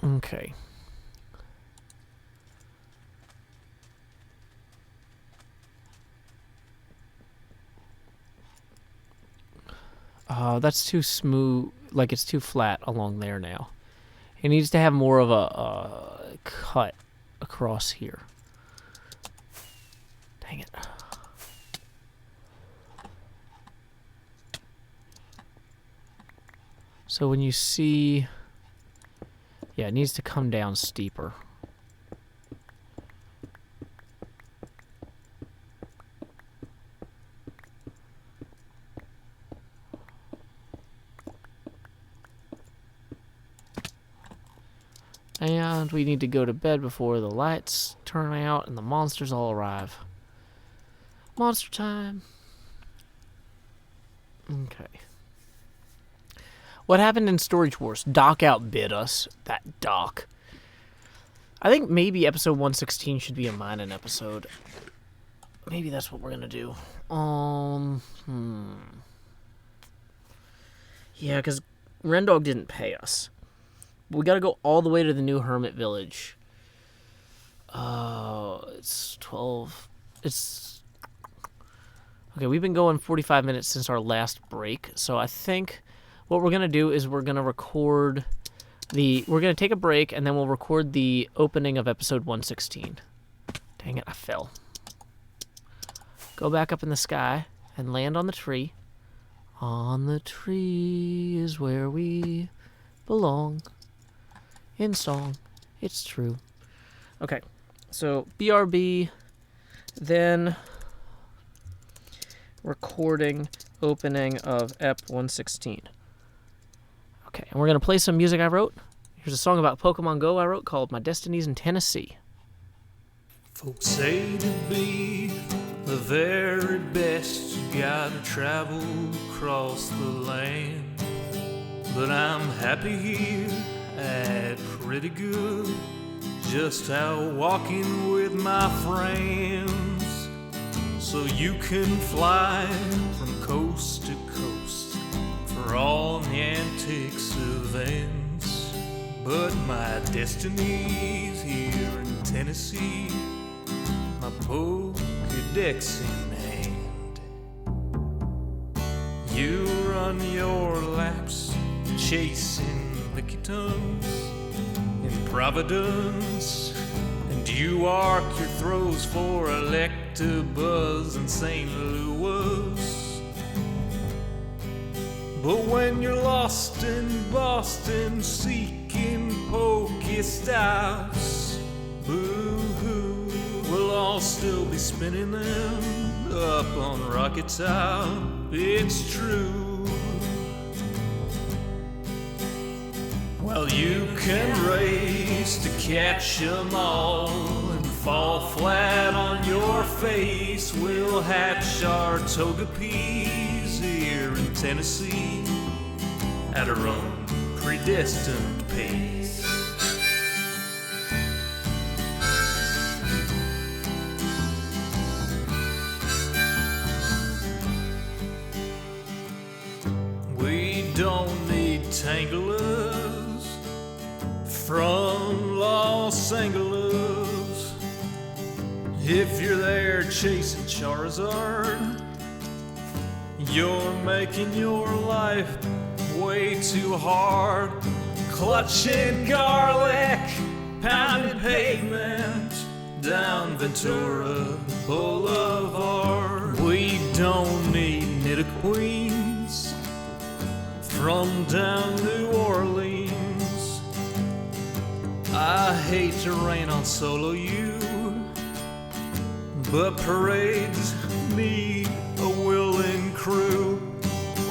Okay. That's too smooth, like it's too flat along there now. It needs to have more of a cut across here. Dang it. So when you see... Yeah, it needs to come down steeper. And we need to go to bed before the lights turn out and the monsters all arrive. Monster time. Okay. What happened in Storage Wars? Doc outbid us. That Doc. I think maybe episode 116 should be a mining episode. Maybe that's what we're gonna do. Yeah, because Rendog didn't pay us. We gotta go all the way to the new Hermit Village. It's 12. Okay, we've been going 45 minutes since our last break, so I think what we're gonna do is we're gonna take a break, and then we'll record the opening of episode 116. Dang it, I fell. Go back up in the sky and land on the tree. On the tree is where we belong. In song, it's true. Okay, so BRB, then recording opening of Ep 116. Okay, and we're going to play some music I wrote. Here's a song about Pokemon Go I wrote called My Destiny's in Tennessee. Folks say to be the very best, you gotta travel across the land. But I'm happy here at pretty good, just out walking with my friends. So you can fly from coast to coast for all the antics events. But my destiny's here in Tennessee, my Pokedex in hand. You run your laps chasing lickitung in Providence, and you arc your throws for Electabuzz in St. Louis. But when you're lost in Boston seeking Pokestops, boo-hoo, we'll all still be spinning them up on Rocket Top. It's true. Well, you can race to catch 'em all and fall flat on your face. We'll hatch our Togepi's here in Tennessee at our own predestined pace. We don't need Tanglers from Los Angeles. If you're there chasing Charizard, you're making your life way too hard. Clutching garlic, pounding pavement down Ventura Boulevard. We don't need Nidoqueens from down New Orleans. I hate to rain on Solo U, but parades need a willing crew.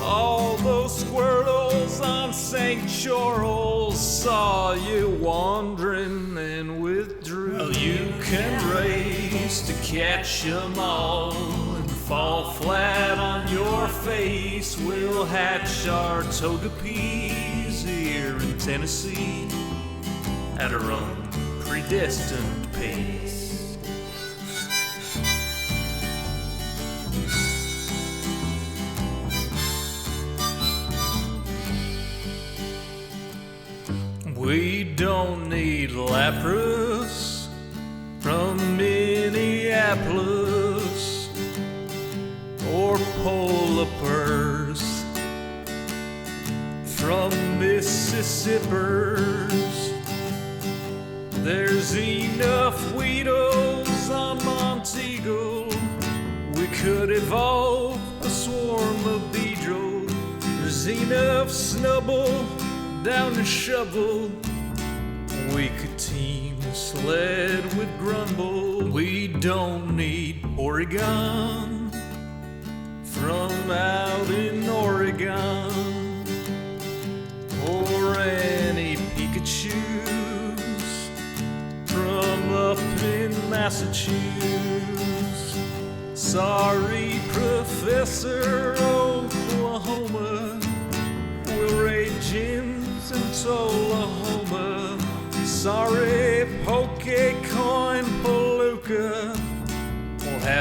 All those squirtles on St. Charles saw you wandering and withdrew. Well, you can race to catch 'em all and fall flat on your face. We'll hatch our Togepi's here in Tennessee at our own predestined pace. We don't need Lapras from Minneapolis or Polipers from Mississippers. There's enough Weedles on Montego. We could evolve a swarm of Beedrill. There's enough Snubbull down to Shovel. We could team Sled with Grumble. We don't need Oregon from out in Oregon, or any Pikachus from up in Massachusetts. Sorry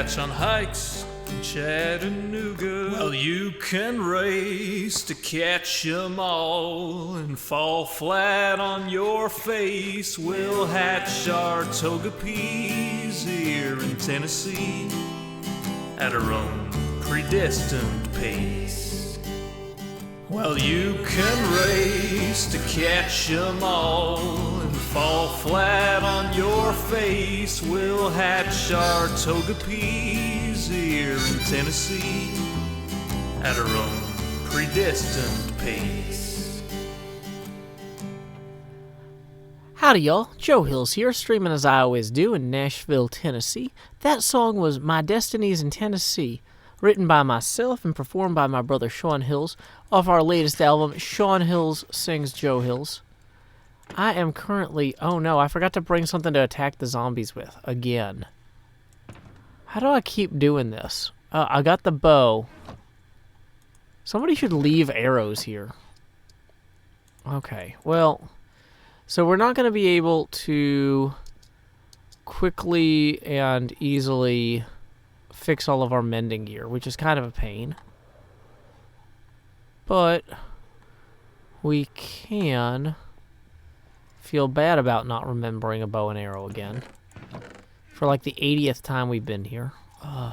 catch on hikes in Chattanooga. Well, you can race to catch 'em all and fall flat on your face. We'll hatch our toga peas here in Tennessee at our own predestined pace. Well, you can race to catch 'em all and fall flat on your face. We'll hatch our toga peas here in Tennessee at our own predestined pace. Howdy, y'all. Joe Hills here, streaming as I always do in Nashville, Tennessee. That song was My Destinies in Tennessee, written by myself and performed by my brother Sean Hills off our latest album, Sean Hills Sings Joe Hills. I am currently... Oh no, I forgot to bring something to attack the zombies with, again. How do I keep doing this? I got the bow. Somebody should leave arrows here. Okay, well... So we're not going to be able to quickly and easily fix all of our mending gear, which is kind of a pain. But we can feel bad about not remembering a bow and arrow again for like the 80th time we've been here. Ugh.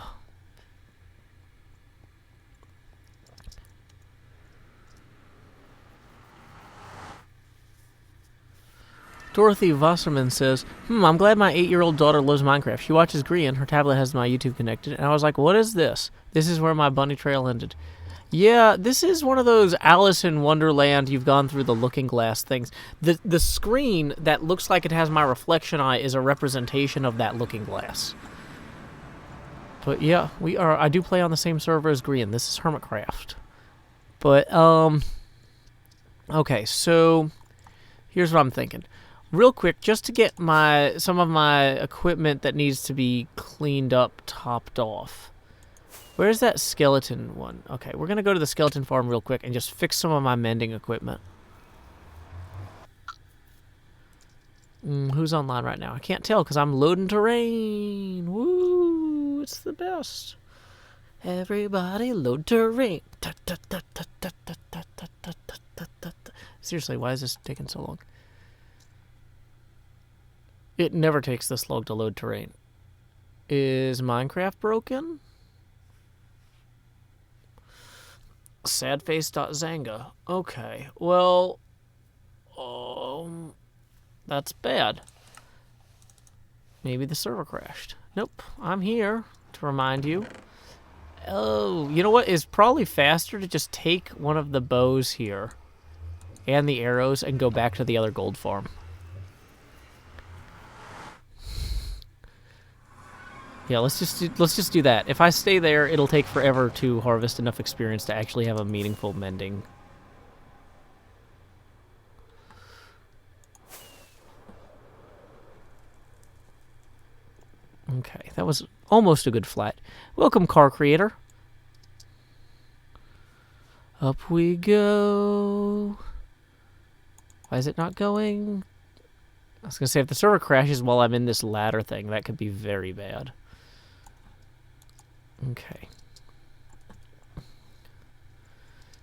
Dorothy Wasserman says, I'm glad my 8-year-old daughter loves Minecraft. She watches Grian. Her tablet has my YouTube connected. And I was like, what is this? This is where my bunny trail ended. Yeah, this is one of those Alice in Wonderland, you've gone through the looking glass things. The screen that looks like it has my reflection on it is a representation of that looking glass. But yeah, I do play on the same server as Grian. This is Hermitcraft. But, okay, so here's what I'm thinking. Real quick, just to get some of my equipment that needs to be cleaned up, topped off. Where's that skeleton one? Okay, we're going to go to the skeleton farm real quick and just fix some of my mending equipment. Who's online right now? I can't tell because I'm loading terrain. Woo! It's the best. Everybody load terrain. Seriously, why is this taking so long? It never takes this long to load terrain. Is Minecraft broken? Sadface.zanga. Okay, well, that's bad. Maybe the server crashed. Nope, I'm here to remind you. Oh, you know what? It's probably faster to just take one of the bows here and the arrows and go back to the other gold farm. Yeah, let's just do that. If I stay there, it'll take forever to harvest enough experience to actually have a meaningful mending. Okay, that was almost a good flight. Welcome, car creator. Up we go. Why is it not going? I was going to say, if the server crashes while I'm in this ladder thing, that could be very bad. Okay.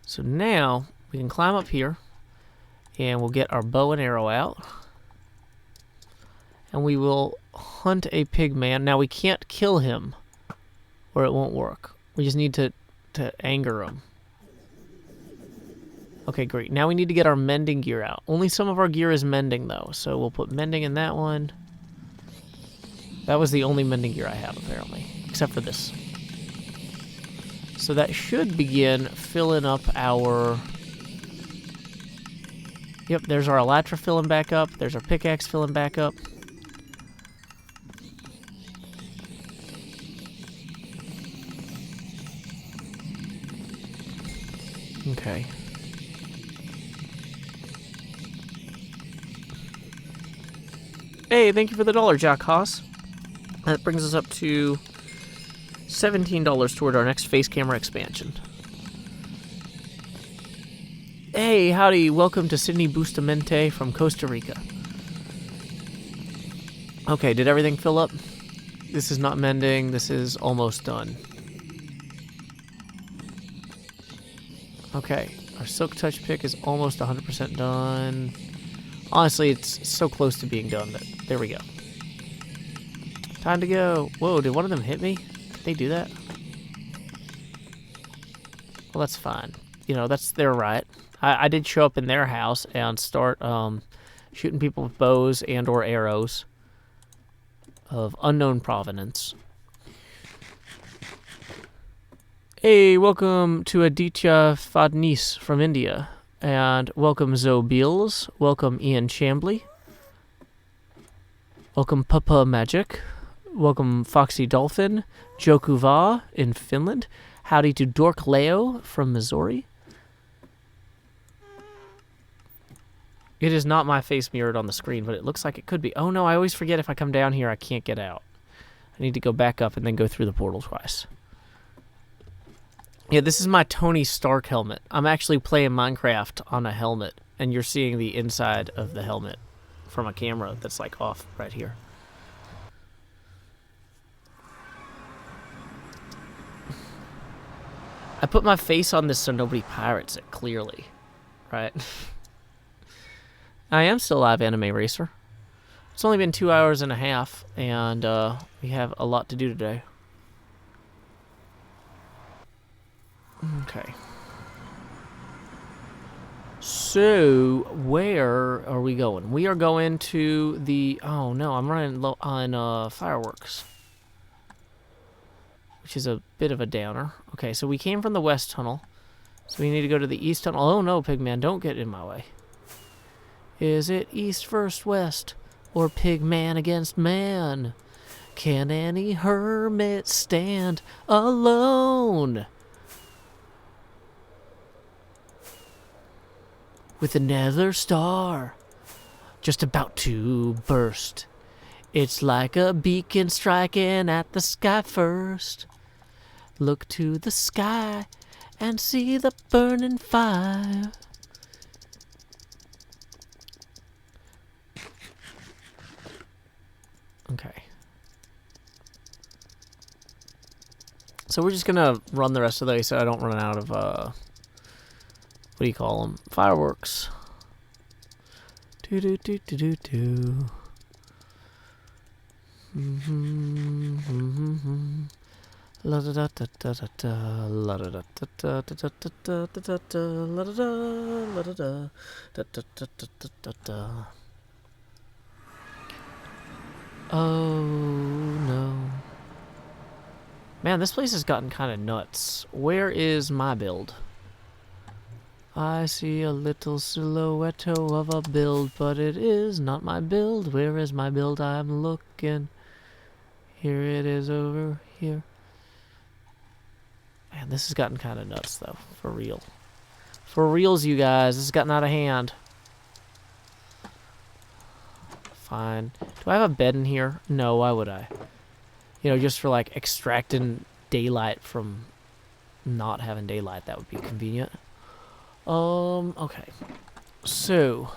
So now we can climb up here and we'll get our bow and arrow out. And we will hunt a pig man. Now we can't kill him or it won't work. We just need to anger him. Okay, great. Now we need to get our mending gear out. Only some of our gear is mending though. So we'll put mending in that one. That was the only mending gear I have apparently, except for this. So that should begin filling up our... Yep, there's our elytra filling back up. There's our pickaxe filling back up. Okay. Hey, thank you for the $1, Jack Haas. That brings us up to $17 toward our next face camera expansion. Hey, howdy, welcome to Sydney Bustamante from Costa Rica. Okay, did everything fill up? This is not mending. This is almost done. Okay, our Silk Touch pick is almost 100% done. Honestly, it's so close to being done that there we go. Time to go. Whoa, did one of them hit me? Did they do that? Well, that's fine. You know, that's their right. I did show up in their house and start shooting people with bows and or arrows of unknown provenance. Hey, welcome to Aditya Fadnis from India. And welcome Zobeels. Welcome Ian Chambly. Welcome Papa Magic. Welcome Foxy Dolphin. Jokuva in Finland. Howdy to Dork Leo from Missouri. It is not my face mirrored on the screen, but it looks like it could be. Oh no, I always forget if I come down here I can't get out. I need to go back up and then go through the portal twice. Yeah, this is my Tony Stark helmet. I'm actually playing Minecraft on a helmet, and you're seeing the inside of the helmet from a camera that's like off right here. I put my face on this so nobody pirates it, clearly. Right? I am still live, Anime Racer. It's only been 2 hours and a half, and we have a lot to do today. Okay. So, where are we going? We are going to the... Oh, no, I'm running low on fireworks. Which is a bit of a downer. Okay, so we came from the west tunnel. So we need to go to the east tunnel. Oh, no, Pigman, don't get in my way. Is it east versus west? Or Pigman against man? Can any hermit stand alone? With another star just about to burst. It's like a beacon striking at the sky first. Look to the sky and see the burning fire. Okay. So we're just gonna run the rest of the way so I don't run out of, what do you call them? Fireworks. Do do do do do do. La da da da da da da. La da da da da da da da da da. La da da la da da da da da da da da. Oh no. Man, this place has gotten kind of nuts. Where is my build? I see a little silhouette of a build, but it is not my build. Where is my build? I'm looking. Here it is over here. Man, this has gotten kind of nuts, though. For real. For reals, you guys. This has gotten out of hand. Fine. Do I have a bed in here? No, why would I? You know, just for, like, extracting daylight from not having daylight. That would be convenient. Okay. So,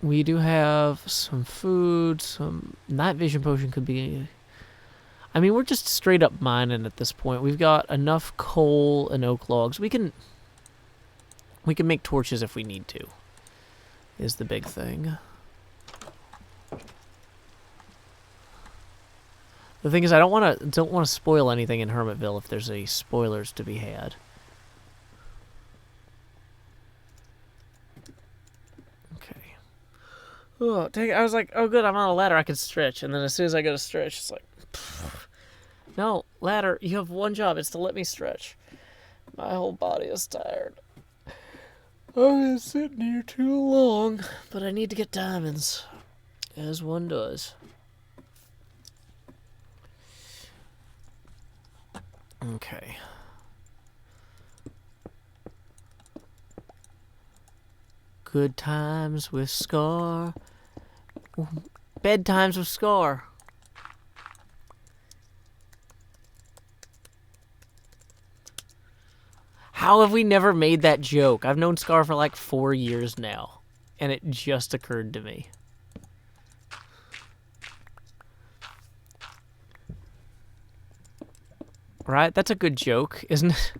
we do have some food, some night vision potion could be... I mean, we're just straight up mining at this point. We've got enough coal and oak logs. We can make torches if we need to, is the big thing. The thing is, I don't want to spoil anything in Hermitville if there's any spoilers to be had. Okay. Oh, dang, I was like, oh good, I'm on a ladder, I can stretch. And then as soon as I go to stretch, it's like, pfft. No, ladder, you have one job, it's to let me stretch. My whole body is tired. I've been sitting here too long, but I need to get diamonds, as one does. Okay. Good times with Scar. Bedtimes with Scar. How have we never made that joke? I've known Scar for like 4 years now, and it just occurred to me. Right? That's a good joke, isn't it?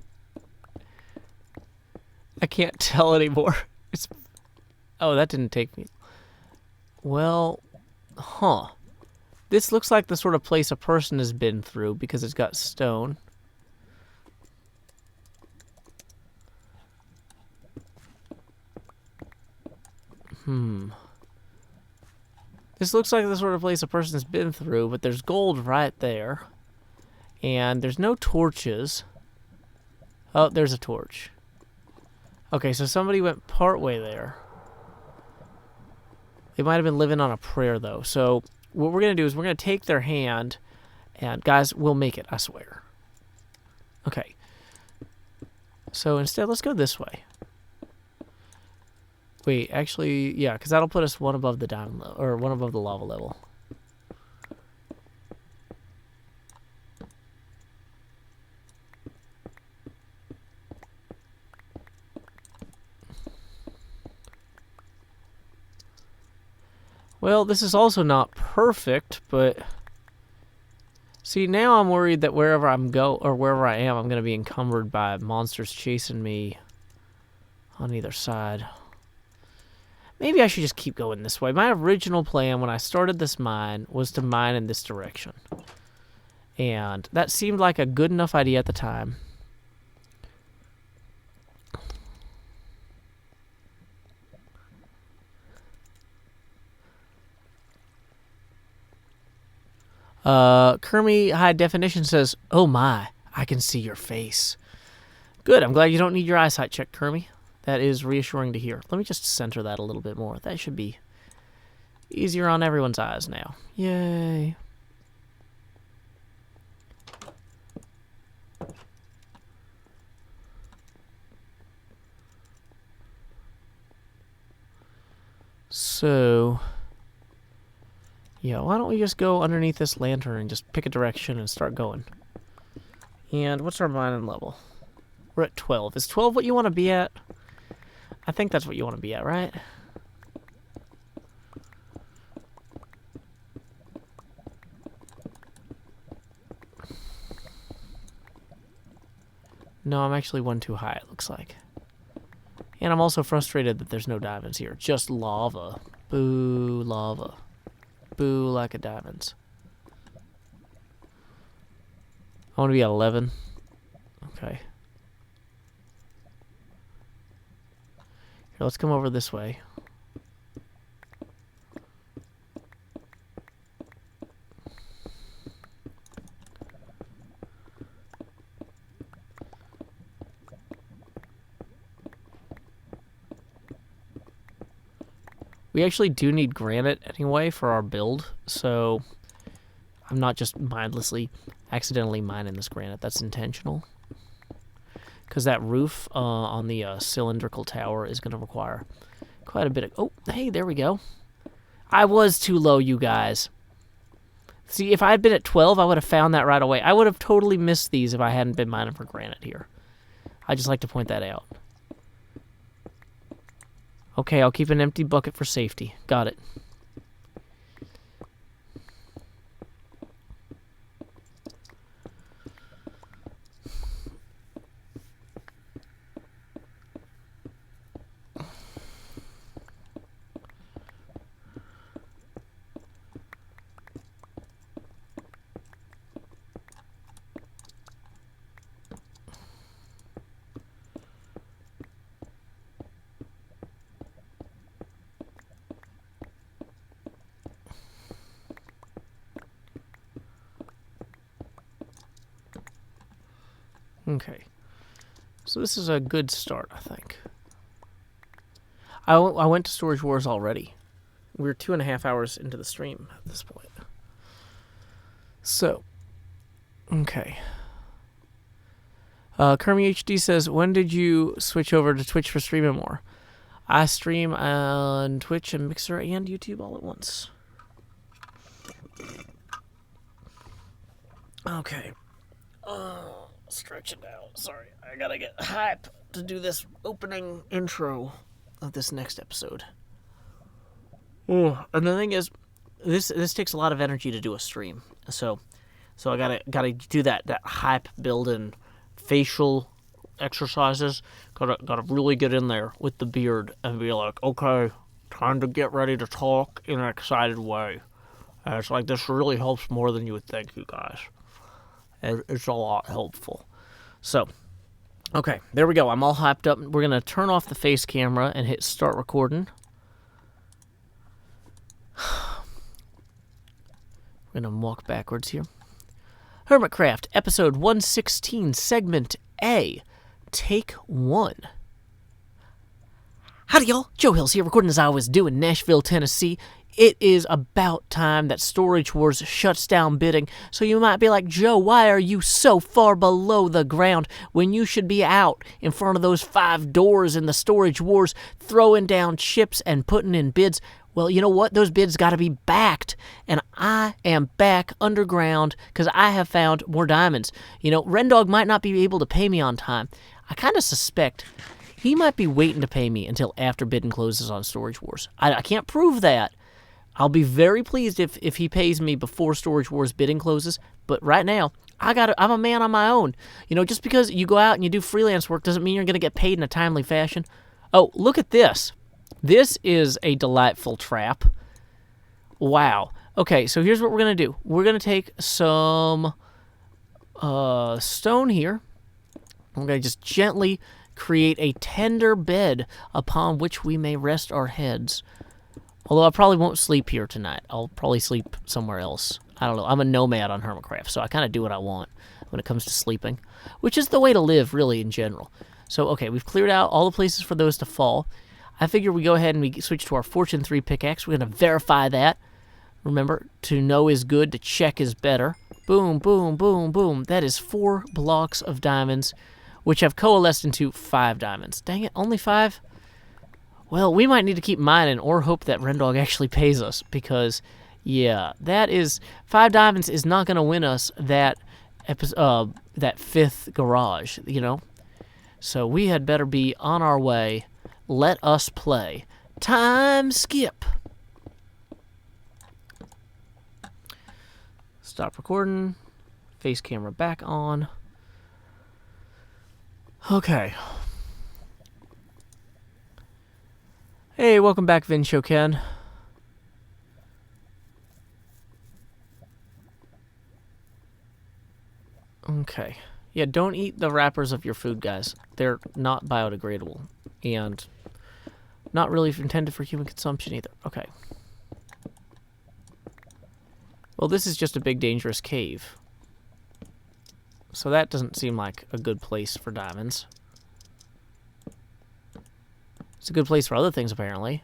I can't tell anymore. It's... Oh, that didn't take me... Well, huh. This looks like the sort of place a person has been through because it's got stone. This looks like the sort of place a person's been through, but there's gold right there. And there's no torches. Oh, there's a torch. Okay, so somebody went partway there. They might have been living on a prayer, though. So what we're going to do is we're going to take their hand, and guys, we'll make it, I swear. Okay. So instead, let's go this way. Wait, actually, yeah, because that'll put us one above the diamond level, or one above the lava level. Well, this is also not perfect, but see, now I'm worried that wherever I'm wherever I am, I'm going to be encumbered by monsters chasing me on either side. Maybe I should just keep going this way. My original plan when I started this mine was to mine in this direction. And that seemed like a good enough idea at the time. Kermie High Definition says, "Oh my, I can see your face." Good, I'm glad you don't need your eyesight checked, Kermie. That is reassuring to hear. Let me just center that a little bit more. That should be easier on everyone's eyes now. Yay. So, yeah, why don't we just go underneath this lantern and just pick a direction and start going? And what's our mining level? We're at 12. Is 12 what you want to be at? I think that's what you want to be at, right? No, I'm actually one too high, it looks like. And I'm also frustrated that there's no diamonds here. Just lava. Boo, lava. Boo, lack of diamonds. I want to be at 11. Okay. Here, let's come over this way. We actually do need granite anyway for our build, so I'm not just mindlessly, accidentally mining this granite. That's intentional. Because that roof on the cylindrical tower is going to require quite a bit of... Oh, hey, there we go. I was too low, you guys. See, if I had been at 12, I would have found that right away. I would have totally missed these if I hadn't been mining for granite here. I just like to point that out. Okay, I'll keep an empty bucket for safety. Got it. Okay. So this is a good start, I think. I went to Storage Wars already. We're 2.5 hours into the stream at this point. So, okay. Kermie HD says, when did you switch over to Twitch for streaming more? I stream on Twitch and Mixer and YouTube all at once. Okay. Stretch it out. Sorry, I gotta get hype to do this opening intro of this next episode. Oh, and the thing is, this takes a lot of energy to do a stream. So, So I gotta do that hype building facial exercises. Gotta really get in there with the beard and be like, okay, time to get ready to talk in an excited way. And it's like, this really helps more than you would think, you guys. It's a lot helpful. So, okay, there we go. I'm all hyped up. We're gonna turn off the face camera and hit start recording. We're gonna walk backwards here. Hermitcraft, episode 116, segment A, take 1. Howdy, y'all. Joe Hills here, recording as I always do in Nashville, Tennessee. It is about time that Storage Wars shuts down bidding, so you might be like, Joe, why are you so far below the ground when you should be out in front of those 5 doors in the Storage Wars throwing down chips and putting in bids? Well, you know what? Those bids got to be backed, and I am back underground because I have found more diamonds. You know, Rendog might not be able to pay me on time. I kind of suspect he might be waiting to pay me until after bidding closes on Storage Wars. I can't prove that. I'll be very pleased if he pays me before Storage Wars bidding closes, but right now, I'm a man on my own. You know, just because you go out and you do freelance work doesn't mean you're going to get paid in a timely fashion. Oh, look at this. This is a delightful trap. Wow. Okay, so here's what we're going to do. We're going to take some stone here. We're going to just gently create a tender bed upon which we may rest our heads. Although I probably won't sleep here tonight. I'll probably sleep somewhere else. I don't know. I'm a nomad on Hermitcraft, so I kind of do what I want when it comes to sleeping, which is the way to live, really, in general. So, okay, we've cleared out all the places for those to fall. I figure we go ahead and we switch to our Fortune 3 pickaxe. We're going to verify that. Remember, to know is good, to check is better. Boom, boom, boom, boom. That is 4 blocks of diamonds, which have coalesced into 5 diamonds. Dang it, only 5? Well, we might need to keep mining or hope that Rendog actually pays us because, yeah, that is 5 diamonds is not going to win us that 5th garage, you know. So we had better be on our way. Let us play. Time skip. Stop recording. Face camera back on. Okay. Hey, welcome back, Vin Shoken. Okay. Yeah, don't eat the wrappers of your food, guys. They're not biodegradable. And not really intended for human consumption either. Okay. Well, this is just a big, dangerous cave. So that doesn't seem like a good place for diamonds. It's a good place for other things, apparently.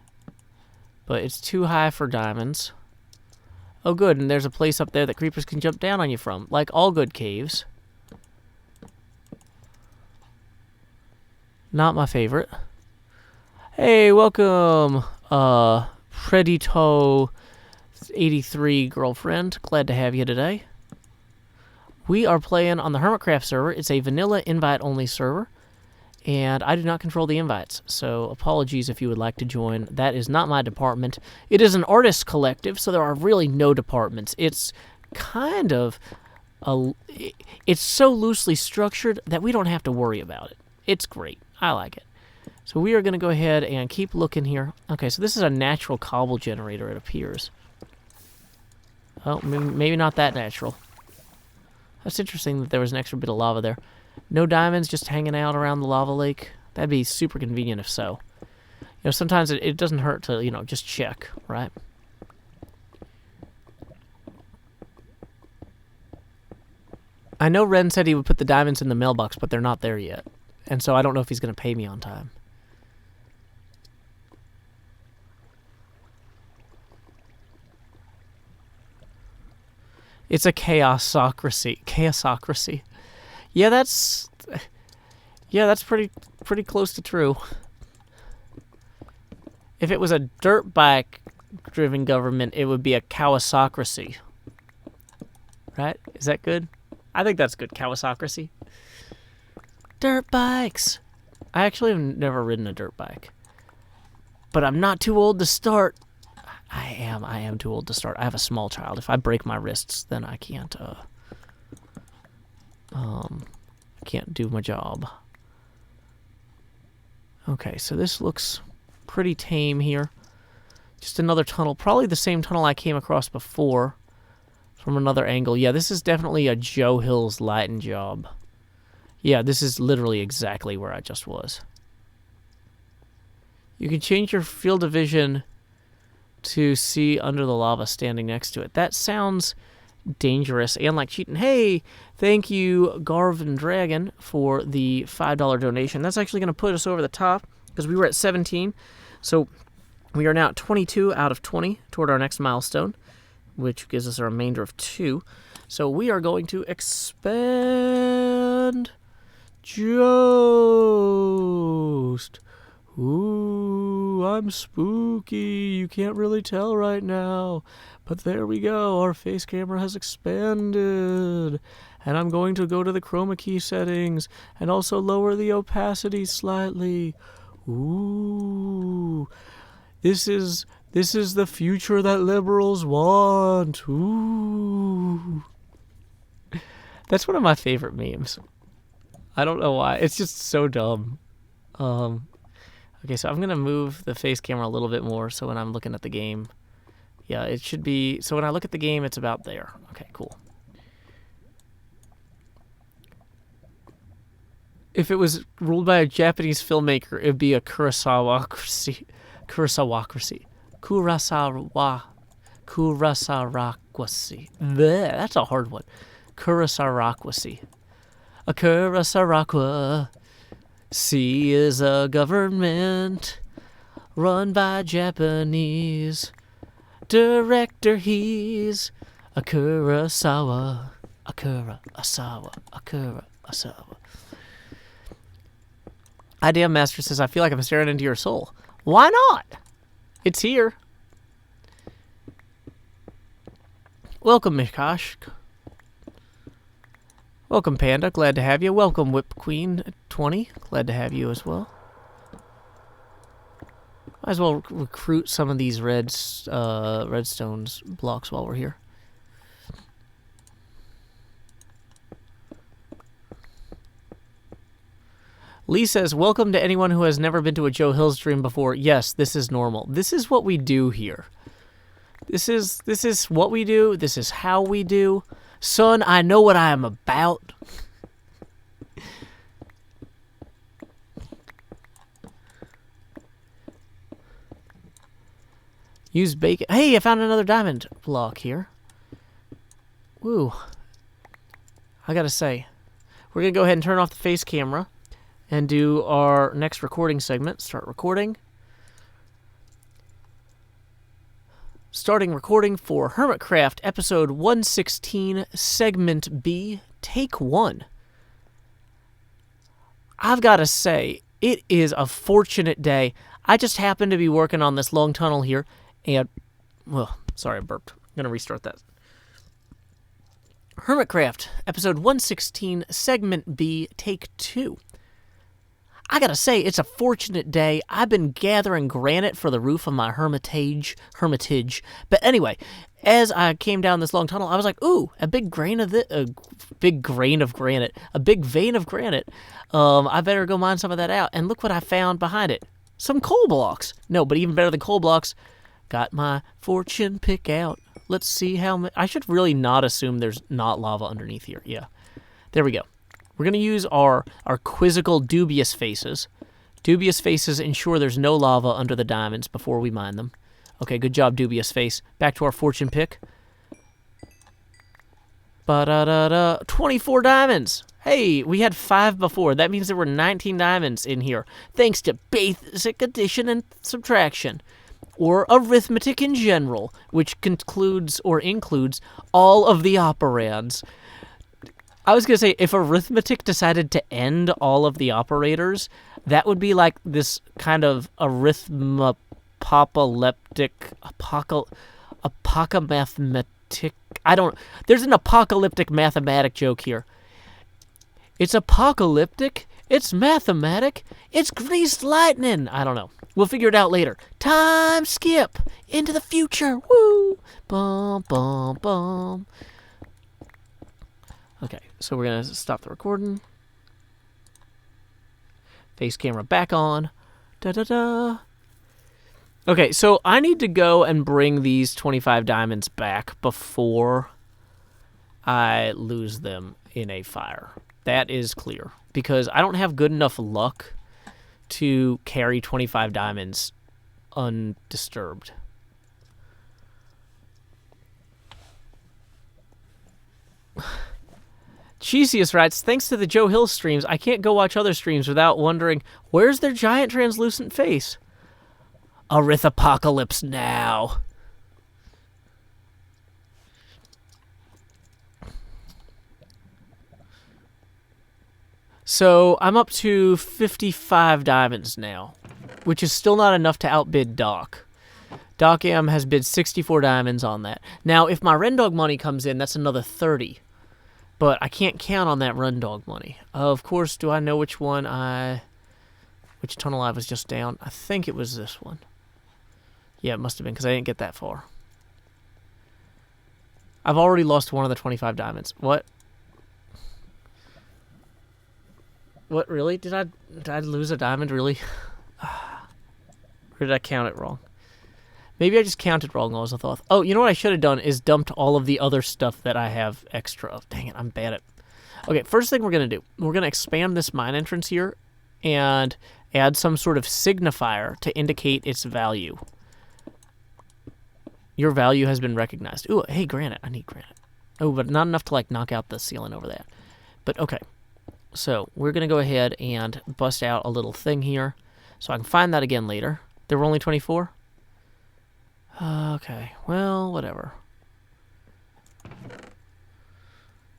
But it's too high for diamonds. Oh, good, and there's a place up there that creepers can jump down on you from, like all good caves. Not my favorite. Hey, welcome, Predito83 girlfriend. Glad to have you today. We are playing on the Hermitcraft server. It's a vanilla invite-only server. And I do not control the invites, so apologies if you would like to join. That is not my department. It is an artist collective, so there are really no departments. It's kind of it's so loosely structured that we don't have to worry about it. It's great. I like it. So we are going to go ahead and keep looking here. Okay, so this is a natural cobble generator, it appears. Oh, maybe not that natural. That's interesting that there was an extra bit of lava there. No diamonds just hanging out around the lava lake. That'd be super convenient if so. You know, sometimes it doesn't hurt to, you know, just check, right? I know Ren said he would put the diamonds in the mailbox, but they're not there yet. And so I don't know if he's going to pay me on time. It's a chaosocracy. Chaosocracy. Yeah, that's pretty close to true. If it was a dirt bike driven government, it would be a Kawasocracy. Right? Is that good? I think that's good. Kawasocracy. Dirt bikes. I actually have never ridden a dirt bike. But I'm not too old to start. I am too old to start. I have a small child. If I break my wrists, then I can't I can't do my job. Okay, so this looks pretty tame here. Just another tunnel. Probably the same tunnel I came across before from another angle. Yeah, this is definitely a Joe Hill's lighting job. Yeah, this is literally exactly where I just was. You can change your field of vision to see under the lava standing next to it. That sounds dangerous and like cheating. Hey, thank you, Garvin Dragon, for the $5 donation. That's actually going to put us over the top because we were at 17. So we are now at 22 out of 20 toward our next milestone, which gives us a remainder of 2. So we are going to expand Jost. Ooh, I'm spooky. You can't really tell right now. But there we go. Our face camera has expanded. And I'm going to go to the chroma key settings and also lower the opacity slightly. Ooh. This is the future that liberals want. Ooh. That's one of my favorite memes. I don't know why. It's just so dumb. Okay, so I'm going to move the face camera a little bit more so when I'm looking at the game. Yeah, it should be... So when I look at the game, it's about there. Okay, cool. If it was ruled by a Japanese filmmaker, it would be a Kurosawacracy. Kurosawacracy. Kurosawacracy. That's a hard one. Kurosawacracy. A Kurosawacracy is a government run by Japanese. Director, he's a Kurosawa. Akira Asawa. Idea Master says, I feel like I'm staring into your soul. Why not? It's here. Welcome, Mikash. Welcome, Panda. Glad to have you. Welcome, Whip Queen 20. Glad to have you as well. Might as well recruit some of these redstones blocks while we're here. Lee says, welcome to anyone who has never been to a Joe Hill stream before. Yes, this is normal. This is what we do here. This is what we do. This is how we do. Son, I know what I am about. Use bacon. Hey, I found another diamond block here. Woo. I gotta say, we're gonna go ahead and turn off the face camera and do our next recording segment. Start recording. Starting recording for Hermitcraft, episode 116, segment B, take 1. I've got to say, it is a fortunate day. I just happened to be working on this long tunnel here, and, well, sorry I burped. I'm going to restart that. Hermitcraft, episode 116, segment B, take 2. I gotta say, it's a fortunate day. I've been gathering granite for the roof of my Hermitage. But anyway, as I came down this long tunnel, I was like, ooh, a big vein of granite. I better go mine some of that out. And look what I found behind it. Some coal blocks. No, but even better than coal blocks, got my fortune pick out. Let's see how much. I should really not assume there's not lava underneath here. Yeah. There we go. We're going to use our quizzical dubious faces. Dubious faces ensure there's no lava under the diamonds before we mine them. Okay, good job, dubious face. Back to our fortune pick. 24 diamonds. Hey, we had 5 before. That means there were 19 diamonds in here. Thanks to basic addition and subtraction. Or arithmetic in general, which includes all of the operands. I was going to say, if arithmetic decided to end all of the operators, that would be like this kind of apocalyptic, there's an apocalyptic mathematic joke here. It's apocalyptic, it's mathematic, it's greased lightning. I don't know. We'll figure it out later. Time skip into the future. Woo! Bum, bum, bum. Okay, So we're going to stop the recording. Face camera back on. Da-da-da. Okay, so I need to go and bring these 25 diamonds back before I lose them in a fire. That is clear. Because I don't have good enough luck to carry 25 diamonds undisturbed. Cheesiest writes, thanks to the Joe Hill streams, I can't go watch other streams without wondering, where's their giant translucent face? Apocalypse now. So I'm up to 55 diamonds now, which is still not enough to outbid Doc. Doc M has bid 64 diamonds on that. Now, if my Rendog money comes in, that's another 30. But I can't count on that Rendog money. Of course, do I know which one which tunnel I was just down? I think it was this one. Yeah, it must have been, because I didn't get that far. I've already lost one of the 25 diamonds. What? What, really? Did I lose a diamond, really? Or did I count it wrong? Maybe I just counted wrong, as I thought. Oh, you know what I should have done is dumped all of the other stuff that I have extra of. Dang it, I'm bad at... Okay, first thing we're going to do, we're going to expand this mine entrance here and add some sort of signifier to indicate its value. Your value has been recognized. Ooh, hey, granite. I need granite. Oh, but not enough to, like, knock out the ceiling over that. But, okay. So, we're going to go ahead and bust out a little thing here so I can find that again later. There were only 24? Okay, well, whatever.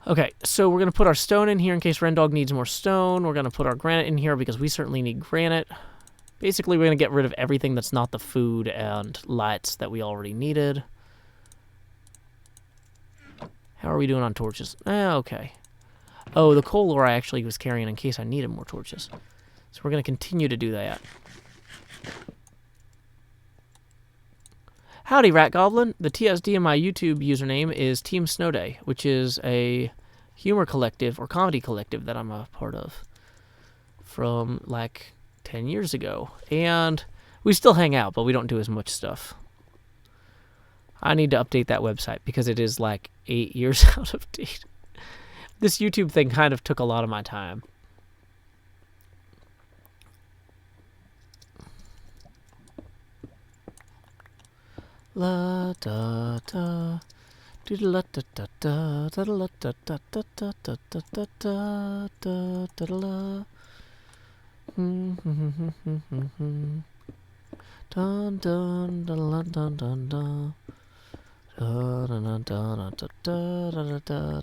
Okay, so we're going to put our stone in here in case Rendog needs more stone. We're going to put our granite in here because we certainly need granite. Basically, we're going to get rid of everything that's not the food and lights that we already needed. How are we doing on torches? Okay. Oh, the coal ore I actually was carrying in case I needed more torches. So we're going to continue to do that. Howdy, Rat Goblin. The TSD in my YouTube username is Team Snowday, which is a humor collective or comedy collective that I'm a part of from, like, 10 years ago. And we still hang out, but we don't do as much stuff. I need to update that website because it is, like, 8 years out of date. This YouTube thing kind of took a lot of my time. La da da, do la da da da, da la da da da da da da da da da da la. Dun dun dun dun dun dun. Da da da da da da da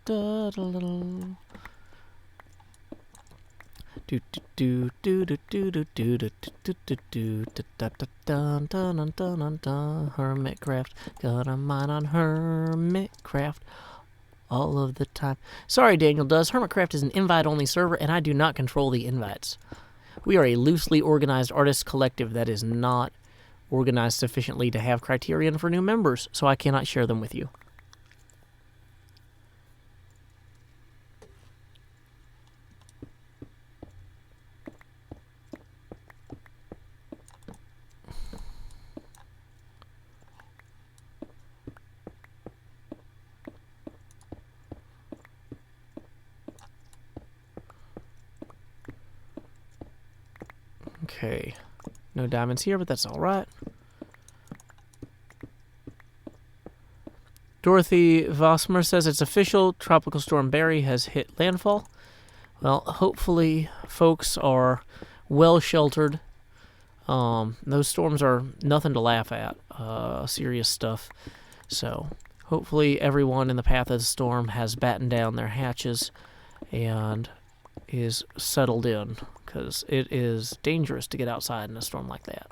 da da da. Do do do do do do do do do do do da da da dun dun dun dun. Hermitcraft, got a mine on Hermitcraft all of the time. Sorry, Daniel does. Hermitcraft is an invite-only server, and I do not control the invites. We are a loosely organized artist collective that is not organized sufficiently to have criterion for new members, so I cannot share them with you. Okay, no diamonds here, but that's all right. Dorothy Vossmer says it's official. Tropical Storm Barry has hit landfall. Well, hopefully folks are well sheltered. Those storms are nothing to laugh at. Serious stuff. So hopefully everyone in the path of the storm has battened down their hatches and is settled in, because it is dangerous to get outside in a storm like that.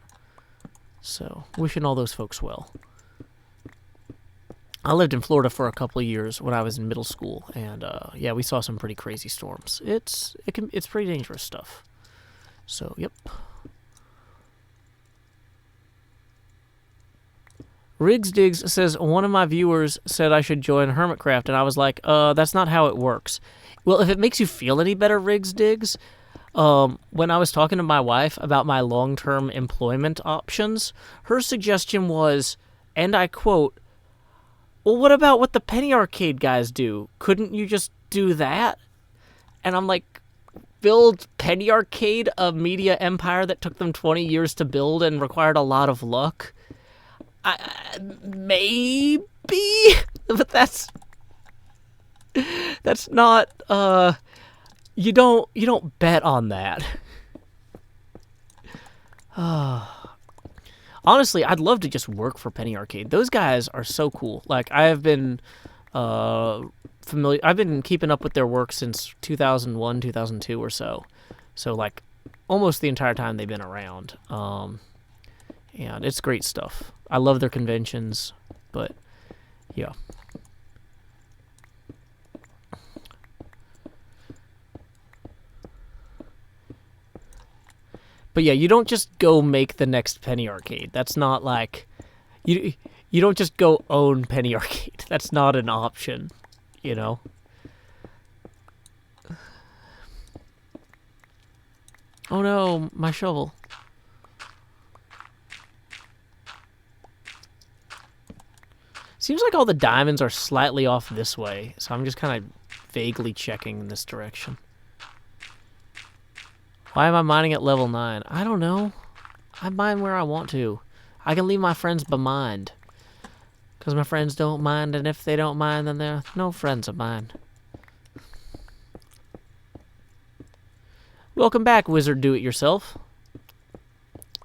So, wishing all those folks well. I lived in Florida for a couple of years when I was in middle school, and yeah, we saw some pretty crazy storms. It's pretty dangerous stuff. So, yep. Riggs Diggs says, one of my viewers said I should join Hermitcraft, and I was like, that's not how it works. Well, if it makes you feel any better, Riggs Diggs, when I was talking to my wife about my long-term employment options, her suggestion was, and I quote, well, what about what the Penny Arcade guys do? Couldn't you just do that? And I'm like, build Penny Arcade, a media empire that took them 20 years to build and required a lot of luck? Maybe, but that's not. You don't bet on that. Honestly, I'd love to just work for Penny Arcade. Those guys are so cool. Like, I have been familiar. I've been keeping up with their work since 2001, 2002 or so. So like, almost the entire time they've been around. And it's great stuff. I love their conventions, but yeah. But yeah, you don't just go make the next Penny Arcade. That's not like you don't just go own Penny Arcade. That's not an option, you know. Oh no, my shovel. Seems like all the diamonds are slightly off this way, so I'm just kind of vaguely checking in this direction. Why am I mining at level 9? I don't know. I mine where I want to. I can leave my friends behind. Because my friends don't mind, and if they don't mind, then they're no friends of mine. Welcome back, Wizard Do-It-Yourself.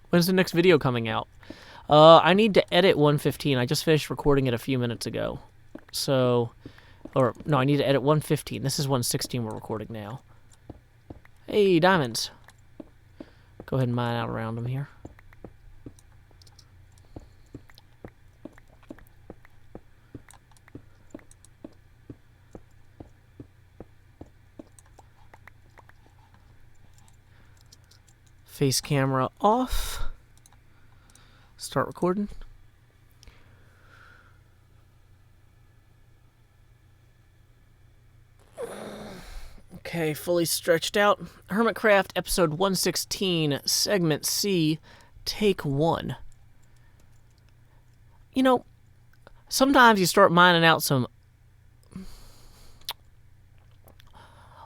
When's the next video coming out? I need to edit 115. I just finished recording it a few minutes ago. So, or, no, I need to edit 115. This is 116 we're recording now. Hey, diamonds. Go ahead and mine out around them here. Face camera off. Start recording. Okay, fully stretched out. Hermitcraft, episode 116, segment C, take 1. You know, sometimes you start mining out some...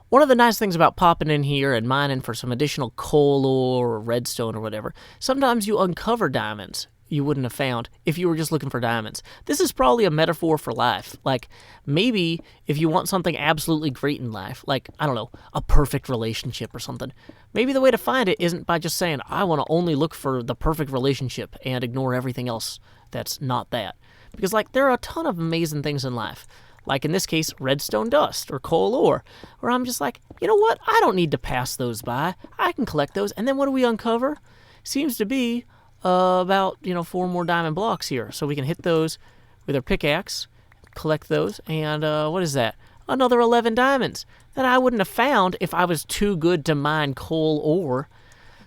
One of the nice things about popping in here and mining for some additional coal ore or redstone or whatever, sometimes you uncover diamonds you wouldn't have found if you were just looking for diamonds. This is probably a metaphor for life. Like, maybe if you want something absolutely great in life, like, I don't know, a perfect relationship or something, maybe the way to find it isn't by just saying, I want to only look for the perfect relationship and ignore everything else that's not that. Because, like, there are a ton of amazing things in life. Like, in this case, redstone dust or coal ore, where I'm just like, you know what? I don't need to pass those by. I can collect those. And then what do we uncover? Seems to be about, 4 more diamond blocks here. So we can hit those with our pickaxe, collect those, and what is that? Another 11 diamonds that I wouldn't have found if I was too good to mine coal ore.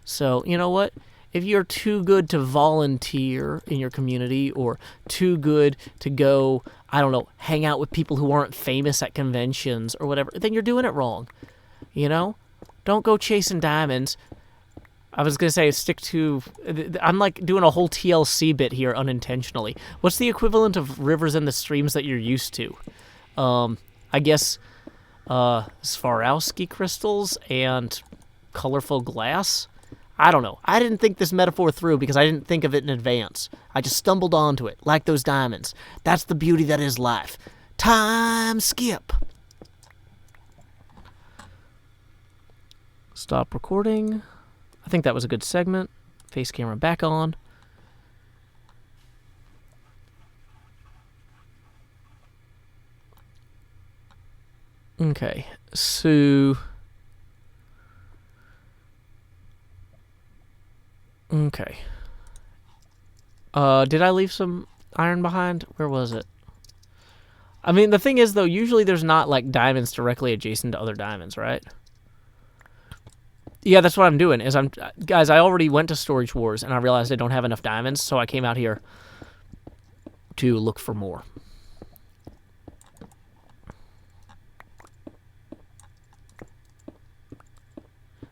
So, you know what? If you're too good to volunteer in your community or too good to go, I don't know, hang out with people who aren't famous at conventions or whatever, then you're doing it wrong. You know? Don't go chasing diamonds. I was going to say stick to... I'm like doing a whole TLC bit here unintentionally. What's the equivalent of rivers and the streams that you're used to? I guess Swarovski crystals and colorful glass? I don't know. I didn't think this metaphor through because I didn't think of it in advance. I just stumbled onto it, like those diamonds. That's the beauty that is life. Time skip. Stop recording. I think that was a good segment. Face camera back on. Okay, so... Okay. Did I leave some iron behind? Where was it? I mean, the thing is, though, usually there's not, like, diamonds directly adjacent to other diamonds, right? Yeah, that's what I'm doing, is guys, I already went to Storage Wars, and I realized I don't have enough diamonds, so I came out here to look for more.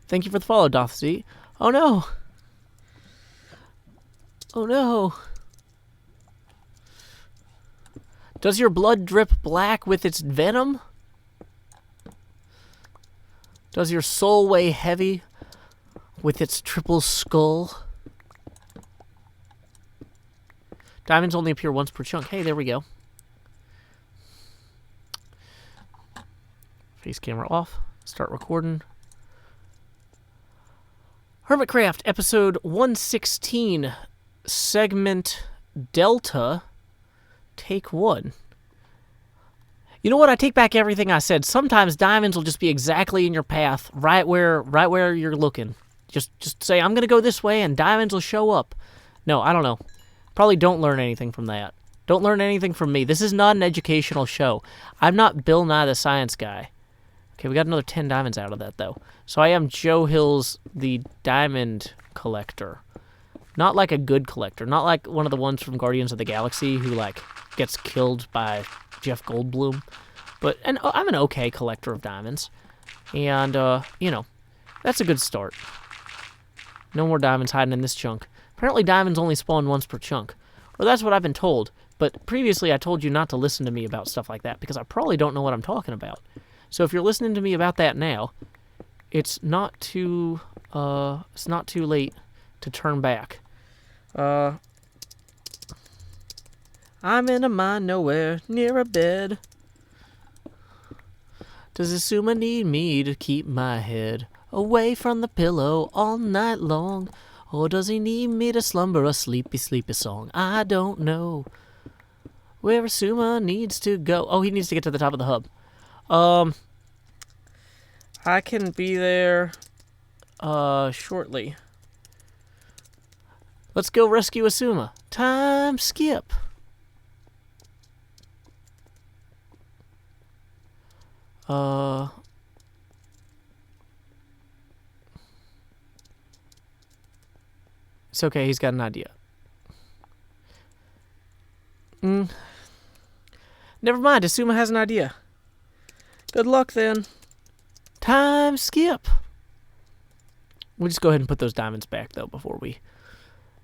Thank you for the follow, Dothzy. Oh no! Oh no! Does your blood drip black with its venom? Does your soul weigh heavy with its triple skull? Diamonds only appear once per chunk. Hey, there we go. Face camera off. Start recording. Hermitcraft, episode 116, segment Delta, take 1. You know what? I take back everything I said. Sometimes diamonds will just be exactly in your path, right where you're looking. Just say, I'm going to go this way, and diamonds will show up. No, I don't know. Probably don't learn anything from that. Don't learn anything from me. This is not an educational show. I'm not Bill Nye the Science Guy. Okay, we got another 10 diamonds out of that, though. So I am Joe Hills, the diamond collector. Not like a good collector. Not like one of the ones from Guardians of the Galaxy who, like, gets killed by Jeff Goldblum. But I'm an okay collector of diamonds. And, you know, that's a good start. No more diamonds hiding in this chunk. Apparently diamonds only spawn once per chunk. Or that's what I've been told. But previously I told you not to listen to me about stuff like that because I probably don't know what I'm talking about. So if you're listening to me about that now, it's not too late to turn back. I'm in a mine nowhere near a bed. Does Asuma need me to keep my head away from the pillow all night long? Or does he need me to slumber a sleepy, sleepy song? I don't know where Asuma needs to go. Oh, he needs to get to the top of the hub. I can be there shortly. Let's go rescue Asuma. Time skip. It's okay, he's got an idea. Never mind, Asuma has an idea. Good luck then. Time skip. We'll just go ahead and put those diamonds back, though, before we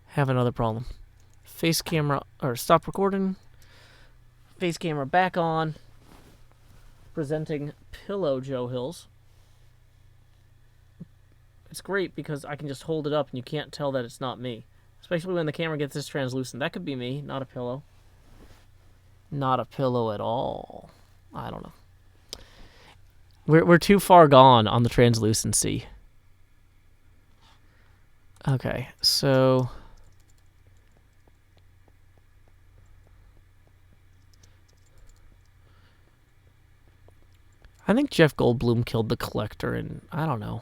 have another problem. Face camera, or stop recording. Face camera back on. Presenting Pillow Joe Hills. It's great because I can just hold it up and you can't tell that it's not me. Especially when the camera gets this translucent. That could be me, not a pillow. Not a pillow at all. I don't know. We're too far gone on the translucency. Okay, so I think Jeff Goldblum killed the collector, and I don't know.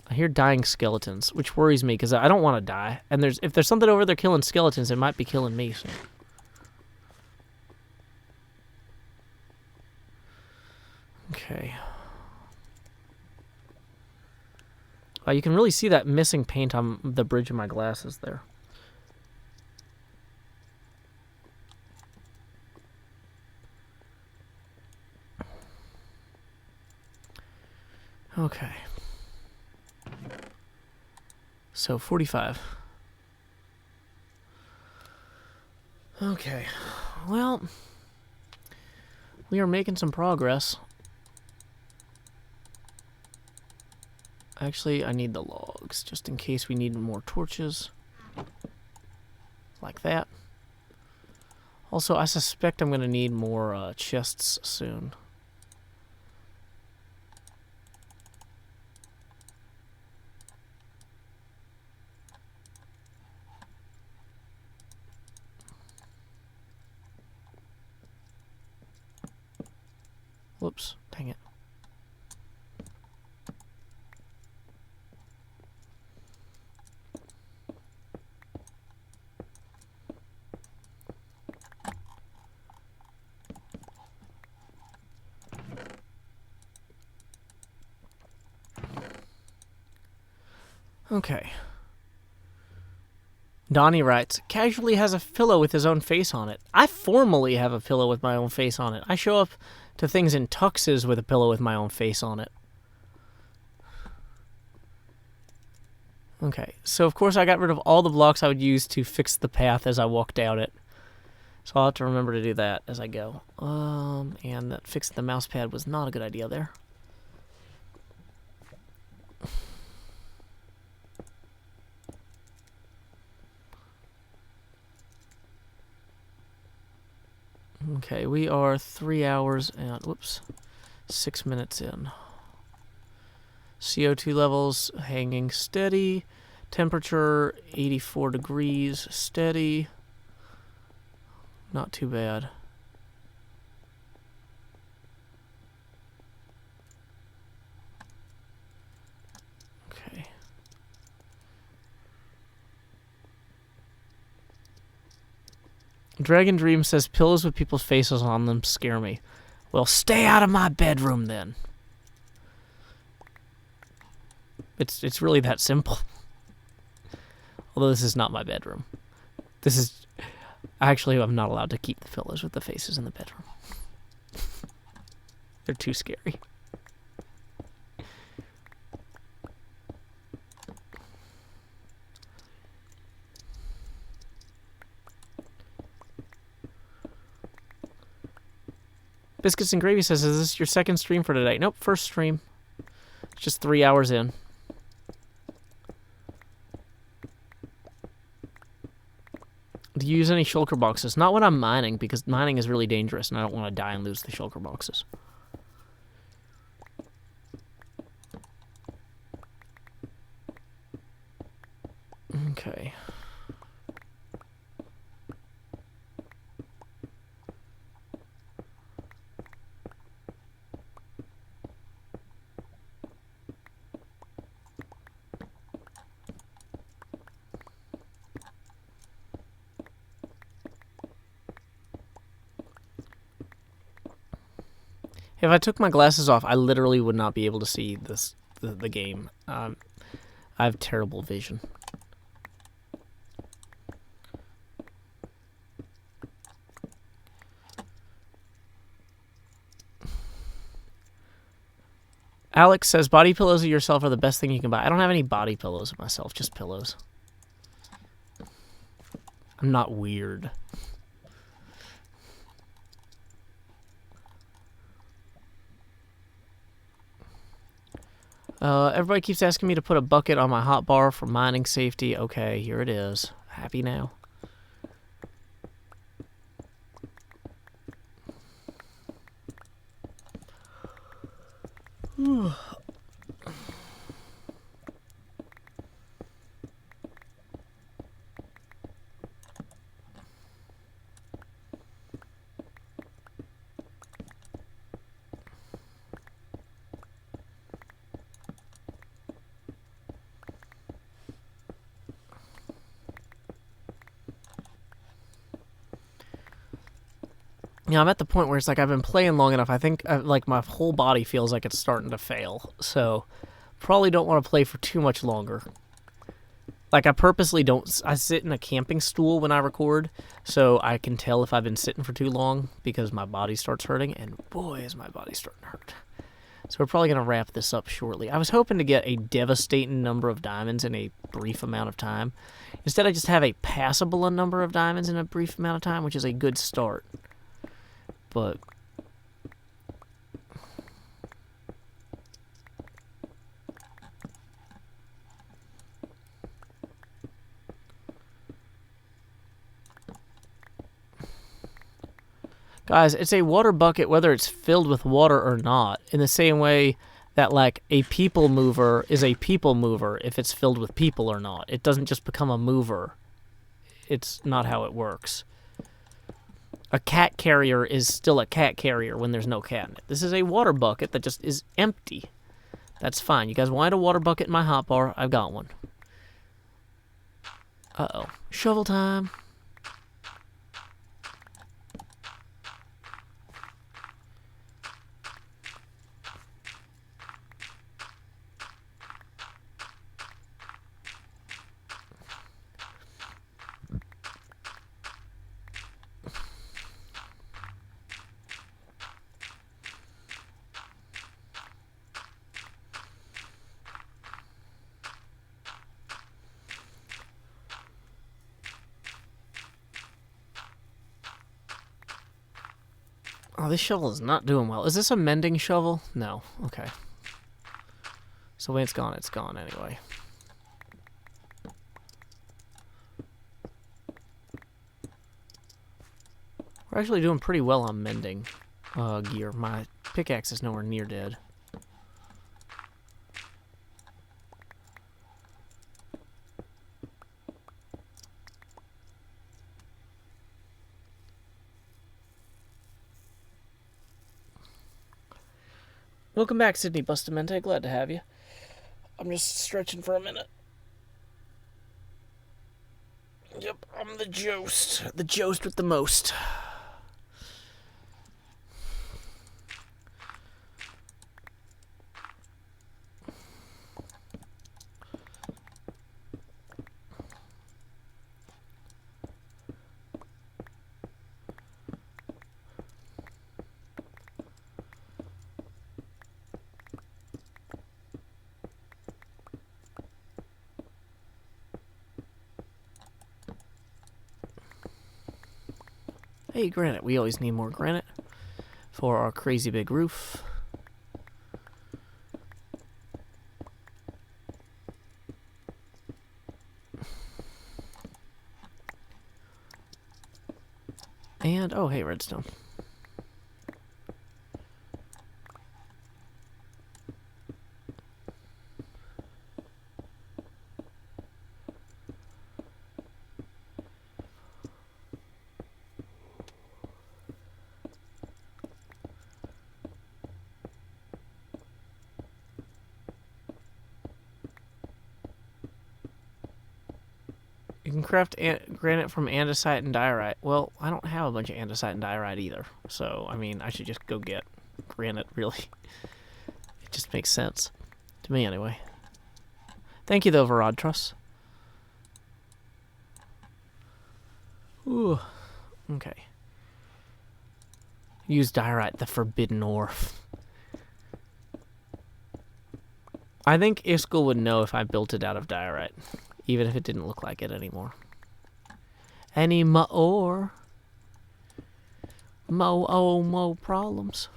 I hear dying skeletons, which worries me because I don't want to die. And if there's something over there killing skeletons, it might be killing me. So. Okay. You can really see that missing paint on the bridge of my glasses there. Okay. So 45. Okay. Well, we are making some progress. Actually, I need the logs, just in case we need more torches. Like that. Also, I suspect I'm going to need more chests soon. Whoops, dang it. Okay. Donnie writes, casually has a pillow with his own face on it. I formally have a pillow with my own face on it. I show up to things in tuxes with a pillow with my own face on it. Okay, so of course I got rid of all the blocks I would use to fix the path as I walk down it. So I'll have to remember to do that as I go. And that fixing the mouse pad was not a good idea there. Okay, we are 3 hours and, 6 minutes in. CO2 levels hanging steady. Temperature 84 degrees, steady. Not too bad. Okay. Dragon Dream says pillows with people's faces on them scare me. Well, stay out of my bedroom then. It's really that simple. Although this is not my bedroom. This is... Actually, I'm not allowed to keep the pillows with the faces in the bedroom. They're too scary. Biscuits and Gravy says, is this your second stream for today? Nope, first stream. It's just 3 hours in. Do you use any shulker boxes? Not when I'm mining, because mining is really dangerous, and I don't want to die and lose the shulker boxes. Okay. If I took my glasses off, I literally would not be able to see the game. I have terrible vision. Alex says, body pillows of yourself are the best thing you can buy. I don't have any body pillows of myself, just pillows. I'm not weird. Everybody keeps asking me to put a bucket on my hotbar for mining safety. Okay, here it is. Happy now. Yeah, I'm at the point where it's like I've been playing long enough. I think like my whole body feels like it's starting to fail. So probably don't want to play for too much longer. Like I purposely don't. I sit in a camping stool when I record, so I can tell if I've been sitting for too long because my body starts hurting. And boy, is my body starting to hurt. So we're probably going to wrap this up shortly. I was hoping to get a devastating number of diamonds in a brief amount of time. Instead, I just have a passable number of diamonds in a brief amount of time, which is a good start. But guys, it's a water bucket whether it's filled with water or not, in the same way that like a people mover is a people mover if it's filled with people or not. It doesn't just become a mover. It's not how it works. A cat carrier is still a cat carrier when there's no cat in it. This is a water bucket that just is empty. That's fine. You guys wanted a water bucket in my hotbar? I've got one. Uh-oh. Shovel time. Oh, this shovel is not doing well. Is this a mending shovel? No. Okay. So when it's gone anyway. We're actually doing pretty well on mending gear. My pickaxe is nowhere near dead. Welcome back, Sydney Bustamante. Glad to have you. I'm just stretching for a minute. Yep, I'm the Jost. The Jost with the most. Hey, granite. We always need more granite for our crazy big roof. And, oh, hey, redstone. You can craft granite from andesite and diorite. Well, I don't have a bunch of andesite and diorite either. So, I mean, I should just go get granite, really. It just makes sense. To me, anyway. Thank you, though, Verodtrus. Ooh. Okay. Use diorite, the forbidden ore. I think Iskall would know if I built it out of diorite. Even if it didn't look like it anymore. Any more problems.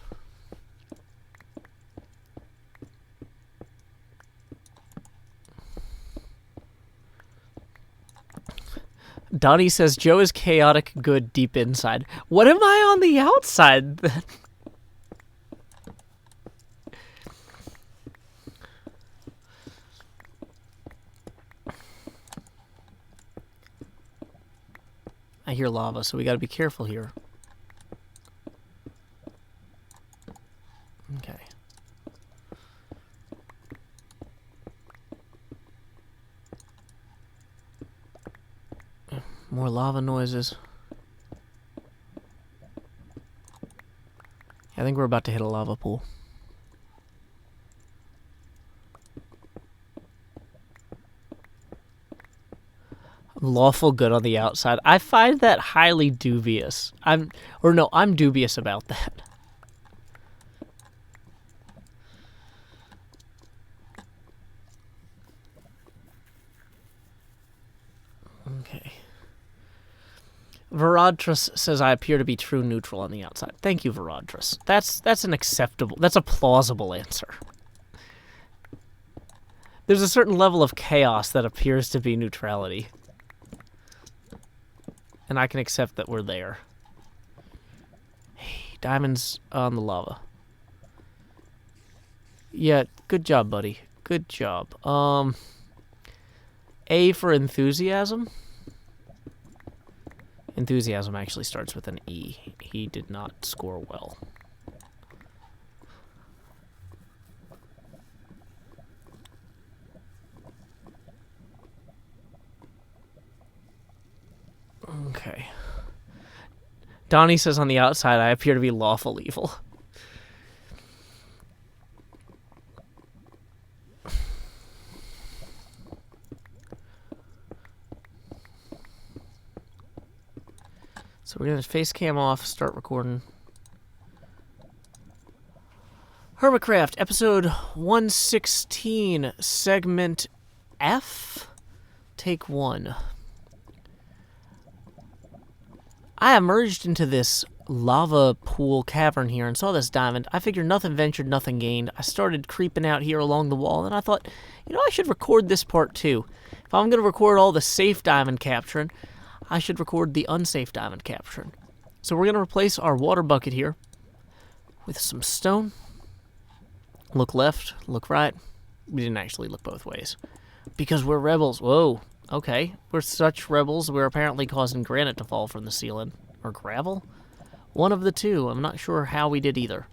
Donnie says Joe is chaotic good deep inside. What am I on the outside then? I hear lava, so we gotta be careful here. Okay. More lava noises. I think we're about to hit a lava pool. Lawful good on the outside. I find that highly dubious. I'm dubious about that. Okay. Verodtrus says I appear to be true neutral on the outside. Thank you, Verodtrus. That's an acceptable, that's a plausible answer. There's a certain level of chaos that appears to be neutrality. And I can accept that we're there. Hey, diamonds on the lava. Yeah, good job, buddy. Good job. A for enthusiasm. Enthusiasm actually starts with an E. He did not score well. Okay. Donnie says on the outside, I appear to be lawful evil. So we're going to face cam off, start recording. Hermitcraft, episode 116, segment F, take 1. I emerged into this lava pool cavern here and saw this diamond. I figured nothing ventured, nothing gained. I started creeping out here along the wall, and I thought, I should record this part too. If I'm going to record all the safe diamond capturing, I should record the unsafe diamond capturing. So we're going to replace our water bucket here with some stone. Look left, look right. We didn't actually look both ways. Because we're rebels. Whoa, okay. We're such rebels, we're apparently causing granite to fall from the ceiling. Or gravel? One of the two. I'm not sure how we did either.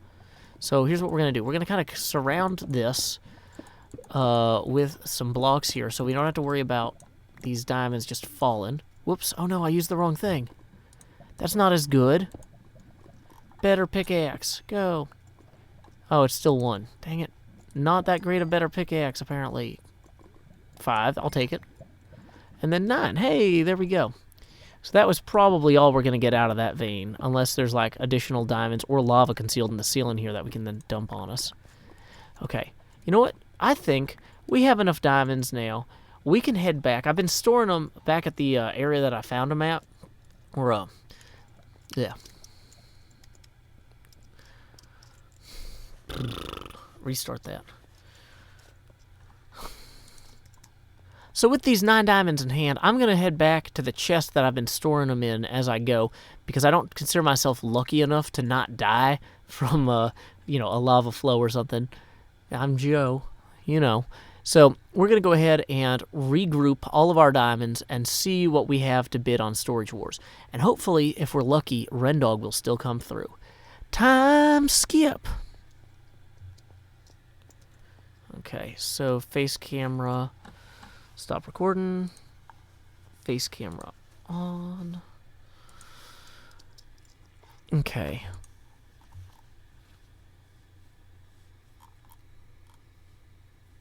So here's what we're going to do. We're going to kind of surround this with some blocks here so we don't have to worry about these diamonds just falling. Whoops. Oh no, I used the wrong thing. That's not as good. Better pickaxe. Go. Oh, it's still 1. Dang it. Not that great a better pickaxe, apparently. 5. I'll take it. And then 9. Hey, there we go. So that was probably all we're going to get out of that vein, unless there's like additional diamonds or lava concealed in the ceiling here that we can then dump on us. Okay. You know what? I think we have enough diamonds now. We can head back. I've been storing them back at the area that I found them at. Or, yeah. Restart that. So with these 9 diamonds in hand, I'm going to head back to the chest that I've been storing them in as I go, because I don't consider myself lucky enough to not die from, a lava flow or something. I'm Joe, So we're going to go ahead and regroup all of our diamonds and see what we have to bid on Storage Wars. And hopefully, if we're lucky, Rendog will still come through. Time skip. Okay, so face camera, stop recording, face camera on. Okay.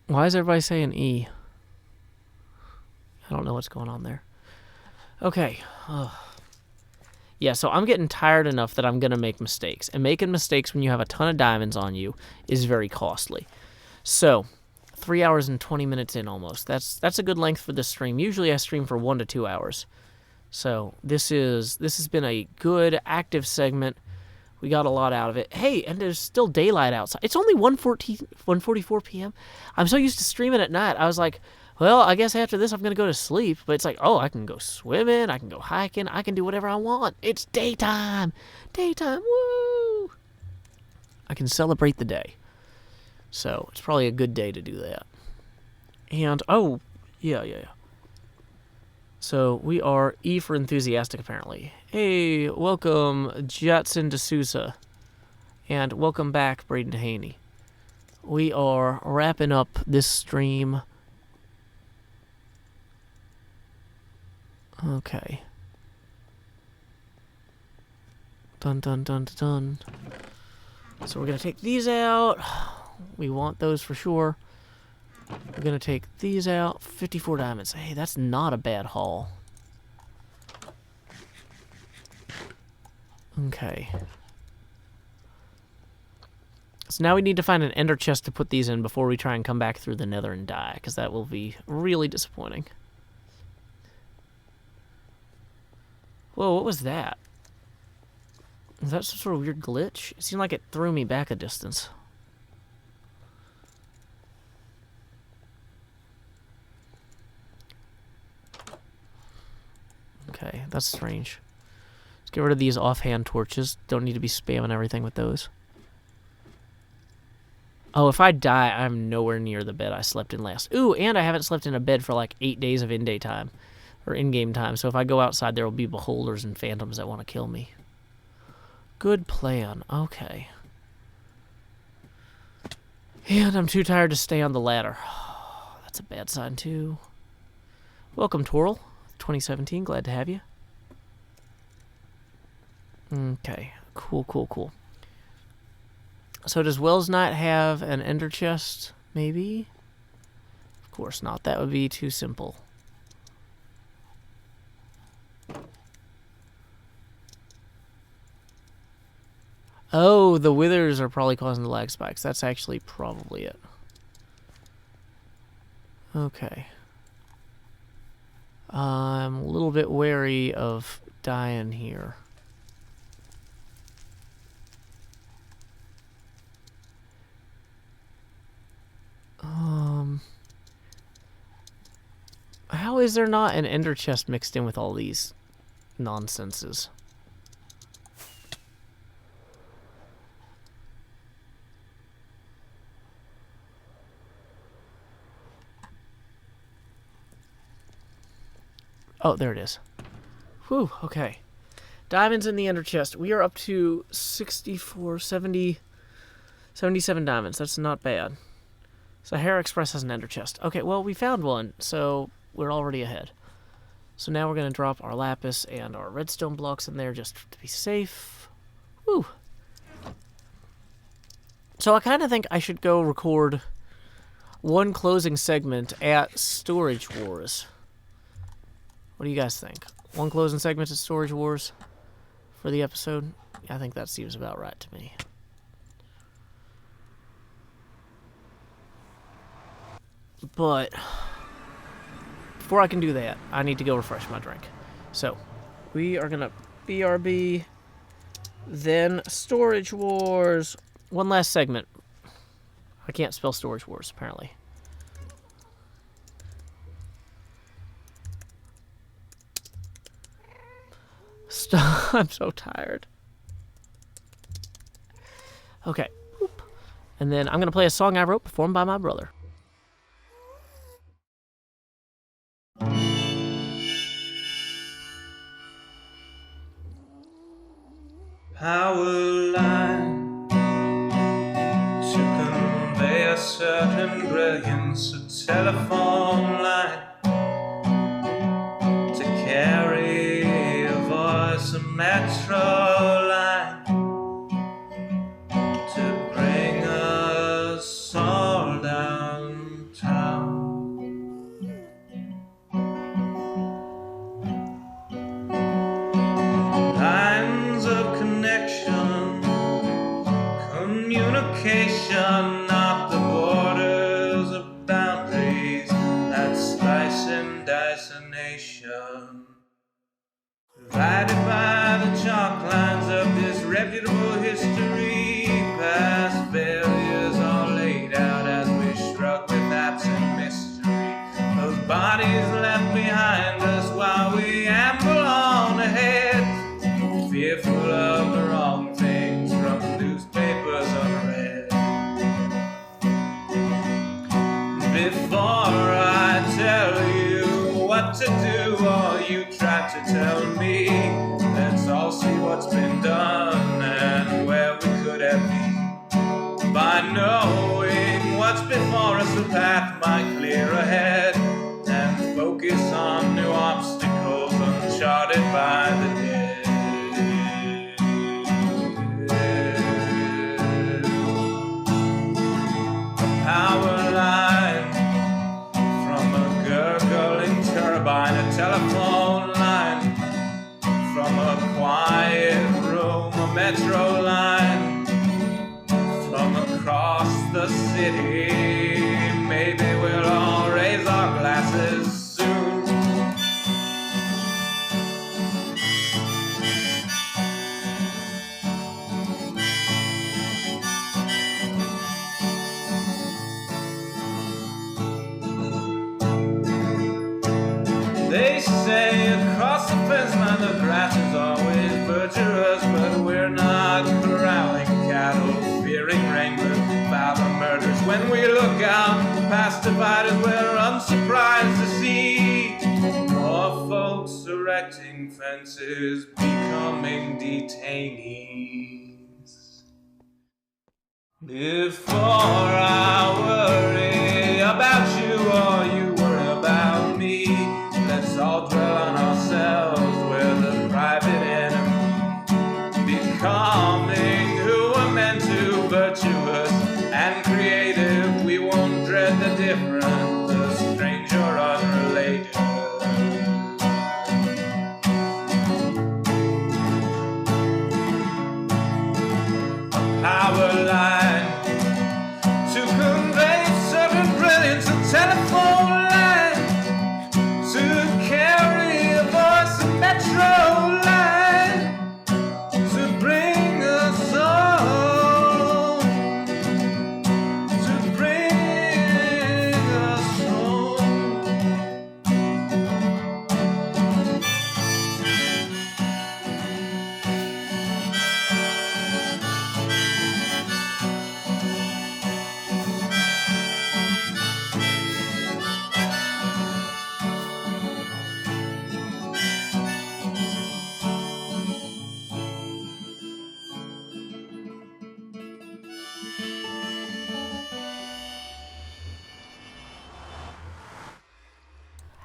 Why is everybody saying E? I don't know what's going on there. Okay. Yeah, so I'm getting tired enough that I'm going to make mistakes. And making mistakes when you have a ton of diamonds on you is very costly. So, 3 hours and 20 minutes in almost. That's a good length for this stream. Usually I stream for 1 to 2 hours. So, this has been a good, active segment. We got a lot out of it. Hey, and there's still daylight outside. It's only 1:44 p.m. I'm so used to streaming at night. I was like, well, I guess after this I'm going to go to sleep. But it's like, oh, I can go swimming. I can go hiking. I can do whatever I want. It's daytime. Daytime. Woo! I can celebrate the day. So, it's probably a good day to do that. And, oh, yeah. So, we are E for enthusiastic, apparently. Hey, welcome, Jetson D'Souza. And welcome back, Braden Haney. We are wrapping up this stream. Okay. Dun. So, we're going to take these out. We want those for sure. We're going to take these out. 54 diamonds. Hey, that's not a bad haul. Okay. So now we need to find an ender chest to put these in before we try and come back through the nether and die, because that will be really disappointing. Whoa, what was that? Was that some sort of weird glitch? It seemed like it threw me back a distance. Okay, that's strange. Let's get rid of these offhand torches. Don't need to be spamming everything with those. Oh, if I die, I'm nowhere near the bed I slept in last. Ooh, and I haven't slept in a bed for like 8 days of in-day time. Or in-game time. So if I go outside, there will be beholders and phantoms that want to kill me. Good plan. Okay. And I'm too tired to stay on the ladder. That's a bad sign, too. Welcome, Toril. 2017, glad to have you. Okay, cool. So does Wells not have an ender chest? Maybe? Of course not, that would be too simple. Oh, the withers are probably causing the lag spikes. That's actually probably it. Okay. I'm a little bit wary of dying here. How is there not an ender chest mixed in with all these nonsenses? Oh, there it is. Whew, okay. Diamonds in the ender chest. We are up to 64, 70, 77 diamonds. That's not bad. Sahara Express has an ender chest. Okay, well, we found one, so we're already ahead. So now we're going to drop our lapis and our redstone blocks in there just to be safe. Whew. So I kind of think I should go record one closing segment at Storage Wars. What do you guys think? One closing segment at Storage Wars for the episode? I think that seems about right to me. But before I can do that, I need to go refresh my drink. So, we are going to BRB, then Storage Wars. One last segment. I can't spell Storage Wars, apparently. Stop. I'm so tired. Okay. Boop. And then I'm going to play a song I wrote performed by my brother. Power line to convey a certain brilliance, a telephone line to carry a voice, a metro line to bring us all downtown. Lines of connection, communication, not the borders of boundaries that slice and dice a nation. Divided by the chalk lines of disreputable history, past failures are laid out as we shrug with absent mystery. Those bodies left behind us while we amble on ahead, fearful of the wrong things from newspapers unread. Before I tell you what to do, or you try to tell me, let's all see what's been done and where we could have been. By knowing what's before us, the path might clear ahead, and focus on new obstacles uncharted by the dead. Power line from a gurgling turbine, a telephone line from a quiet room, a metro line from across the city. Maybe we'll all raise our glasses soon. They say across the fence line the grass is always butcherous, but we're not corralling cattle, fearing rainbows, violent murders. When we look out past dividers, we're unsurprised to see more folks erecting fences, becoming detainees. Before I worry about you or you worry about me, let's all dwell on ourselves, we're the private enemy, becoming who we're meant to, virtuous and creative. We won't dread the different, the strange or unrelated. A power line to convey certain brilliance, a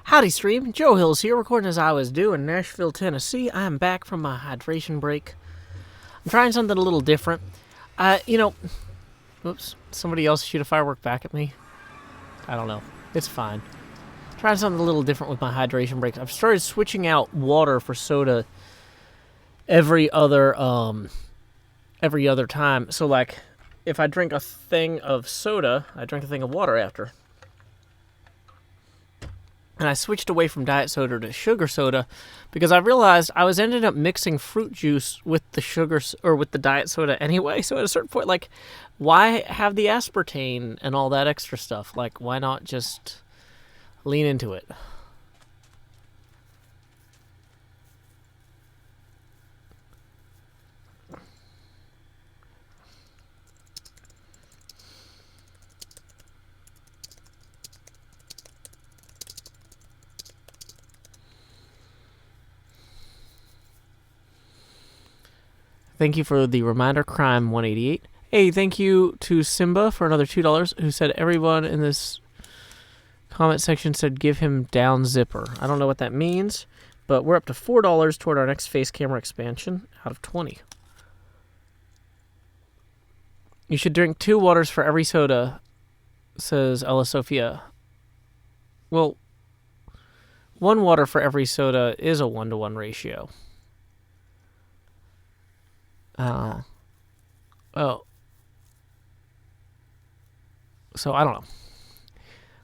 Howdy stream, Joe Hills here, recording as I was due in Nashville, Tennessee. I'm back from my hydration break. I'm trying something a little different. Whoops, somebody else shoot a firework back at me. I don't know, it's fine. Trying something a little different with my hydration breaks. I've started switching out water for soda every other time. So like, if I drink a thing of soda, I drink a thing of water after. And I switched away from diet soda to sugar soda because I realized I was ended up mixing fruit juice with the sugar or with the diet soda anyway. So at a certain point, like, why have the aspartame and all that extra stuff? Like, why not just lean into it? Thank you for the reminder, Crime 188. Hey, thank you to Simba for another $2, who said everyone in this comment section said give him down zipper. I don't know what that means, but we're up to $4 toward our next face camera expansion out of 20. You should drink 2 waters for every soda, says Ella Sophia. Well, 1 water for every soda is a 1-to-1 ratio. So I don't know.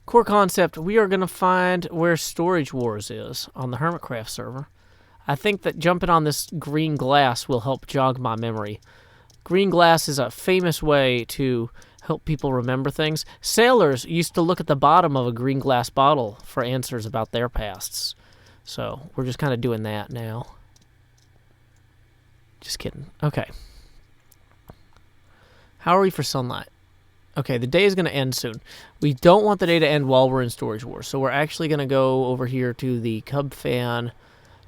Core concept, we are going to find where Storage Wars is on the Hermitcraft server. I think that jumping on this green glass will help jog my memory. Green glass is a famous way to help people remember things. Sailors used to look at the bottom of a green glass bottle for answers about their pasts. So we're just kind of doing that now. Just kidding. Okay. How are we for sunlight? Okay, the day is going to end soon. We don't want the day to end while we're in Storage Wars, so we're actually going to go over here to the Cub Fan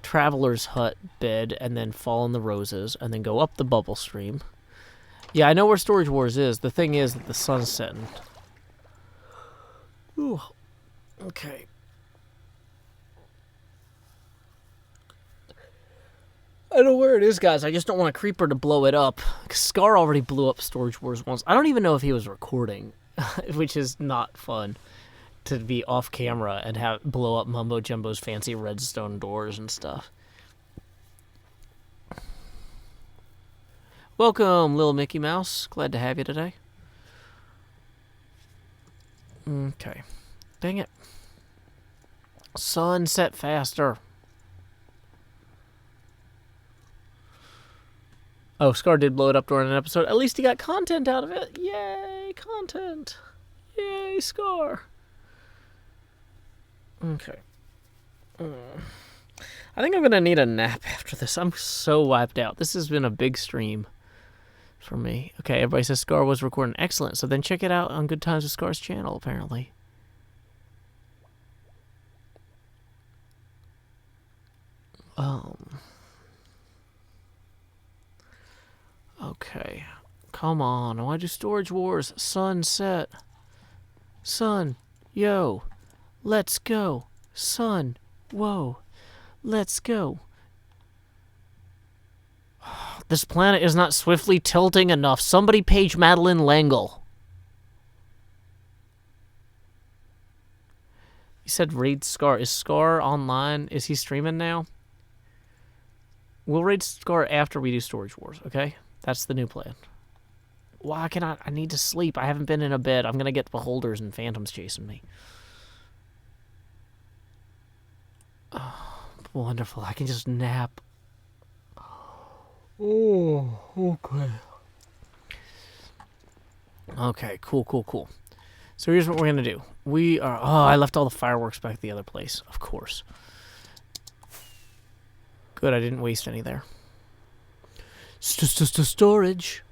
Traveler's Hut bed and then fall in the roses and then go up the bubble stream. Yeah, I know where Storage Wars is. The thing is that the sun's setting. Ooh. Okay. I know where it is, guys. I just don't want a creeper to blow it up. Scar already blew up Storage Wars once. I don't even know if he was recording, which is not fun to be off camera and have blow up Mumbo Jumbo's fancy redstone doors and stuff. Welcome, little Mickey Mouse. Glad to have you today. Okay. Dang it. Sunset faster. Oh, Scar did blow it up during an episode. At least he got content out of it. Yay, content. Yay, Scar. Okay. I think I'm going to need a nap after this. I'm so wiped out. This has been a big stream for me. Okay, everybody says Scar was recording. Excellent. So then check it out on Good Times with Scar's channel, apparently. Okay. Come on. I want to do Storage Wars. Sunset. Sun. Yo. Let's go. Sun. Whoa. Let's go. This planet is not swiftly tilting enough. Somebody page Madeline Langle. You said raid Scar. Is Scar online? Is he streaming now? We'll raid Scar after we do Storage Wars, okay? That's the new plan. Why can I need to sleep. I haven't been in a bed. I'm going to get beholders and phantoms chasing me. Oh, wonderful. I can just nap. Oh, okay. Okay, cool. So here's what we're going to do. We are... Oh, I left all the fireworks back at the other place. Of course. Good, I didn't waste any there. Storage.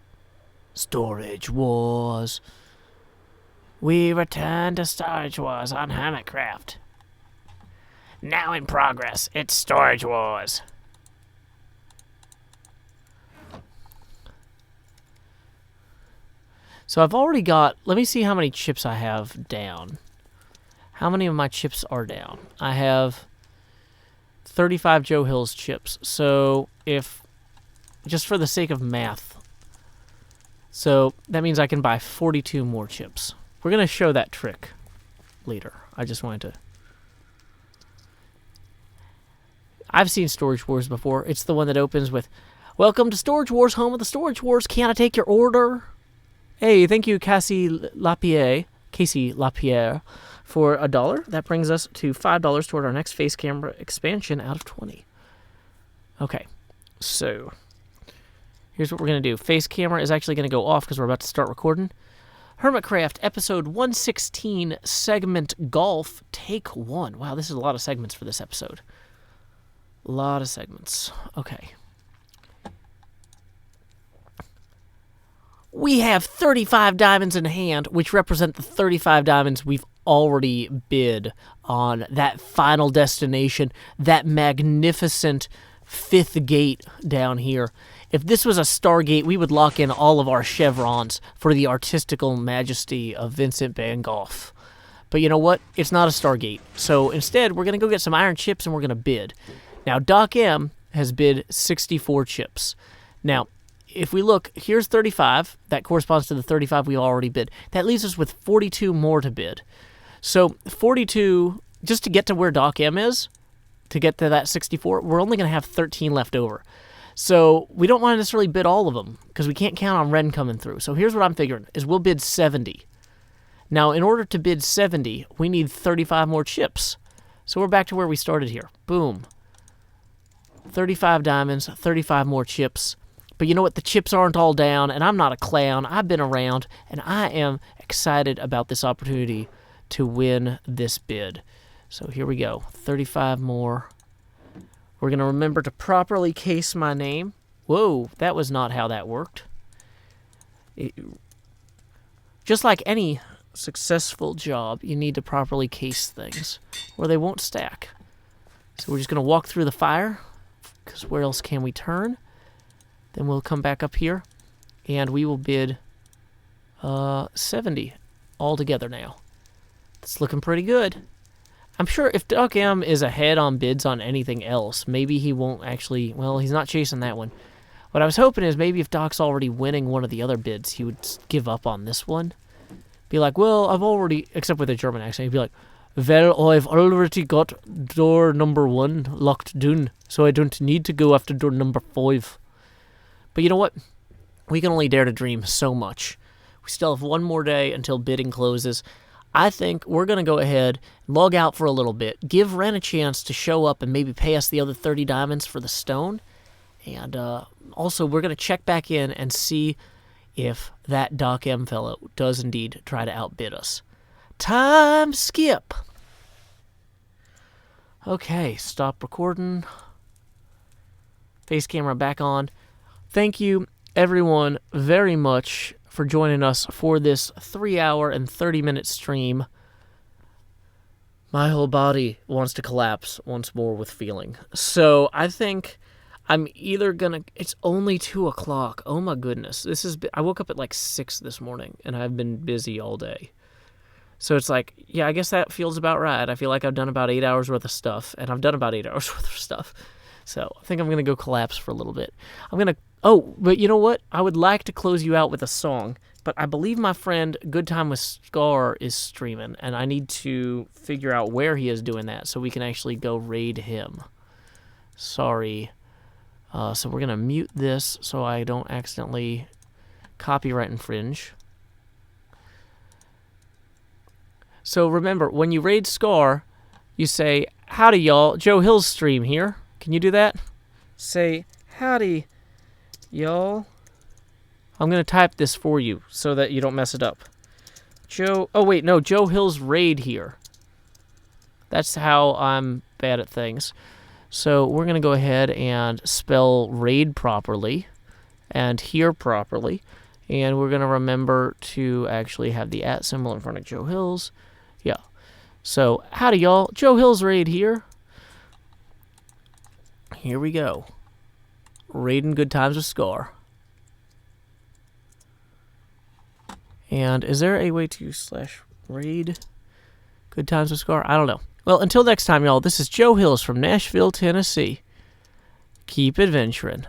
Storage Wars. We return to Storage Wars on Hermitcraft. Now in progress, it's Storage Wars. So I've already got... Let me see how many chips I have down. How many of my chips are down? I have 35 Joe Hill's chips. So if, just for the sake of math, so that means I can buy 42 more chips. We're going to show that trick later. I just wanted to. I've seen Storage Wars before. It's the one that opens with, "Welcome to Storage Wars, home of the Storage Wars. Can I take your order?" Hey, thank you, Cassie Lapierre, for $1. That brings us to $5 toward our next face camera expansion out of 20. Okay, so here's what we're going to do. Face camera is actually going to go off because we're about to start recording. Hermitcraft, episode 116, segment golf, take 1. Wow, this is a lot of segments for this episode. A lot of segments. Okay. We have 35 diamonds in hand, which represent the 35 diamonds we've already bid on that final destination, that magnificent 5th gate down here. If this was a Stargate, we would lock in all of our chevrons for the artistical majesty of Vincent van Gogh. But you know what? It's not a Stargate. So instead, we're going to go get some iron chips and we're going to bid. Now, Doc M has bid 64 chips. Now, if we look, here's 35. That corresponds to the 35 we already bid. That leaves us with 42 more to bid. So 42, just to get to where Doc M is, to get to that 64, we're only going to have 13 left over. So we don't want to necessarily bid all of them because we can't count on Ren coming through. So here's what I'm figuring, is we'll bid 70. Now, in order to bid 70, we need 35 more chips. So we're back to where we started here. Boom. 35 diamonds, 35 more chips. But you know what? The chips aren't all down, and I'm not a clown. I've been around, and I am excited about this opportunity to win this bid. So here we go. 35 more. We're going to remember to properly case my name. Whoa, that was not how that worked. Just like any successful job, you need to properly case things, or they won't stack. So we're just going to walk through the fire, because where else can we turn? Then we'll come back up here, and we will bid 70 altogether now. It's looking pretty good. I'm sure if Doc M is ahead on bids on anything else, maybe he won't actually... Well, he's not chasing that one. What I was hoping is maybe if Doc's already winning one of the other bids, he would give up on this one. Be like, well, I've already... Except with a German accent, he'd be like, well, I've already got door number 1 locked down, so I don't need to go after door number 5. But you know what? We can only dare to dream so much. We still have one more day until bidding closes. I think we're going to go ahead and log out for a little bit, give Ren a chance to show up and maybe pay us the other 30 diamonds for the stone. And also, we're going to check back in and see if that Doc M fellow does indeed try to outbid us. Time skip. Okay, stop recording. Face camera back on. Thank you, everyone, very much for joining us for this 3-hour and 30-minute stream. My whole body wants to collapse once more with feeling. So I think I'm either gonna... It's only 2 o'clock. Oh my goodness. I woke up at like 6 this morning, and I've been busy all day. So it's like, yeah, I guess that feels about right. I feel like I've done about 8 hours worth of stuff, and I've done about 8 hours worth of stuff. So I think I'm going to go collapse for a little bit. Oh, but you know what? I would like to close you out with a song, but I believe my friend Good Time with Scar is streaming, and I need to figure out where he is doing that so we can actually go raid him. Sorry. So we're going to mute this so I don't accidentally copyright infringe. So remember, when you raid Scar, you say, howdy y'all, Joe Hill's stream here. Can you do that? Say, howdy y'all. I'm going to type this for you so that you don't mess it up. Joe Hill's raid here. That's how I'm bad at things. So we're going to go ahead and spell raid properly and here properly. And we're going to remember to actually have the @ symbol in front of Joe Hill's. Yeah. So, howdy y'all, Joe Hill's raid here. Here we go. Raiding Good Times with Scar. And is there a way to /raid Good times with Scar? I don't know. Well, until next time, y'all, this is Joe Hills from Nashville, Tennessee. Keep adventuring.